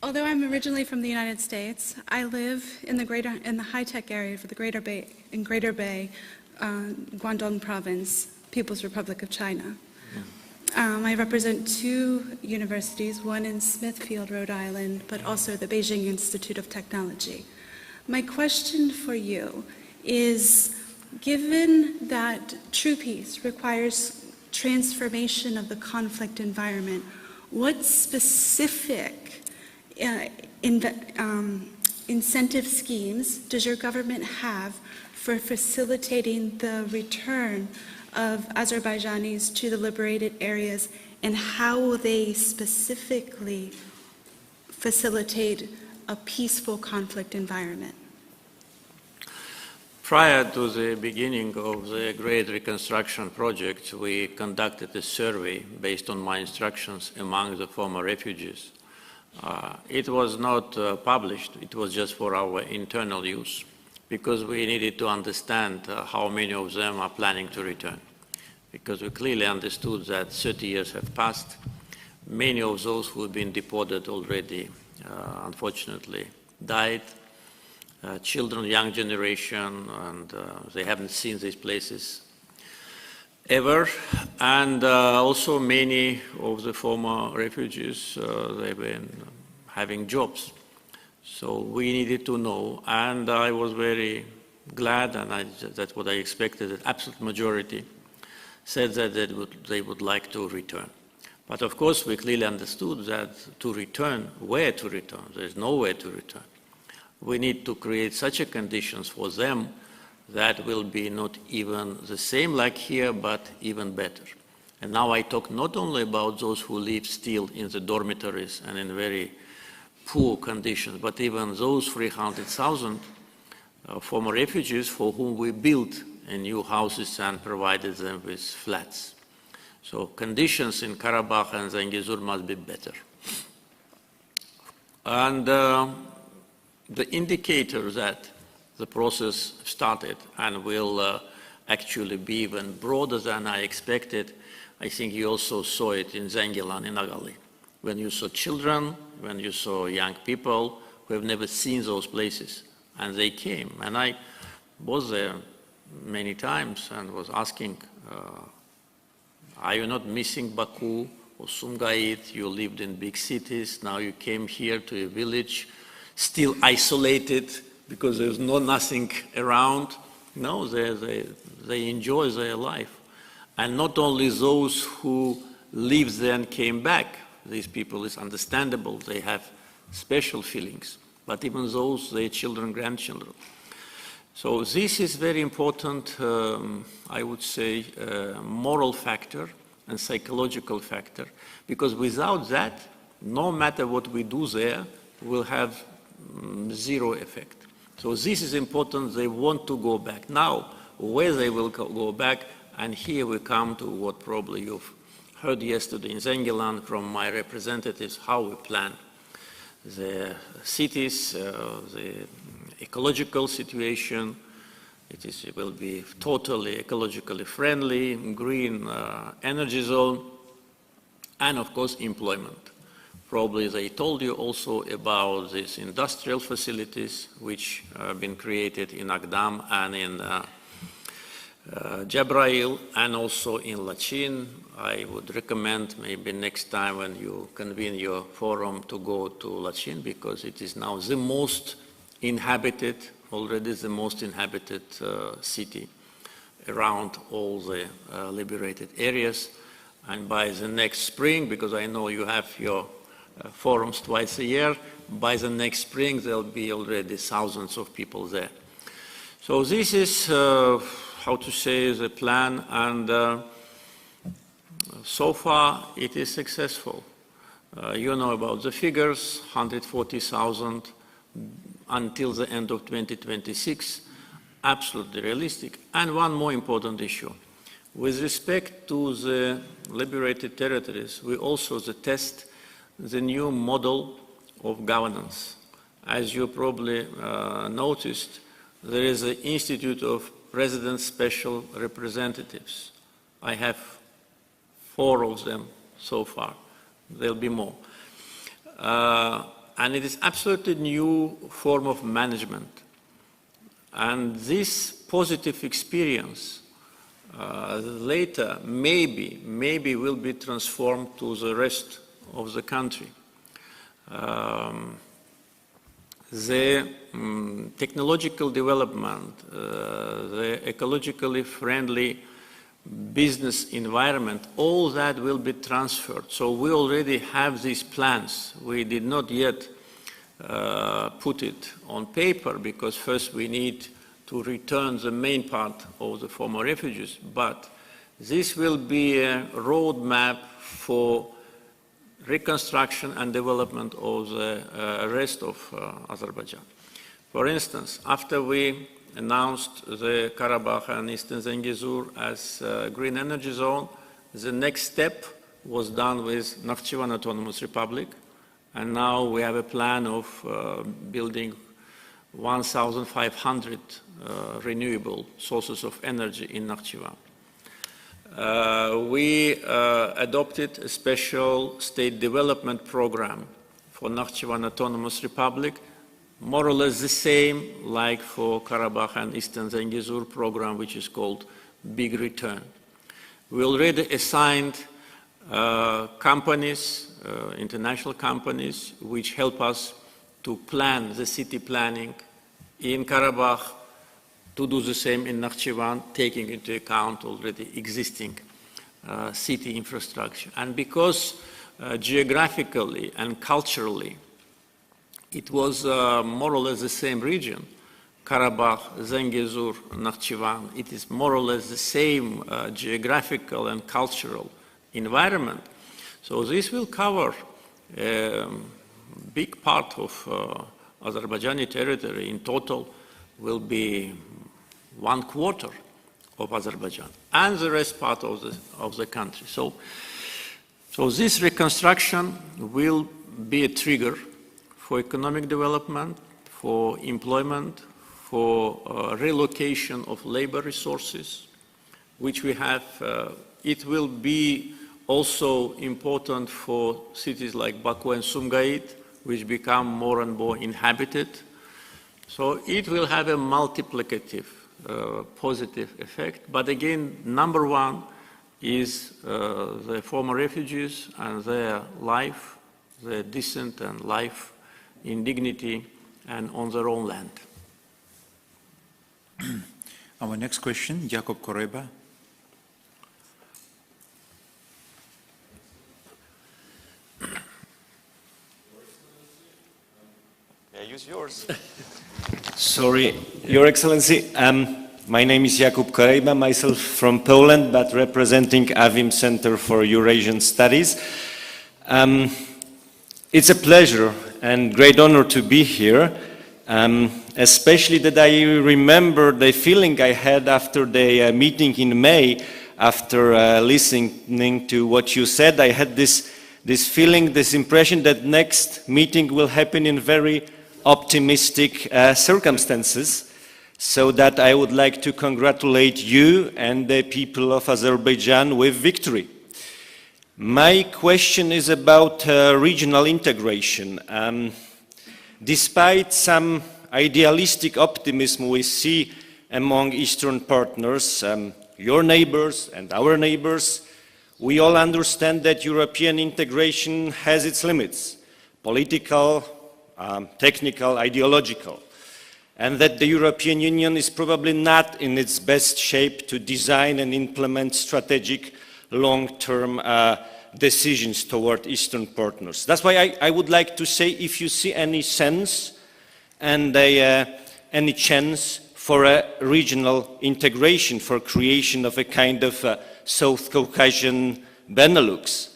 Although I'm originally from the United States, I live in the high-tech area for the Greater Bay, Guangdong Province, People's Republic of China. I represent 2 universities, one in Smithfield, Rhode Island, but also the Beijing Institute of Technology. My question for you is, given that true peace requires transformation of the conflict environment, what specific incentive schemes does your government have for facilitating the return of Azerbaijanis to the liberated areas, and how will they specifically facilitate a peaceful conflict environment? Prior to the beginning of the Great Reconstruction Project, we conducted a survey based on my instructions among the former refugees. It was not published, it was just for our internal use, because we needed to understand how many of them are planning to return. Because we clearly understood that 30 years have passed. Many of those who have been deported already, unfortunately, died. Children, young generation, and they haven't seen these places ever. And also many of the former refugees, they've been having jobs. So we needed to know, and I was very glad, and that's what I expected, that absolute majority said that they would like to return. But of course, we clearly understood that to return, where to return? There's nowhere to return. We need to create such a conditions for them that will be not even the same like here, but even better. And now I talk not only about those who live still in the dormitories and in very poor conditions, but even those 300,000 former refugees for whom we built new houses and provided them with flats. So conditions in Karabakh and Zangezur must be better. And the indicator that the process started and will actually be even broader than I expected, I think you also saw it in Zengilan, in Agali. When you saw children, when you saw young people who have never seen those places, and they came. And I was there many times and was asking, are you not missing Baku or Sumgait? You lived in big cities, now you came here to a village, still isolated because there's nothing around. No, they enjoy their life. And not only those who lived there and came back, these people, it's understandable, they have special feelings, but even those, their children, grandchildren. So this is very important, I would say, moral factor and psychological factor, because without that, no matter what we do there, we'll have zero effect. So this is important, they want to go back. Now, where they will go back, and here we come to what probably you've heard yesterday in Zengilan from my representatives, how we plan the cities, the ecological situation. It will be totally ecologically friendly, green energy zone, and of course employment. Probably they told you also about these industrial facilities which have been created in Ağdam and in Jabrail and also in Lachin. I would recommend maybe next time when you convene your forum to go to Lachin, because it is now the most inhabited, already the most inhabited city around all the liberated areas. And by the next spring, because I know you have your forums twice a year, by the next spring there'll be already thousands of people there. So this is, how to say, the plan, and so far it is successful. You know about the figures, 140,000 until the end of 2026, absolutely realistic. And one more important issue. With respect to the liberated territories, we also test the new model of governance. As you probably noticed, there is an Institute of President Special Representatives. I have 4 of them so far. There'll be more. And it is absolutely new form of management. And this positive experience later maybe will be transformed to the rest of the country. The technological development, the ecologically friendly business environment, all that will be transferred. So we already have these plans. We did not yet put it on paper because first we need to return the main part of the former refugees, but this will be a roadmap for reconstruction and development of the rest of Azerbaijan. For instance, after we announced the Karabakh and Eastern Zengezur as a green energy zone, the next step was done with Nakhchivan Autonomous Republic, and now we have a plan of building 1,500 renewable sources of energy in Nakhchivan. We adopted a special state development program for Nakhchivan Autonomous Republic, more or less the same like for Karabakh and Eastern Zengezur program, which is called Big Return. We already assigned companies, international companies, which help us to plan the city planning in Karabakh, to do the same in Nakhchivan, taking into account already existing city infrastructure. And because geographically and culturally it was more or less the same region, Karabakh, Zengezur, Nakhchivan, it is more or less the same geographical and cultural environment. So this will cover a big part of Azerbaijani territory. In total will be 1/4 of Azerbaijan and the rest part of the country. So this reconstruction will be a trigger for economic development, for employment, for relocation of labor resources, which we have. It will be also important for cities like Baku and Sumgait, which become more and more inhabited. So it will have a multiplicative positive effect. But again, number one is the former refugees and their life, their decent and life in dignity and on their own land. Our next question, Jakub Koreba. Use yours. Sorry, Your Excellency. My name is Jakub Korejba, myself from Poland, but representing AVIM Center for Eurasian Studies. It's a pleasure and great honor to be here, especially that I remember the feeling I had after the meeting in May, after listening to what you said. I had this feeling, this impression that next meeting will happen in very optimistic circumstances, so that I would like to congratulate you and the people of Azerbaijan with victory. My question is about regional integration. Despite some idealistic optimism we see among Eastern partners, your neighbors and our neighbors, we all understand that European integration has its limits, political, technical, ideological, and that the European Union is probably not in its best shape to design and implement strategic long-term decisions toward Eastern partners. That's why I would like to say, if you see any sense and any chance for a regional integration, for creation of a kind of South Caucasian Benelux.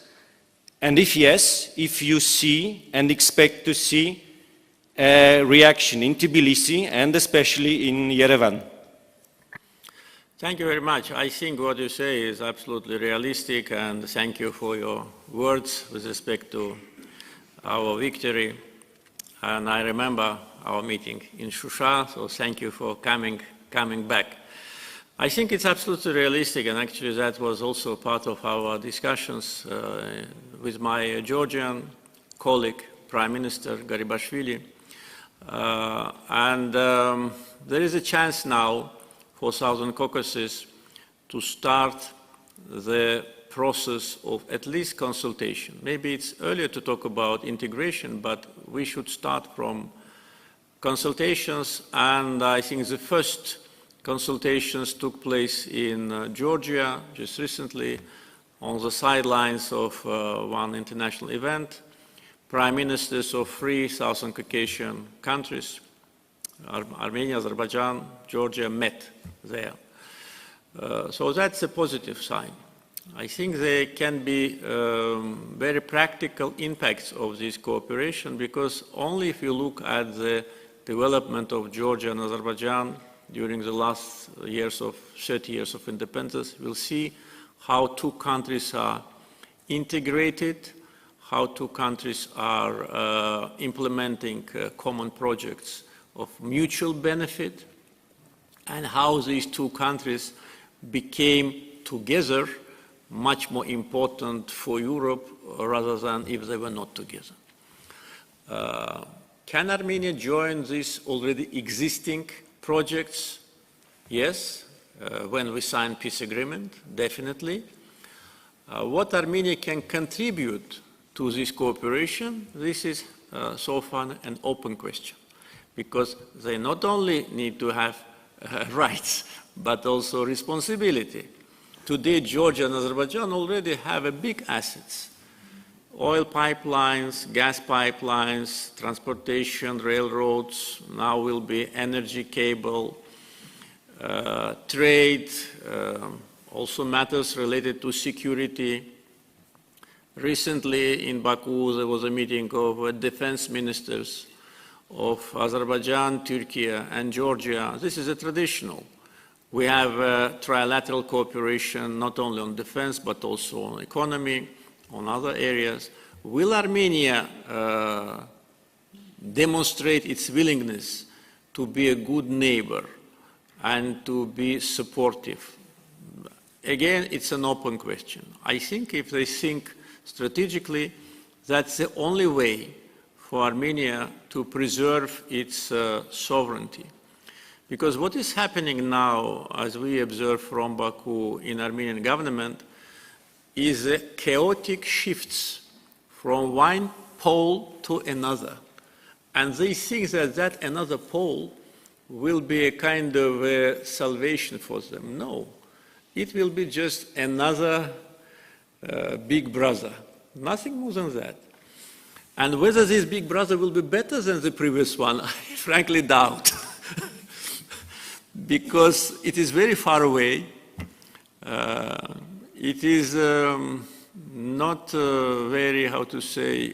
And if yes, if you see and expect to see a reaction in Tbilisi and especially in Yerevan. Thank you very much. I think what you say is absolutely realistic, and thank you for your words with respect to our victory. And I remember our meeting in Shusha, so thank you for coming back. I think it's absolutely realistic, and actually that was also part of our discussions with my Georgian colleague Prime Minister Garibashvili. There is a chance now for Southern Caucasus to start the process of at least consultation. Maybe it's earlier to talk about integration, but we should start from consultations, and I think the first consultations took place in Georgia just recently on the sidelines of one international event. Prime ministers of 3 Southern Caucasian countries, Armenia, Azerbaijan, Georgia, met there. So that's a positive sign. I think there can be very practical impacts of this cooperation, because only if you look at the development of Georgia and Azerbaijan during the last 30 years of independence, we'll see how 2 countries are integrated, how 2 countries are implementing common projects of mutual benefit, and how these 2 countries became together much more important for Europe rather than if they were not together. Can Armenia join these already existing projects? Yes, when we sign peace agreement, definitely. What Armenia can contribute to this cooperation, this is so far an open question, because they not only need to have rights, but also responsibility. Today, Georgia and Azerbaijan already have big assets. Oil pipelines, gas pipelines, transportation, railroads, now will be energy cable, trade, also matters related to security. Recently in Baku, there was a meeting of defense ministers of Azerbaijan, Turkey, and Georgia. This is a traditional. We have trilateral cooperation not only on defense but also on economy, on other areas. Will Armenia demonstrate its willingness to be a good neighbor and to be supportive? Again, it's an open question. I think if they think strategically, that's the only way for Armenia to preserve its sovereignty. Because what is happening now, as we observe from Baku in Armenian government, is chaotic shifts from one pole to another. And they think that that another pole will be a kind of a salvation for them. No, it will be just another big brother, nothing more than that. And whether this big brother will be better than the previous one, I frankly doubt. Because it is very far away. It is not very, how to say,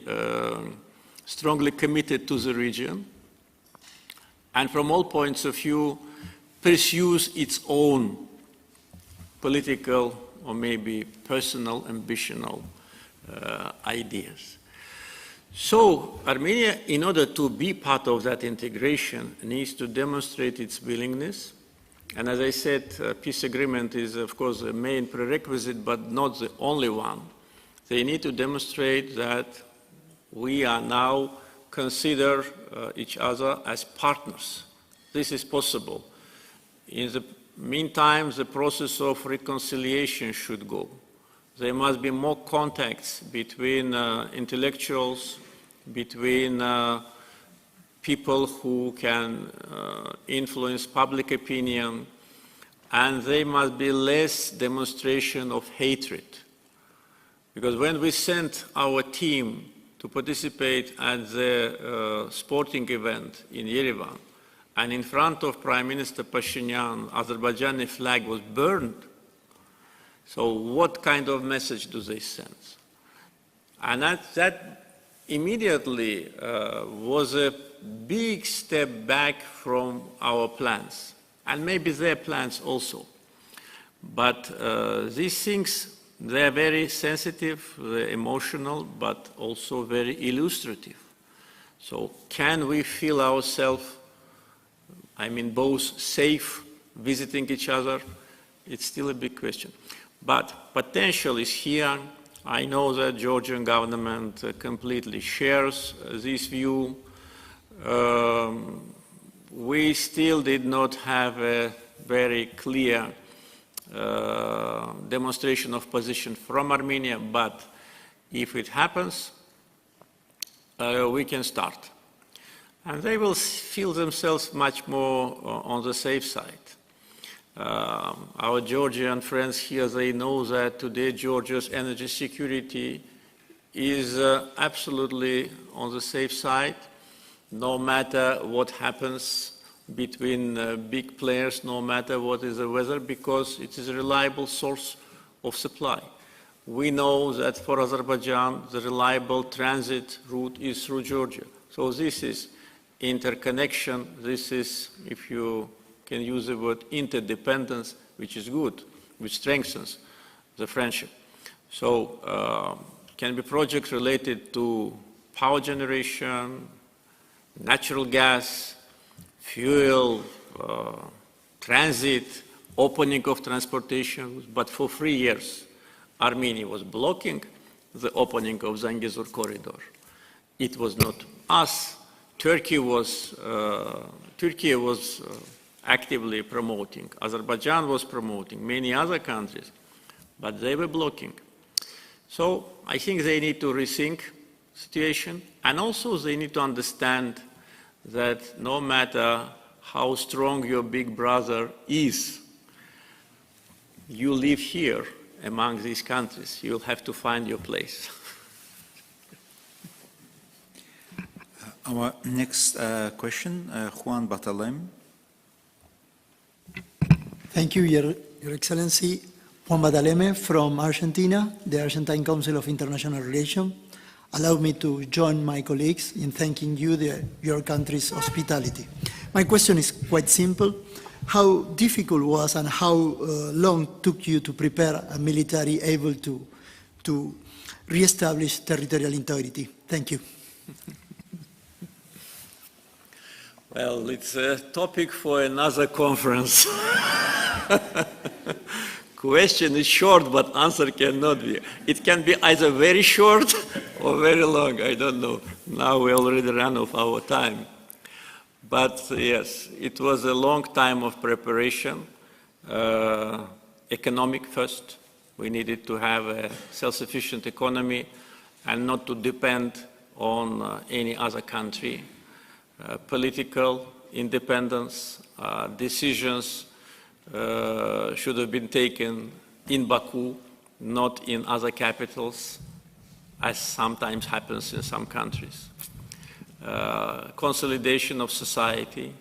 strongly committed to the region, and from all points of view pursues its own political or maybe personal ambitional ideas. So Armenia, in order to be part of that integration, needs to demonstrate its willingness. And as I said, peace agreement is, of course, the main prerequisite, but not the only one. They need to demonstrate that we are now consider each other as partners. This is possible. In the meantime, the process of reconciliation should go. There must be more contacts between intellectuals, between people who can influence public opinion, and there must be less demonstration of hatred. Because when we sent our team to participate at the sporting event in Yerevan, and in front of Prime Minister Pashinyan, Azerbaijani flag was burned, so what kind of message do they send? And that immediately was a big step back from our plans, and maybe their plans also. But these things, they're very sensitive, they're emotional, but also very illustrative. So can we feel ourselves, I mean, both safe visiting each other? It's still a big question. But potential is here. I know that Georgian government completely shares this view. We still did not have a very clear demonstration of position from Armenia, but if it happens, we can start. And they will feel themselves much more on the safe side. Our Georgian friends here, they know that today Georgia's energy security is absolutely on the safe side, no matter what happens between big players, no matter what is the weather, because it is a reliable source of supply. We know that for Azerbaijan, the reliable transit route is through Georgia. So this is interconnection, this is, if you can use the word, interdependence, which is good, which strengthens the friendship. So can be projects related to power generation, natural gas, fuel, transit, opening of transportation, but for 3 years, Armenia was blocking the opening of Zangezur corridor. It was not us. Turkey was actively promoting. Azerbaijan was promoting, many other countries, but they were blocking. So I think they need to rethink the situation, and also they need to understand that no matter how strong your big brother is, you live here among these countries. You'll have to find your place. Our next question, Juan Batalem. Thank you, Your Excellency. Juan Bataleme from Argentina, the Argentine Council of International Relations. Allow me to join my colleagues in thanking you for your country's hospitality. My question is quite simple. How difficult was and how long took you to prepare a military able to re-establish territorial integrity? Thank you. Well, it's a topic for another conference. Question is short, but answer cannot be. It can be either very short or very long, I don't know. Now we already ran off our time. But yes, it was a long time of preparation. Economic first. We needed to have a self-sufficient economy and not to depend on any other country. Political independence, decisions should have been taken in Baku, not in other capitals, as sometimes happens in some countries. Consolidation of society,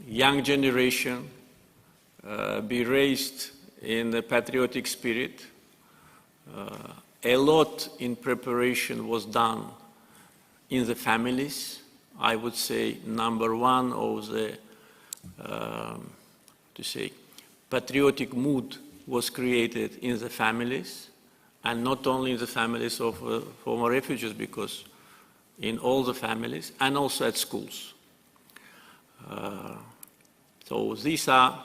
young generation be raised in a patriotic spirit. A lot in preparation was done in the families. I would say number one of the patriotic mood was created in the families, and not only in the families of former refugees, because in all the families, and also at schools. So these are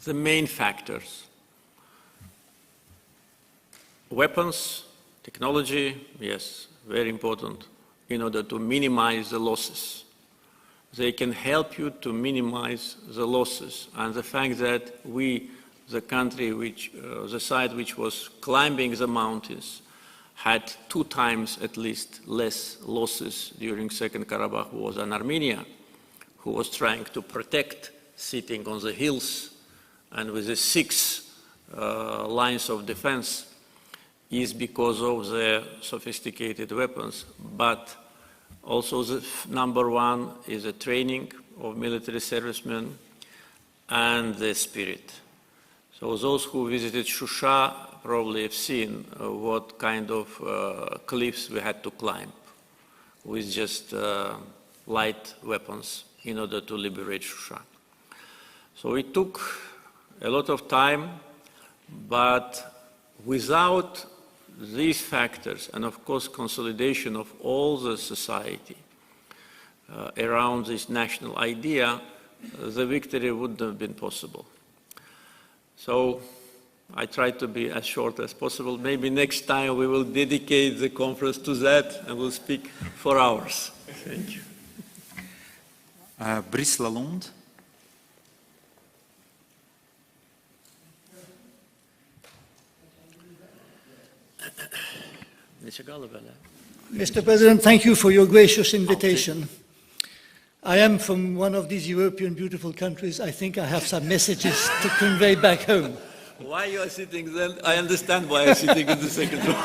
the main factors. Weapons, technology, yes, very important in order to minimize the losses. They can help you to minimize the losses. And the fact that we, the country which, the side which was climbing the mountains, had 2 times at least less losses during Second Karabakh War than Armenia, who was trying to protect, sitting on the hills and with the 6 lines of defense, is because of the sophisticated weapons, but also the number one is the training of military servicemen and the spirit. So those who visited Shusha probably have seen what kind of cliffs we had to climb with just light weapons in order to liberate Shusha. So it took a lot of time, but without these factors, and of course consolidation of all the society around this national idea, the victory wouldn't have been possible. So I try to be as short as possible. Maybe next time we will dedicate the conference to that and we'll speak for hours. Thank you. Brice Lalonde. Mr. President, thank you for your gracious invitation. I am from one of these European beautiful countries. I think I have some messages to convey back home. Why you are sitting then? I understand why you're sitting in the second row.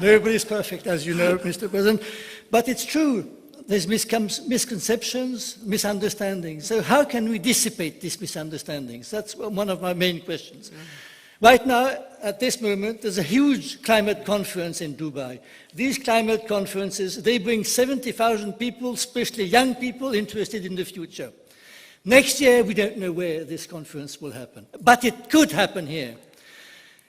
Nobody is perfect, as you know, Mr. President. But it's true. There's misconceptions, misunderstandings. So how can we dissipate these misunderstandings? That's one of my main questions. Right now, at this moment, there's a huge climate conference in Dubai. These climate conferences, they bring 70,000 people, especially young people, interested in the future. Next year, we don't know where this conference will happen, but it could happen here.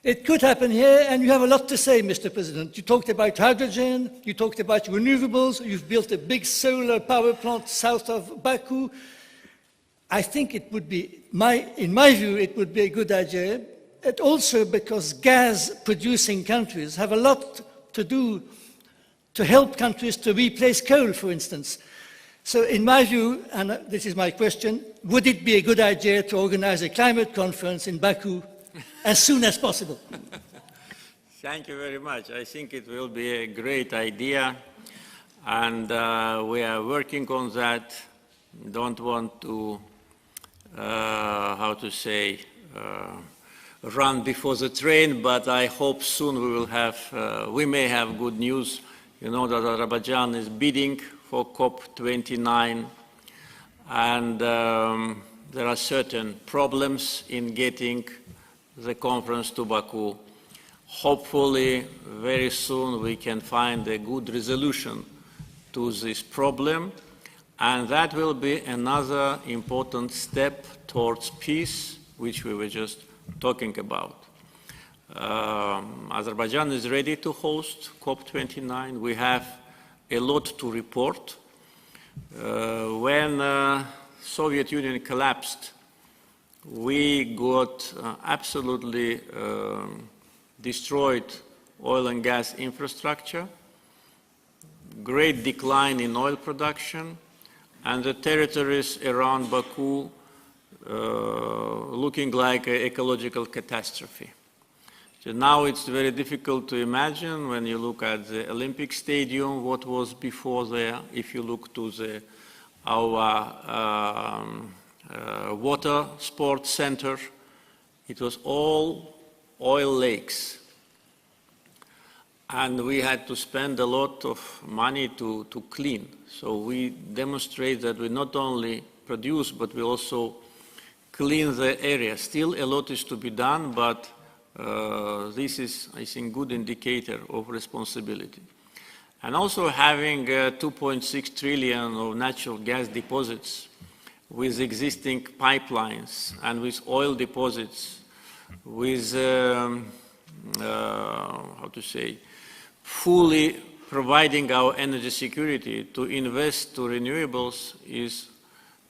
It could happen here, and you have a lot to say, Mr. President. You talked about hydrogen, you talked about renewables, you've built a big solar power plant south of Baku. I think it would be, in my view, it would be a good idea. And also because gas-producing countries have a lot to do to help countries to replace coal, for instance. So in my view, and this is my question, would it be a good idea to organize a climate conference in Baku as soon as possible? Thank you very much. I think it will be a great idea, and we are working on that. Don't want to, run before the train, but I hope soon we may have good news. You know that Azerbaijan is bidding for COP29, and there are certain problems in getting the conference to Baku. Hopefully, very soon we can find a good resolution to this problem, and that will be another important step towards peace, which we were just talking about. Azerbaijan is ready to host COP29. We have a lot to report. When Soviet Union collapsed, we got absolutely destroyed oil and gas infrastructure, great decline in oil production, and the territories around Baku looking like an ecological catastrophe. So now it's very difficult to imagine when you look at the Olympic Stadium, what was before there. If you look to our water sports center, it was all oil lakes. And we had to spend a lot of money to clean. So we demonstrate that we not only produce, but we also clean the area. Still a lot is to be done, but this is, I think, good indicator of responsibility. And also having 2.6 trillion of natural gas deposits with existing pipelines and with oil deposits, with, fully providing our energy security to invest to renewables is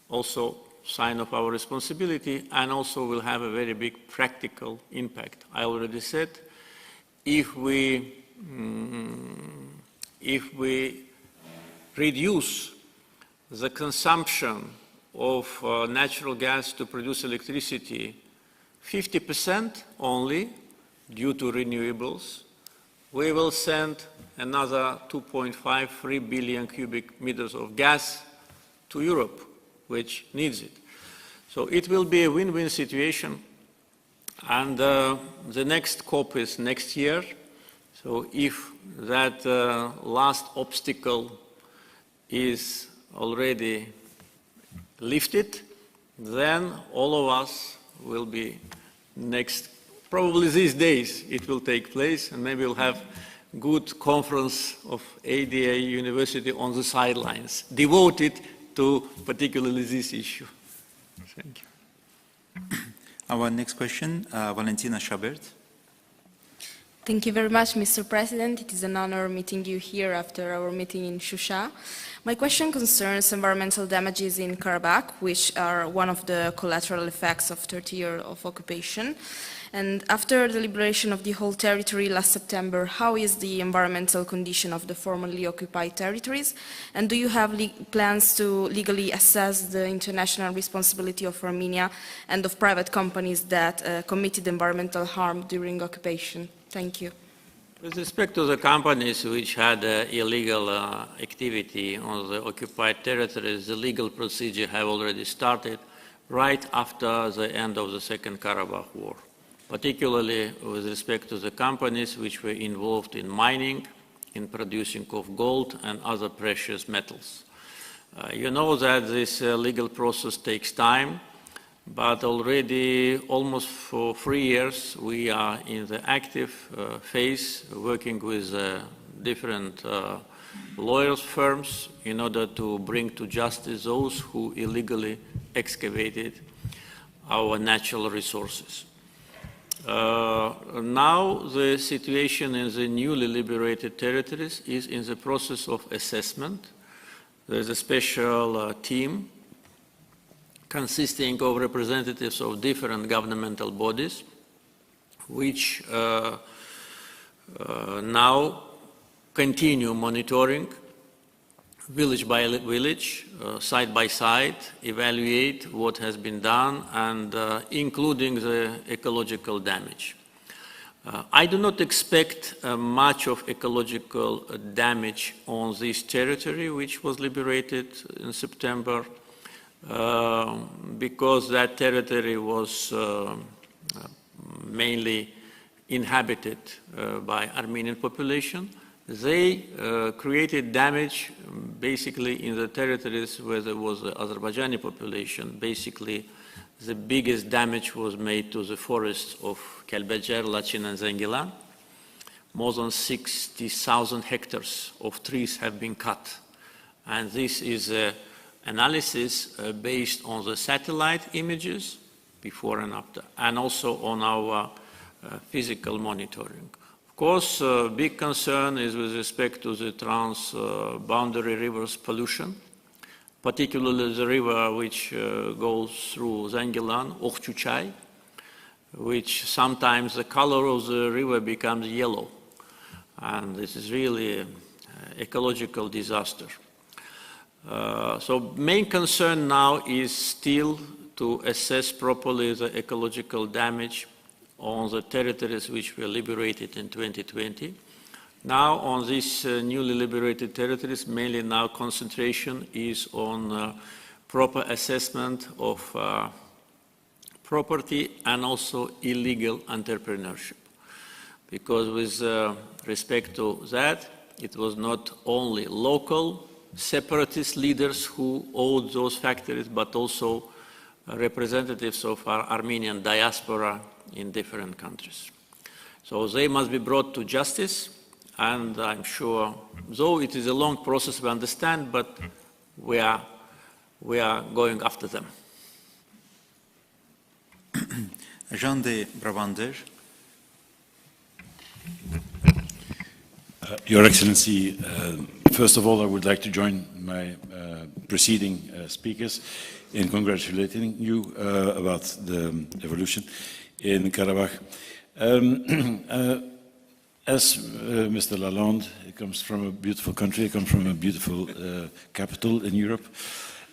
also sign of our responsibility, and also will have a very big practical impact. I already said, if we reduce the consumption of natural gas to produce electricity 50% only due to renewables, we will send another 2.53 billion cubic meters of gas to Europe, which needs it. So it will be a win-win situation, and the next COP is next year. So if that last obstacle is already lifted, then all of us will be next, probably these days it will take place, and maybe we'll have good conference of ADA University on the sidelines, devoted to particularly this issue. Thank you. Our next question, Valentina Chabert. Thank you very much, Mr. President. It is an honor meeting you here after our meeting in Shusha. My question concerns environmental damages in Karabakh, which are one of the collateral effects of 30 years of occupation. And after the liberation of the whole territory last September, how is the environmental condition of the formerly occupied territories? And do you have plans to legally assess the international responsibility of Armenia and of private companies that committed environmental harm during occupation? Thank you. With respect to the companies which had illegal activity on the occupied territories, the legal procedure have already started right after the end of the Second Karabakh War, particularly with respect to the companies which were involved in mining, in producing of gold and other precious metals. You know that this legal process takes time, but already almost for 3 years we are in the active phase working with different lawyers firms in order to bring to justice those who illegally excavated our natural resources. Now the situation in the newly liberated territories is in the process of assessment. There is a special team consisting of representatives of different governmental bodies, which now continue monitoring village by village, side by side, evaluate what has been done, and including the ecological damage. I do not expect much of ecological damage on this territory, which was liberated in September, because that territory was mainly inhabited by Armenian population. They created damage basically in the territories where there was the Azerbaijani population. Basically, the biggest damage was made to the forests of Kelbecer, Lachin, and Zengilan. More than 60,000 hectares of trees have been cut. And this is an analysis based on the satellite images before and after, and also on our physical monitoring. Of course, big concern is with respect to the trans-boundary rivers pollution, particularly the river which goes through Zengilan, Okhchuchay, which sometimes the color of the river becomes yellow. And this is really an ecological disaster. So main concern now is still to assess properly the ecological damage on the territories which were liberated in 2020. Now on these newly liberated territories, mainly now concentration is on proper assessment of property and also illegal entrepreneurship. Because with respect to that, it was not only local separatist leaders who owned those factories, but also representatives of our Armenian diaspora in different countries. So they must be brought to justice, and I'm sure, though it is a long process, we understand, but we are going after them. Jean de Brabander. Your Excellency, first of all, I would like to join my preceding speakers in congratulating you about the evolution in Karabakh. As Mr. Lalonde comes from a beautiful country, comes from a beautiful capital in Europe,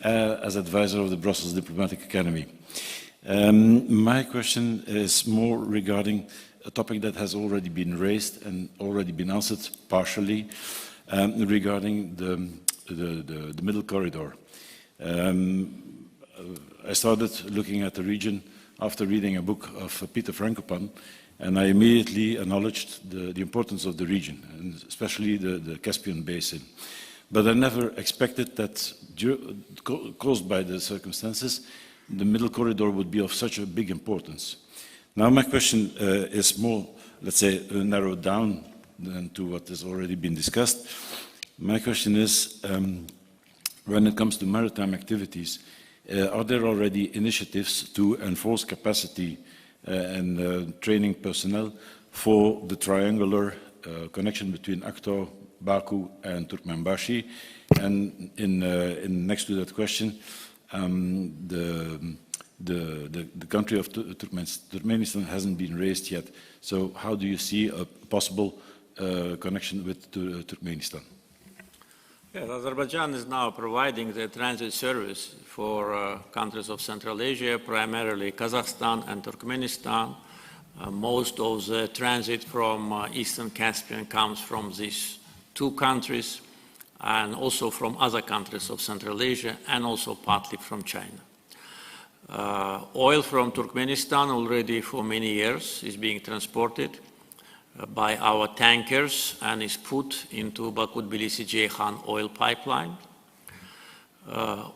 as advisor of the Brussels Diplomatic Academy. My question is more regarding a topic that has already been raised and already been answered partially, regarding the middle corridor. I started looking at the region after reading a book of Peter Frankopan, and I immediately acknowledged the importance of the region, and especially the Caspian Basin. But I never expected that, caused by the circumstances, the middle corridor would be of such a big importance. Now my question is more, let's say, narrowed down than to what has already been discussed. My question is, when it comes to maritime activities, are there already initiatives to enforce capacity and training personnel for the triangular connection between Akto, Baku, and Turkmenbashi. And next to that question, the country of Turkmenistan hasn't been raised yet. So how do you see a possible connection with Turkmenistan? Yes, Azerbaijan is now providing the transit service for countries of Central Asia, primarily Kazakhstan and Turkmenistan. Most of the transit from Eastern Caspian comes from these two countries, and also from other countries of Central Asia, and also partly from China. Oil from Turkmenistan already for many years is being transported by our tankers and is put into Baku-Tbilisi-Ceyhan oil pipeline.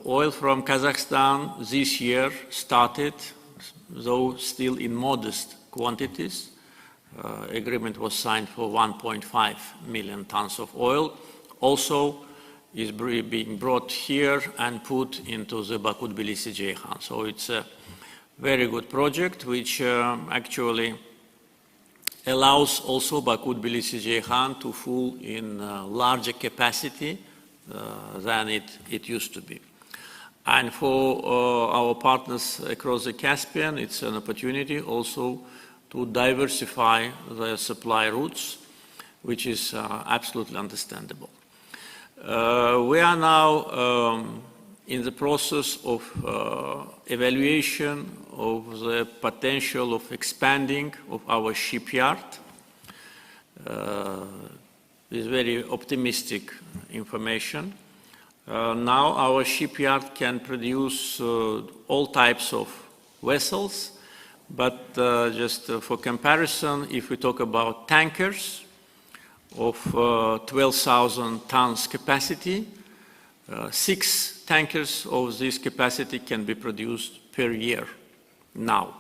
Oil from Kazakhstan this year started, though still in modest quantities. Agreement was signed for 1.5 million tons of oil. Also is being brought here and put into the Baku-Tbilisi-Ceyhan. So it's a very good project which actually allows also Baku-Tbilisi-Ceyhan to full in larger capacity than it used to be. And for our partners across the Caspian, it's an opportunity also to diversify their supply routes, which is absolutely understandable. We are now in the process of evaluation of the potential of expanding of our shipyard. This is very optimistic information. Now our shipyard can produce all types of vessels, but just for comparison, if we talk about tankers of 12,000 tons capacity, 6 tankers of this capacity can be produced per year now.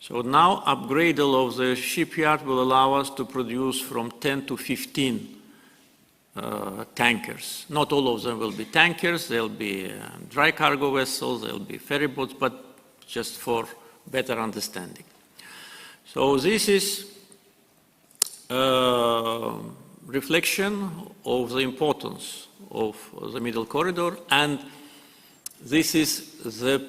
So now upgradal of the shipyard will allow us to produce from 10 to 15 tankers. Not all of them will be tankers, there'll be dry cargo vessels, there'll be ferry boats, but just for better understanding. So this is reflection of the importance of the middle corridor, and this is the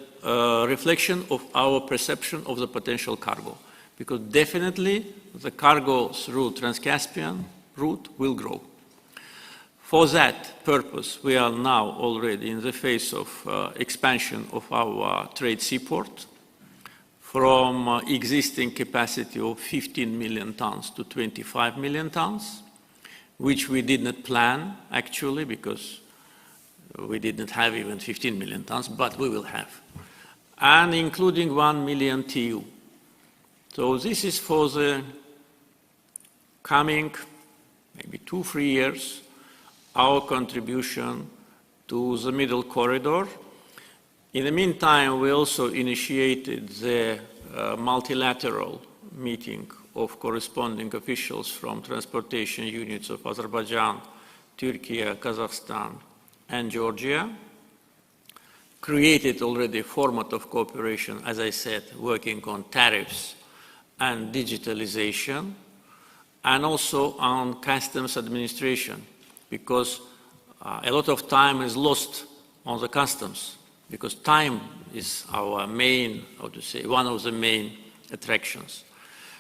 reflection of our perception of the potential cargo, because definitely the cargo through Trans-Caspian route will grow. For that purpose, we are now already in the phase of expansion of our trade seaport from existing capacity of 15 million tons to 25 million tons, which we did not plan actually because we didn't have even 15 million tons, but we will have, and including 1 million TEU. So this is for the coming maybe 2-3 years, our contribution to the middle corridor. In the meantime, we also initiated the multilateral meeting of corresponding officials from transportation units of Azerbaijan, Turkey, Kazakhstan, and Georgia. Created already a format of cooperation, as I said, working on tariffs and digitalization, and also on customs administration, because a lot of time is lost on the customs, because time is our main, how to say, one of the main attractions.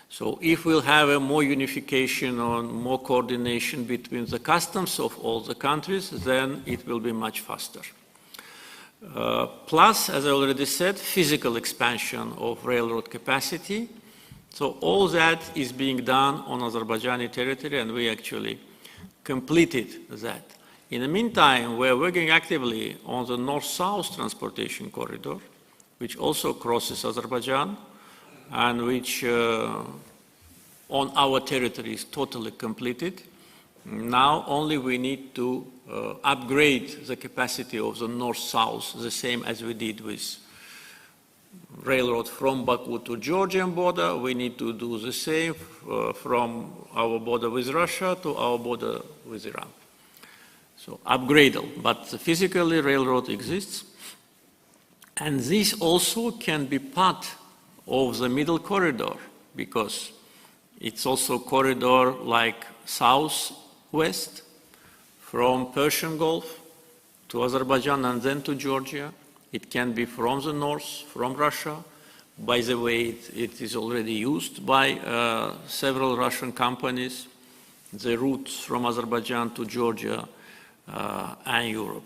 So if we'll have a more unification or more coordination between the customs of all the countries, then it will be much faster. Plus, as I already said, physical expansion of railroad capacity. So all that is being done on Azerbaijani territory, and we actually completed that. In the meantime, we're working actively on the north-south transportation corridor, which also crosses Azerbaijan, and which on our territory is totally completed. Now only we need to upgrade the capacity of the north-south, the same as we did with railroad from Baku to Georgian border. We need to do the same from our border with Russia to our border with Iran. So upgradal, but physically railroad exists. And this also can be part of the middle corridor, because It's also a corridor like southwest from Persian Gulf to Azerbaijan and then to Georgia. It can be from the north, from Russia. By the way, it is already used by several Russian companies, the routes from Azerbaijan to Georgia and Europe.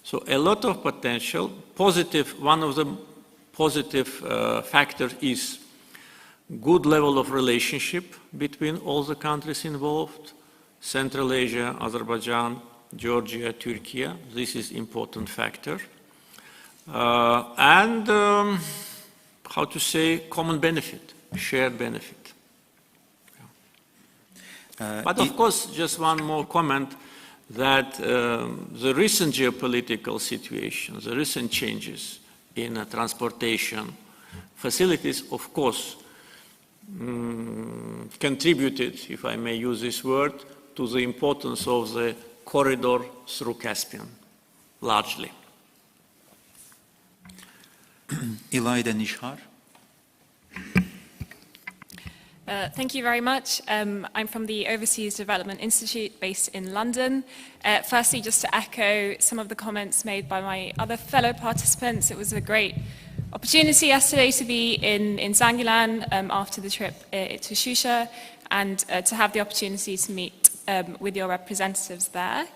So a lot of potential. Positive, one of the positive factors is good level of relationship between all the countries involved, Central Asia, Azerbaijan, Georgia, Turkey. This is important factor. How to say, common benefit, shared benefit. But of course, just one more comment, that the recent geopolitical situation, the recent changes in transportation facilities, of course, contributed, if I may use this word, to the importance of the corridor through Caspian, largely. İldən. Thank you very much. I'm from the Overseas Development Institute based in London. Firstly, just to echo some of the comments made by my other fellow participants, it was a great opportunity yesterday to be in Zangilan after the trip to Shusha and to have the opportunity to meet with your representatives there.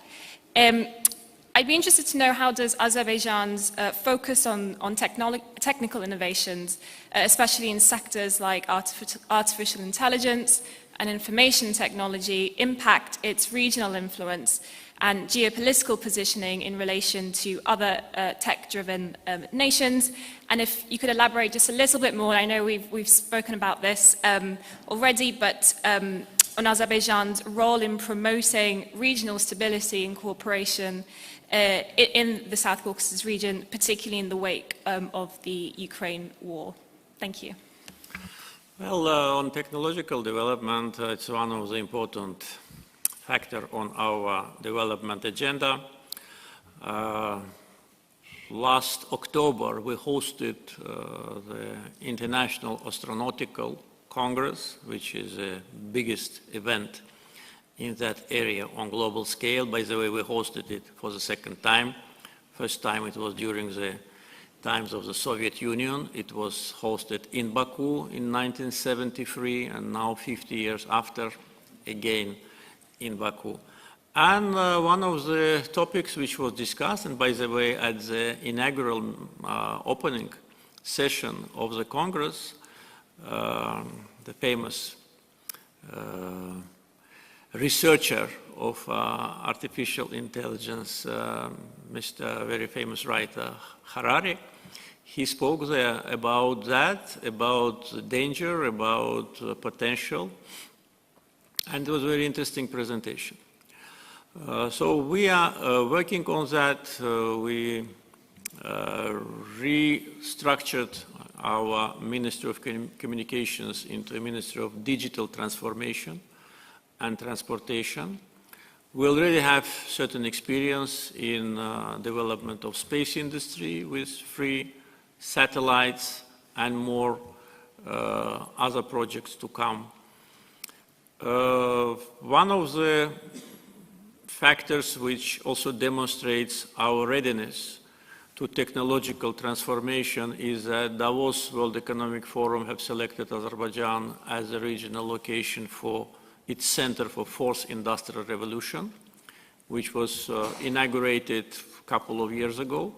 I'd be interested to know, how does Azerbaijan's focus on technical innovations, especially in sectors like artificial intelligence and information technology, impact its regional influence and geopolitical positioning in relation to other tech-driven nations? And if you could elaborate just a little bit more, I know we've spoken about this already, but on Azerbaijan's role in promoting regional stability and cooperation in the South Caucasus region, particularly in the wake of the Ukraine war. Thank you. Well, on technological development, it's one of the important factors on our development agenda. Last October, we hosted the International Astronautical Congress, which is the biggest event in that area on global scale. By the way, we hosted it for the second time. First time it was during the times of the Soviet Union. It was hosted in Baku in 1973, and now 50 years after, again in Baku. And one of the topics which was discussed, and by the way, at the inaugural opening session of the Congress, the famous researcher of artificial intelligence, Mr. very famous writer Harari, he spoke there about that, about danger, about potential, and it was a very interesting presentation. So we are working on that. We restructured our Ministry of Communications into a Ministry of Digital Transformation and Transportation. We already have certain experience in development of space industry with free satellites and more other projects to come. One of the factors which also demonstrates our readiness to technological transformation is that Davos World Economic Forum have selected Azerbaijan as a regional location for its Center for Fourth Industrial Revolution, which was inaugurated a couple of years ago.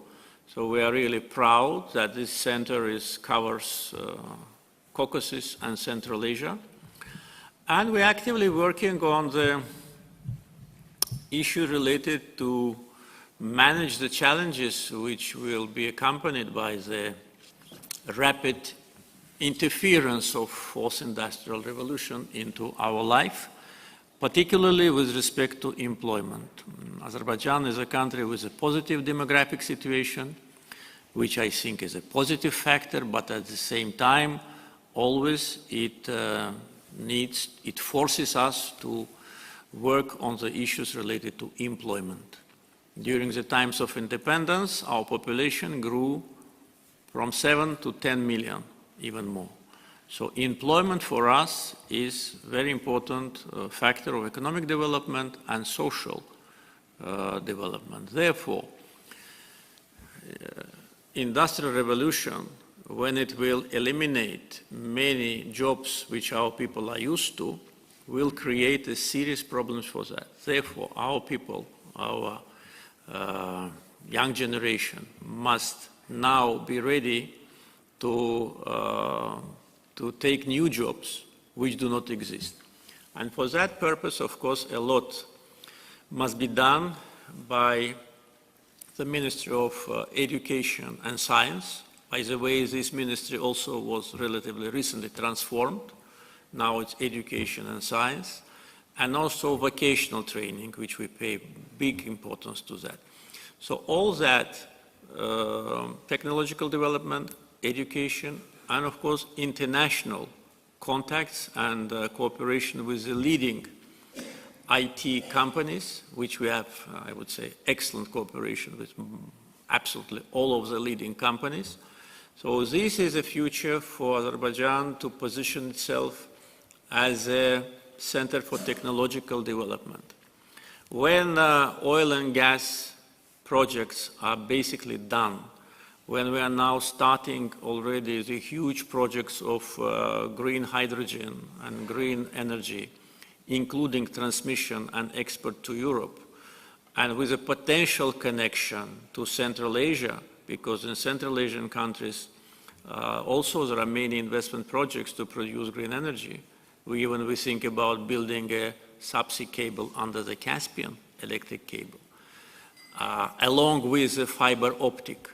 So we are really proud that this center covers Caucasus and Central Asia. And we're actively working on the issue related to manage the challenges which will be accompanied by the rapid interference of fourth industrial revolution into our life, particularly with respect to employment. Azerbaijan is a country with a positive demographic situation, which I think is a positive factor, but at the same time, always it forces us to work on the issues related to employment. During the times of independence, our population grew from 7 to 10 million, even more. So employment for us is a very important factor of economic development and social development. Therefore, industrial revolution, when it will eliminate many jobs which our people are used to, will create a serious problems for that. Therefore, our people, our young generation must now be ready to take new jobs which do not exist. And for that purpose, of course, a lot must be done by the Ministry of Education and Science. By the way, this ministry also was relatively recently transformed. Now it's Education and Science, and also vocational training, which we pay big importance to that. So all that technological development, education, and of course international contacts and cooperation with the leading IT companies, which we have, I would say, excellent cooperation with absolutely all of the leading companies. So this is a future for Azerbaijan to position itself as a center for technological development. When oil and gas projects are basically done, when we are now starting already the huge projects of green hydrogen and green energy, including transmission and export to Europe, and with a potential connection to Central Asia, because in Central Asian countries also there are many investment projects to produce green energy. We think about building a subsea cable under the Caspian, electric cable, along with a fiber optic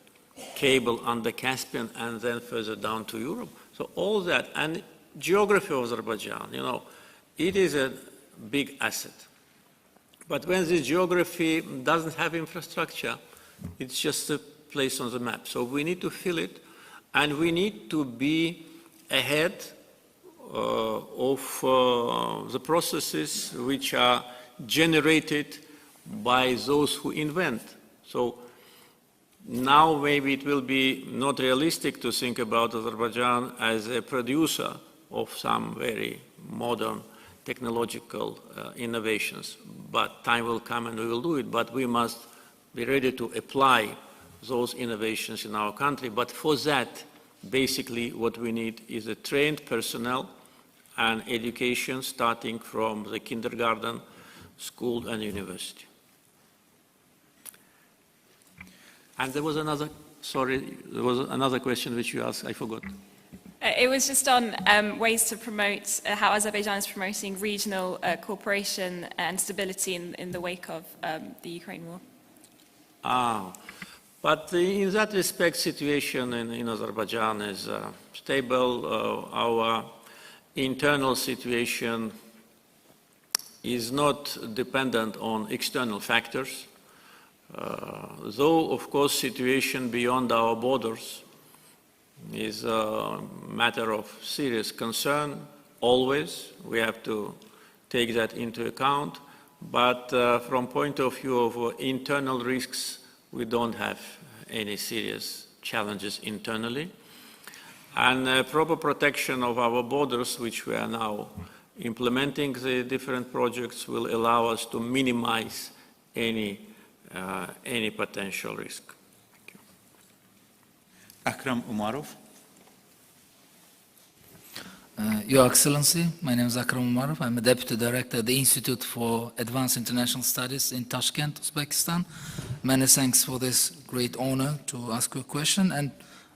cable under Caspian and then further down to Europe. So all that, and geography of Azerbaijan, you know, it is a big asset. But when this geography doesn't have infrastructure, it's just a place on the map. So we need to fill it, and we need to be ahead of the processes which are generated by those who invent. So now maybe it will be not realistic to think about Azerbaijan as a producer of some very modern technological innovations, but time will come and we will do it. But we must be ready to apply those innovations in our country. But for that, basically what we need is a trained personnel and education starting from the kindergarten, school and university. And there was another, sorry, there was another question which you asked, I forgot. It was just on ways to promote, how Azerbaijan is promoting regional cooperation and stability in the wake of the Ukraine war. But in that respect, situation in Azerbaijan is stable. Our internal situation is not dependent on external factors. Though, of course, situation beyond our borders is a matter of serious concern, always. We have to take that into account. But from point of view of internal risks, we don't have any serious challenges internally. And proper protection of our borders, which we are now implementing the different projects, will allow us to minimize any potential risk. Thank you. Akram Umarov. Your Excellency, my name is Akram Umarov. I'm a Deputy Director at the Institute for Advanced International Studies in Tashkent, Uzbekistan. Many thanks for this great honor to ask you a question. And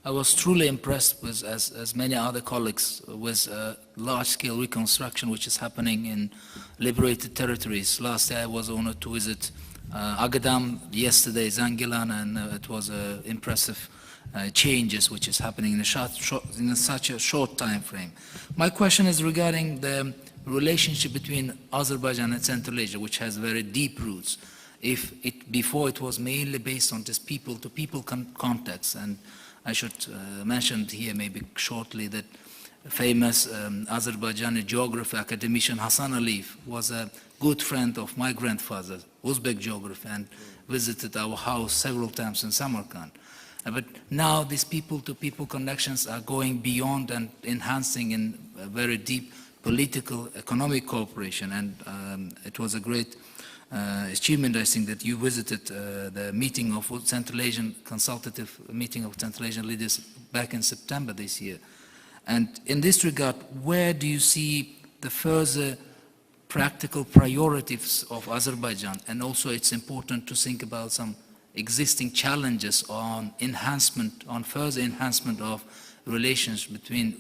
I was truly impressed with, as many other colleagues, with large-scale reconstruction which is happening in liberated territories. Last year I was honored to visit Ağdam, yesterday Zangilan, and it was impressive changes which is happening in such a short time frame. My question is regarding the relationship between Azerbaijan and Central Asia, which has very deep roots. Before it was mainly based on this people-to-people contacts, and I should mention here maybe shortly that famous Azerbaijani geographer, academician Hasan Aliyev was a good friend of my grandfather, Uzbek geographer, and visited our house several times in Samarkand. But now these people-to-people connections are going beyond and enhancing in a very deep political, economic cooperation. And it was a great achievement, I think, that you visited the meeting of Central Asian consultative meeting of Central Asian leaders back in September this year. And in this regard, where do you see the further practical priorities of Azerbaijan? And also it's important to think about some existing challenges on enhancement, on further enhancement of relations between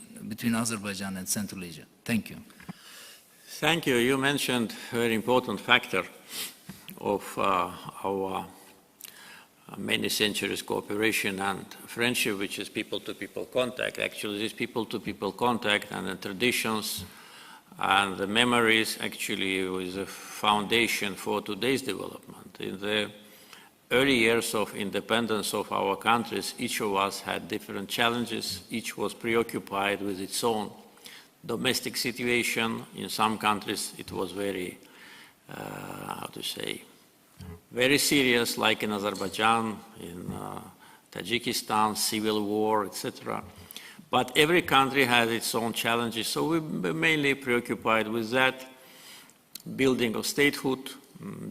Azerbaijan and Central Asia. Thank you. Thank you. You mentioned a very important factor of our many centuries cooperation and friendship, which is people-to-people contact. Actually, this people-to-people contact and the traditions and the memories actually was a foundation for today's development. In the early years of independence of our countries, each of us had different challenges. Each was preoccupied with its own domestic situation. In some countries, it was very, very serious, like in Azerbaijan, in Tajikistan, civil war, etc. But every country has its own challenges, so we were mainly preoccupied with that, building of statehood,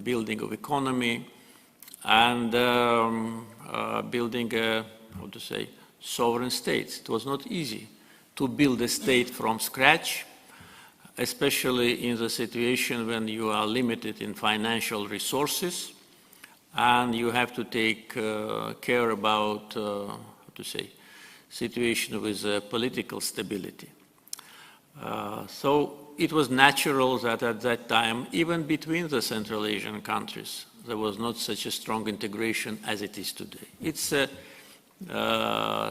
building of economy, and building sovereign states. It was not easy to build a state from scratch, especially in the situation when you are limited in financial resources and you have to take care about, situation with political stability. So it was natural that at that time, even between the Central Asian countries, there was not such a strong integration as it is today. It's a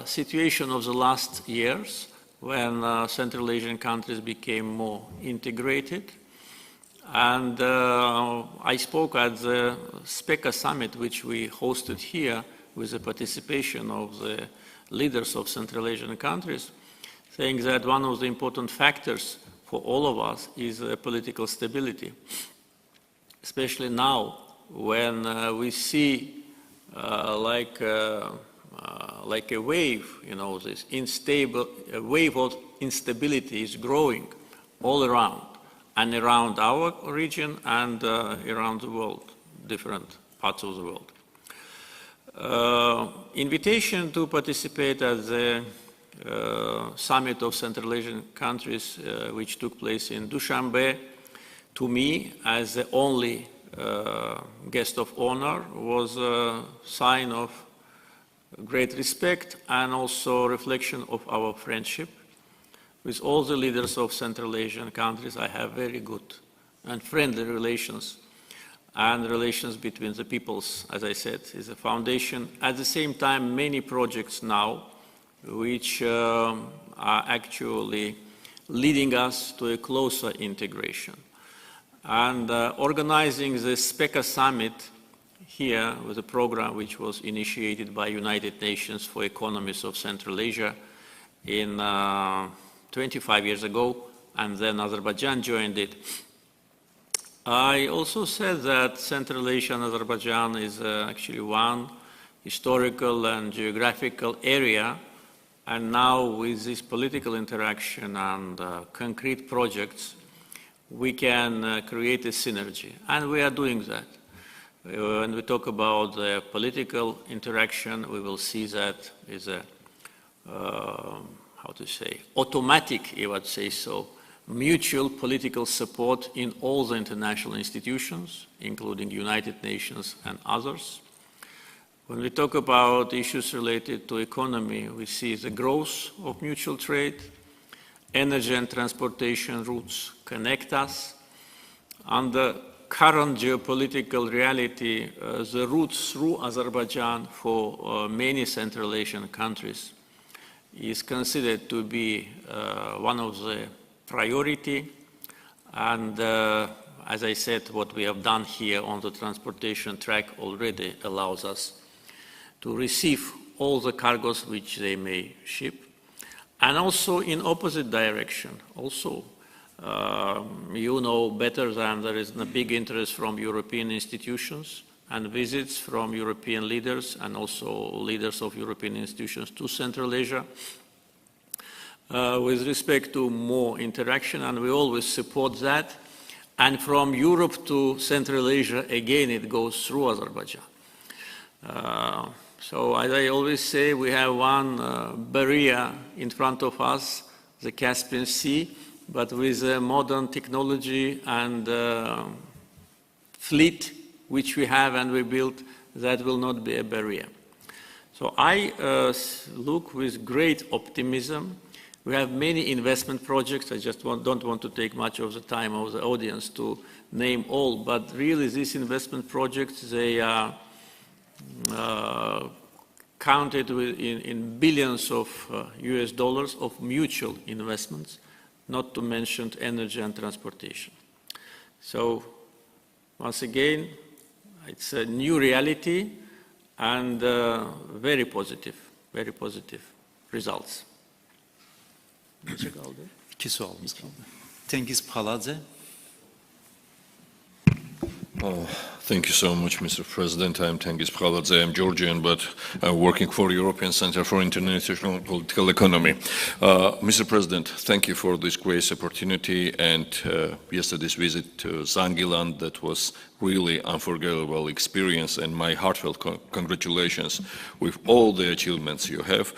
situation of the last years when Central Asian countries became more integrated. And I spoke at the SPECA summit, which we hosted here with the participation of the leaders of Central Asian countries, saying that one of the important factors for all of us is political stability, especially now when we see like a wave, this wave of instability is growing all around, and around our region and around the world, different parts of the world. Invitation to participate at the summit of Central Asian countries, which took place in Dushanbe, to me, as the only guest of honor, was a sign of great respect and also reflection of our friendship. With all the leaders of Central Asian countries, I have very good and friendly relations, and relations between the peoples, as I said, is a foundation. At the same time, many projects now which are actually leading us to a closer integration. And organizing the SPECA summit here with a program which was initiated by United Nations for Economies of Central Asia in 25 years ago, and then Azerbaijan joined it. I also said that Central Asia and Azerbaijan is actually one historical and geographical area, and now with this political interaction and concrete projects, we can create a synergy, and we are doing that. When we talk about the political interaction, we will see that is a, automatic, I would say so, mutual political support in all the international institutions, including United Nations and others. When we talk about issues related to economy, we see the growth of mutual trade. Energy and transportation routes connect us. Under current geopolitical reality, the routes through Azerbaijan for many Central Asian countries is considered to be one of the priority. And as I said, what we have done here on the transportation track already allows us to receive all the cargoes which they may ship. And also in opposite direction, also, you know better than there is a big interest from European institutions and visits from European leaders and also leaders of European institutions to Central Asia with respect to more interaction, and we always support that. And from Europe to Central Asia, again, it goes through Azerbaijan. So as I always say, we have one barrier in front of us, the Caspian Sea, but with modern technology and fleet which we have and we built, that will not be a barrier. So I look with great optimism. We have many investment projects. I just don't want to take much of the time of the audience to name all, but really these investment projects, they are counted in billions of US dollars of mutual investments, not to mention energy and transportation. So once again, it's a new reality and very positive results. İki sualımız kaldı. Tengiz Paladze. Thank you so much, Mr. President. I'm Tengiz Paladze. I'm Georgian, but I'm working for European Center for International Political Economy. Mr. President, thank you for this great opportunity and yesterday's visit to Zangilan. That was really unforgettable experience, and my heartfelt congratulations with all the achievements you have.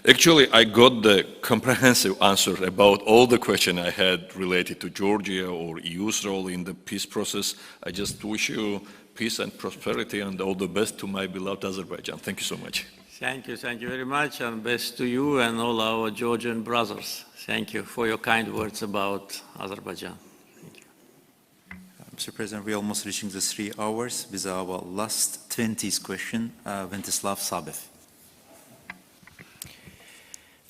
Actually, I got the comprehensive answer about all the questions I had related to Georgia or EU's role in the peace process. I just wish you peace and prosperity and all the best to my beloved Azerbaijan. Thank you so much. Thank you very much, and best to you and all our Georgian brothers. Thank you for your kind words about Azerbaijan. Mr. President, we're almost reaching the 3 hours with our last 20th question, Ventislav Sabev.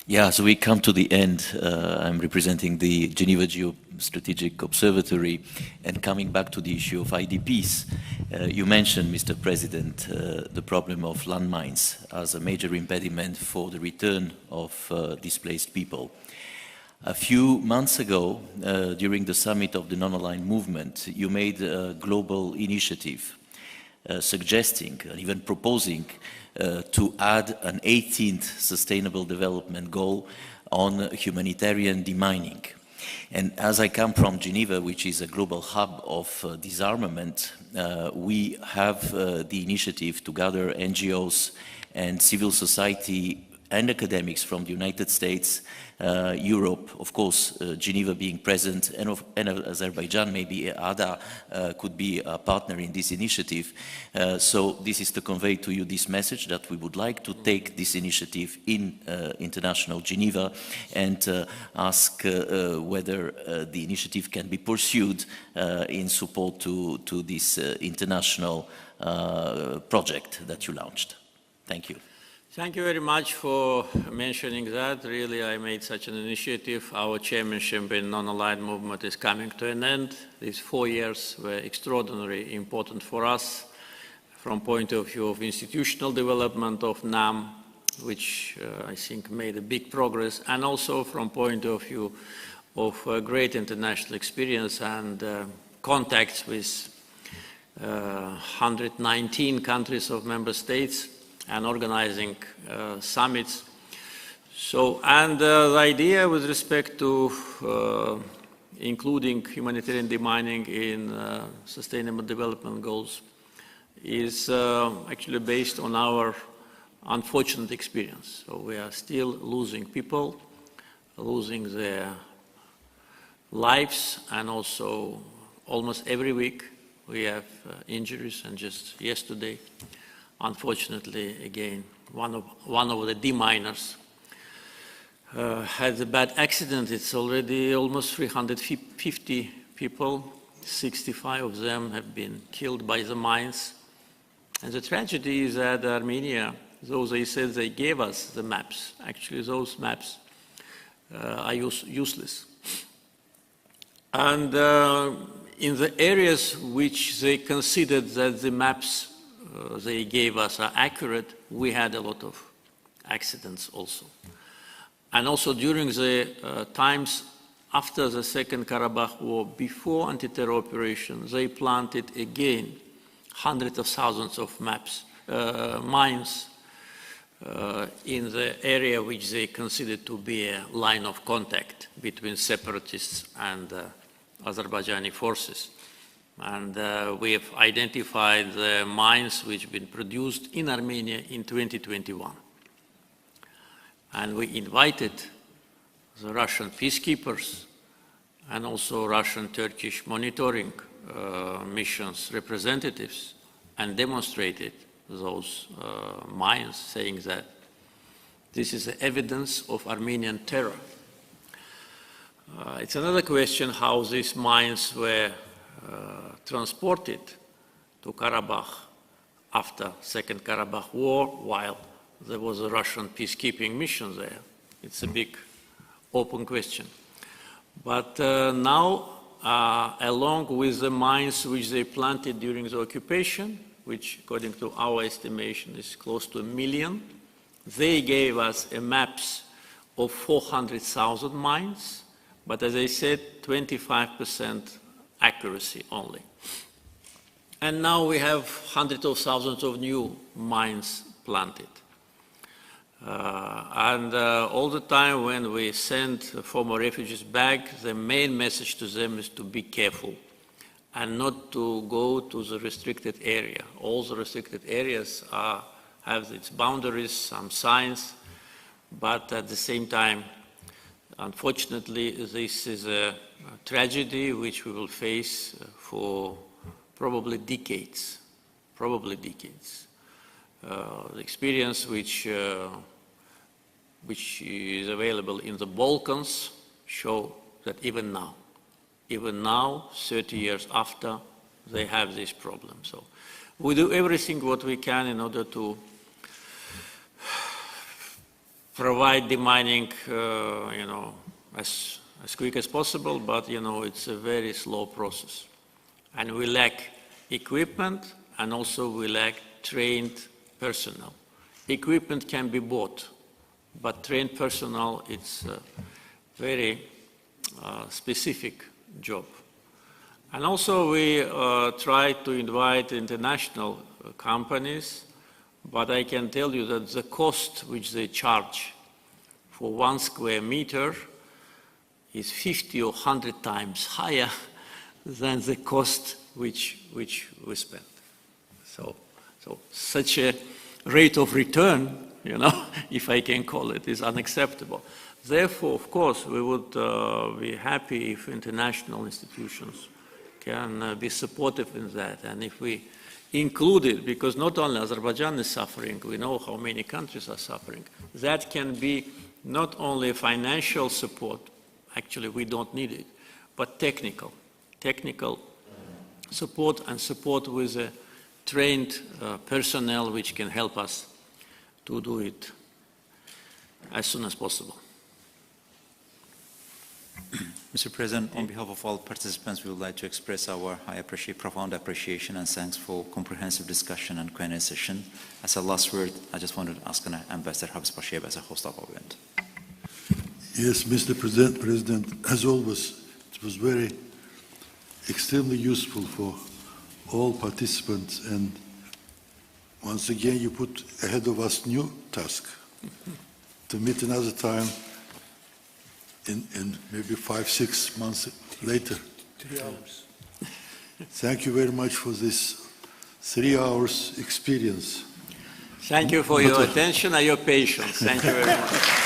Yeah, so we come to the end. I'm representing the Geneva Geostrategic Observatory, and coming back to the issue of IDPs, you mentioned, Mr. President, the problem of landmines as a major impediment for the return of displaced people. A few months ago, during the summit of the non-aligned movement, you made a global initiative suggesting and even proposing to add an 18th Sustainable Development Goal on humanitarian demining. And as I come from Geneva, which is a global hub of disarmament, we have the initiative to gather NGOs and civil society and academics from the United States, Europe, of course, Geneva being present, and Azerbaijan, maybe ADA could be a partner in this initiative. So this is to convey to you this message that we would like to take this initiative in international Geneva and ask whether the initiative can be pursued in support to this international project that you launched. Thank you. Thank you very much for mentioning that. Really, I made such an initiative. Our chairmanship in non-aligned movement is coming to an end. These 4 years were extraordinarily important for us from point of view of institutional development of NAM, which I think made a big progress, and also from point of view of great international experience and contacts with 119 countries of member states, and organizing summits. So, and the idea with respect to including humanitarian demining in sustainable development goals is actually based on our unfortunate experience. So we are still losing people, losing their lives, and also almost every week we have injuries, and just yesterday, unfortunately, again, one of the deminers had a bad accident. It's already almost 350 people. 65 of them have been killed by the mines. And the tragedy is that Armenia, though they said they gave us the maps, actually those maps are useless. And in the areas which they considered that the maps they gave us are accurate, we had a lot of accidents also. And also during the times after the Second Karabakh War, before anti-terror operations, they planted again hundreds of thousands of mines in the area which they consider to be a line of contact between separatists and Azerbaijani forces. And we have identified the mines which have been produced in Armenia in 2021. And we invited the Russian peacekeepers and also Russian Turkish monitoring missions representatives and demonstrated those mines, saying that this is evidence of Armenian terror. It's another question how these mines were transported to Karabakh after Second Karabakh War, while there was a Russian peacekeeping mission there. It's a big open question. But now, along with the mines which they planted during the occupation, which according to our estimation is close to 1 million, they gave us maps of 400,000 mines, but as I said, 25% accuracy only. And now we have hundreds of thousands of new mines planted. All the time when we send former refugees back, the main message to them is to be careful and not to go to the restricted area. All the restricted areas have its boundaries, some signs, but at the same time, unfortunately, this is a tragedy which we will face for probably decades, The experience which is available in the Balkans show that even now, 30 years after, they have this problem. So we do everything what we can in order to provide demining, as quick as possible, but, it's a very slow process. And we lack equipment, and also we lack trained personnel. Equipment can be bought, but trained personnel, it's a very specific job. And also we try to invite international companies, but I can tell you that the cost which they charge for 1 square meter is 50 or 100 times higher than the cost which we spend. So such a rate of return, if I can call it, is unacceptable. Therefore, of course, we would be happy if international institutions can be supportive in that, and if we include it, because not only Azerbaijan is suffering, we know how many countries are suffering. That can be not only financial support, actually we don't need it, but technical support and support with a trained personnel which can help us to do it as soon as possible. Mr. President, on behalf of all participants, we would like to express our profound appreciation and thanks for comprehensive discussion and Q&A session. As a last word, I just wanted to ask Ambassador Hafiz Pashayev as a host of our event. Yes, Mr. President, as always, it was extremely useful for all participants, and once again you put ahead of us new task to meet another time in maybe 5-6 months later. 3 hours. Thank you very much for this 3 hours experience. Thank you for your attention and your patience. Thank you very much.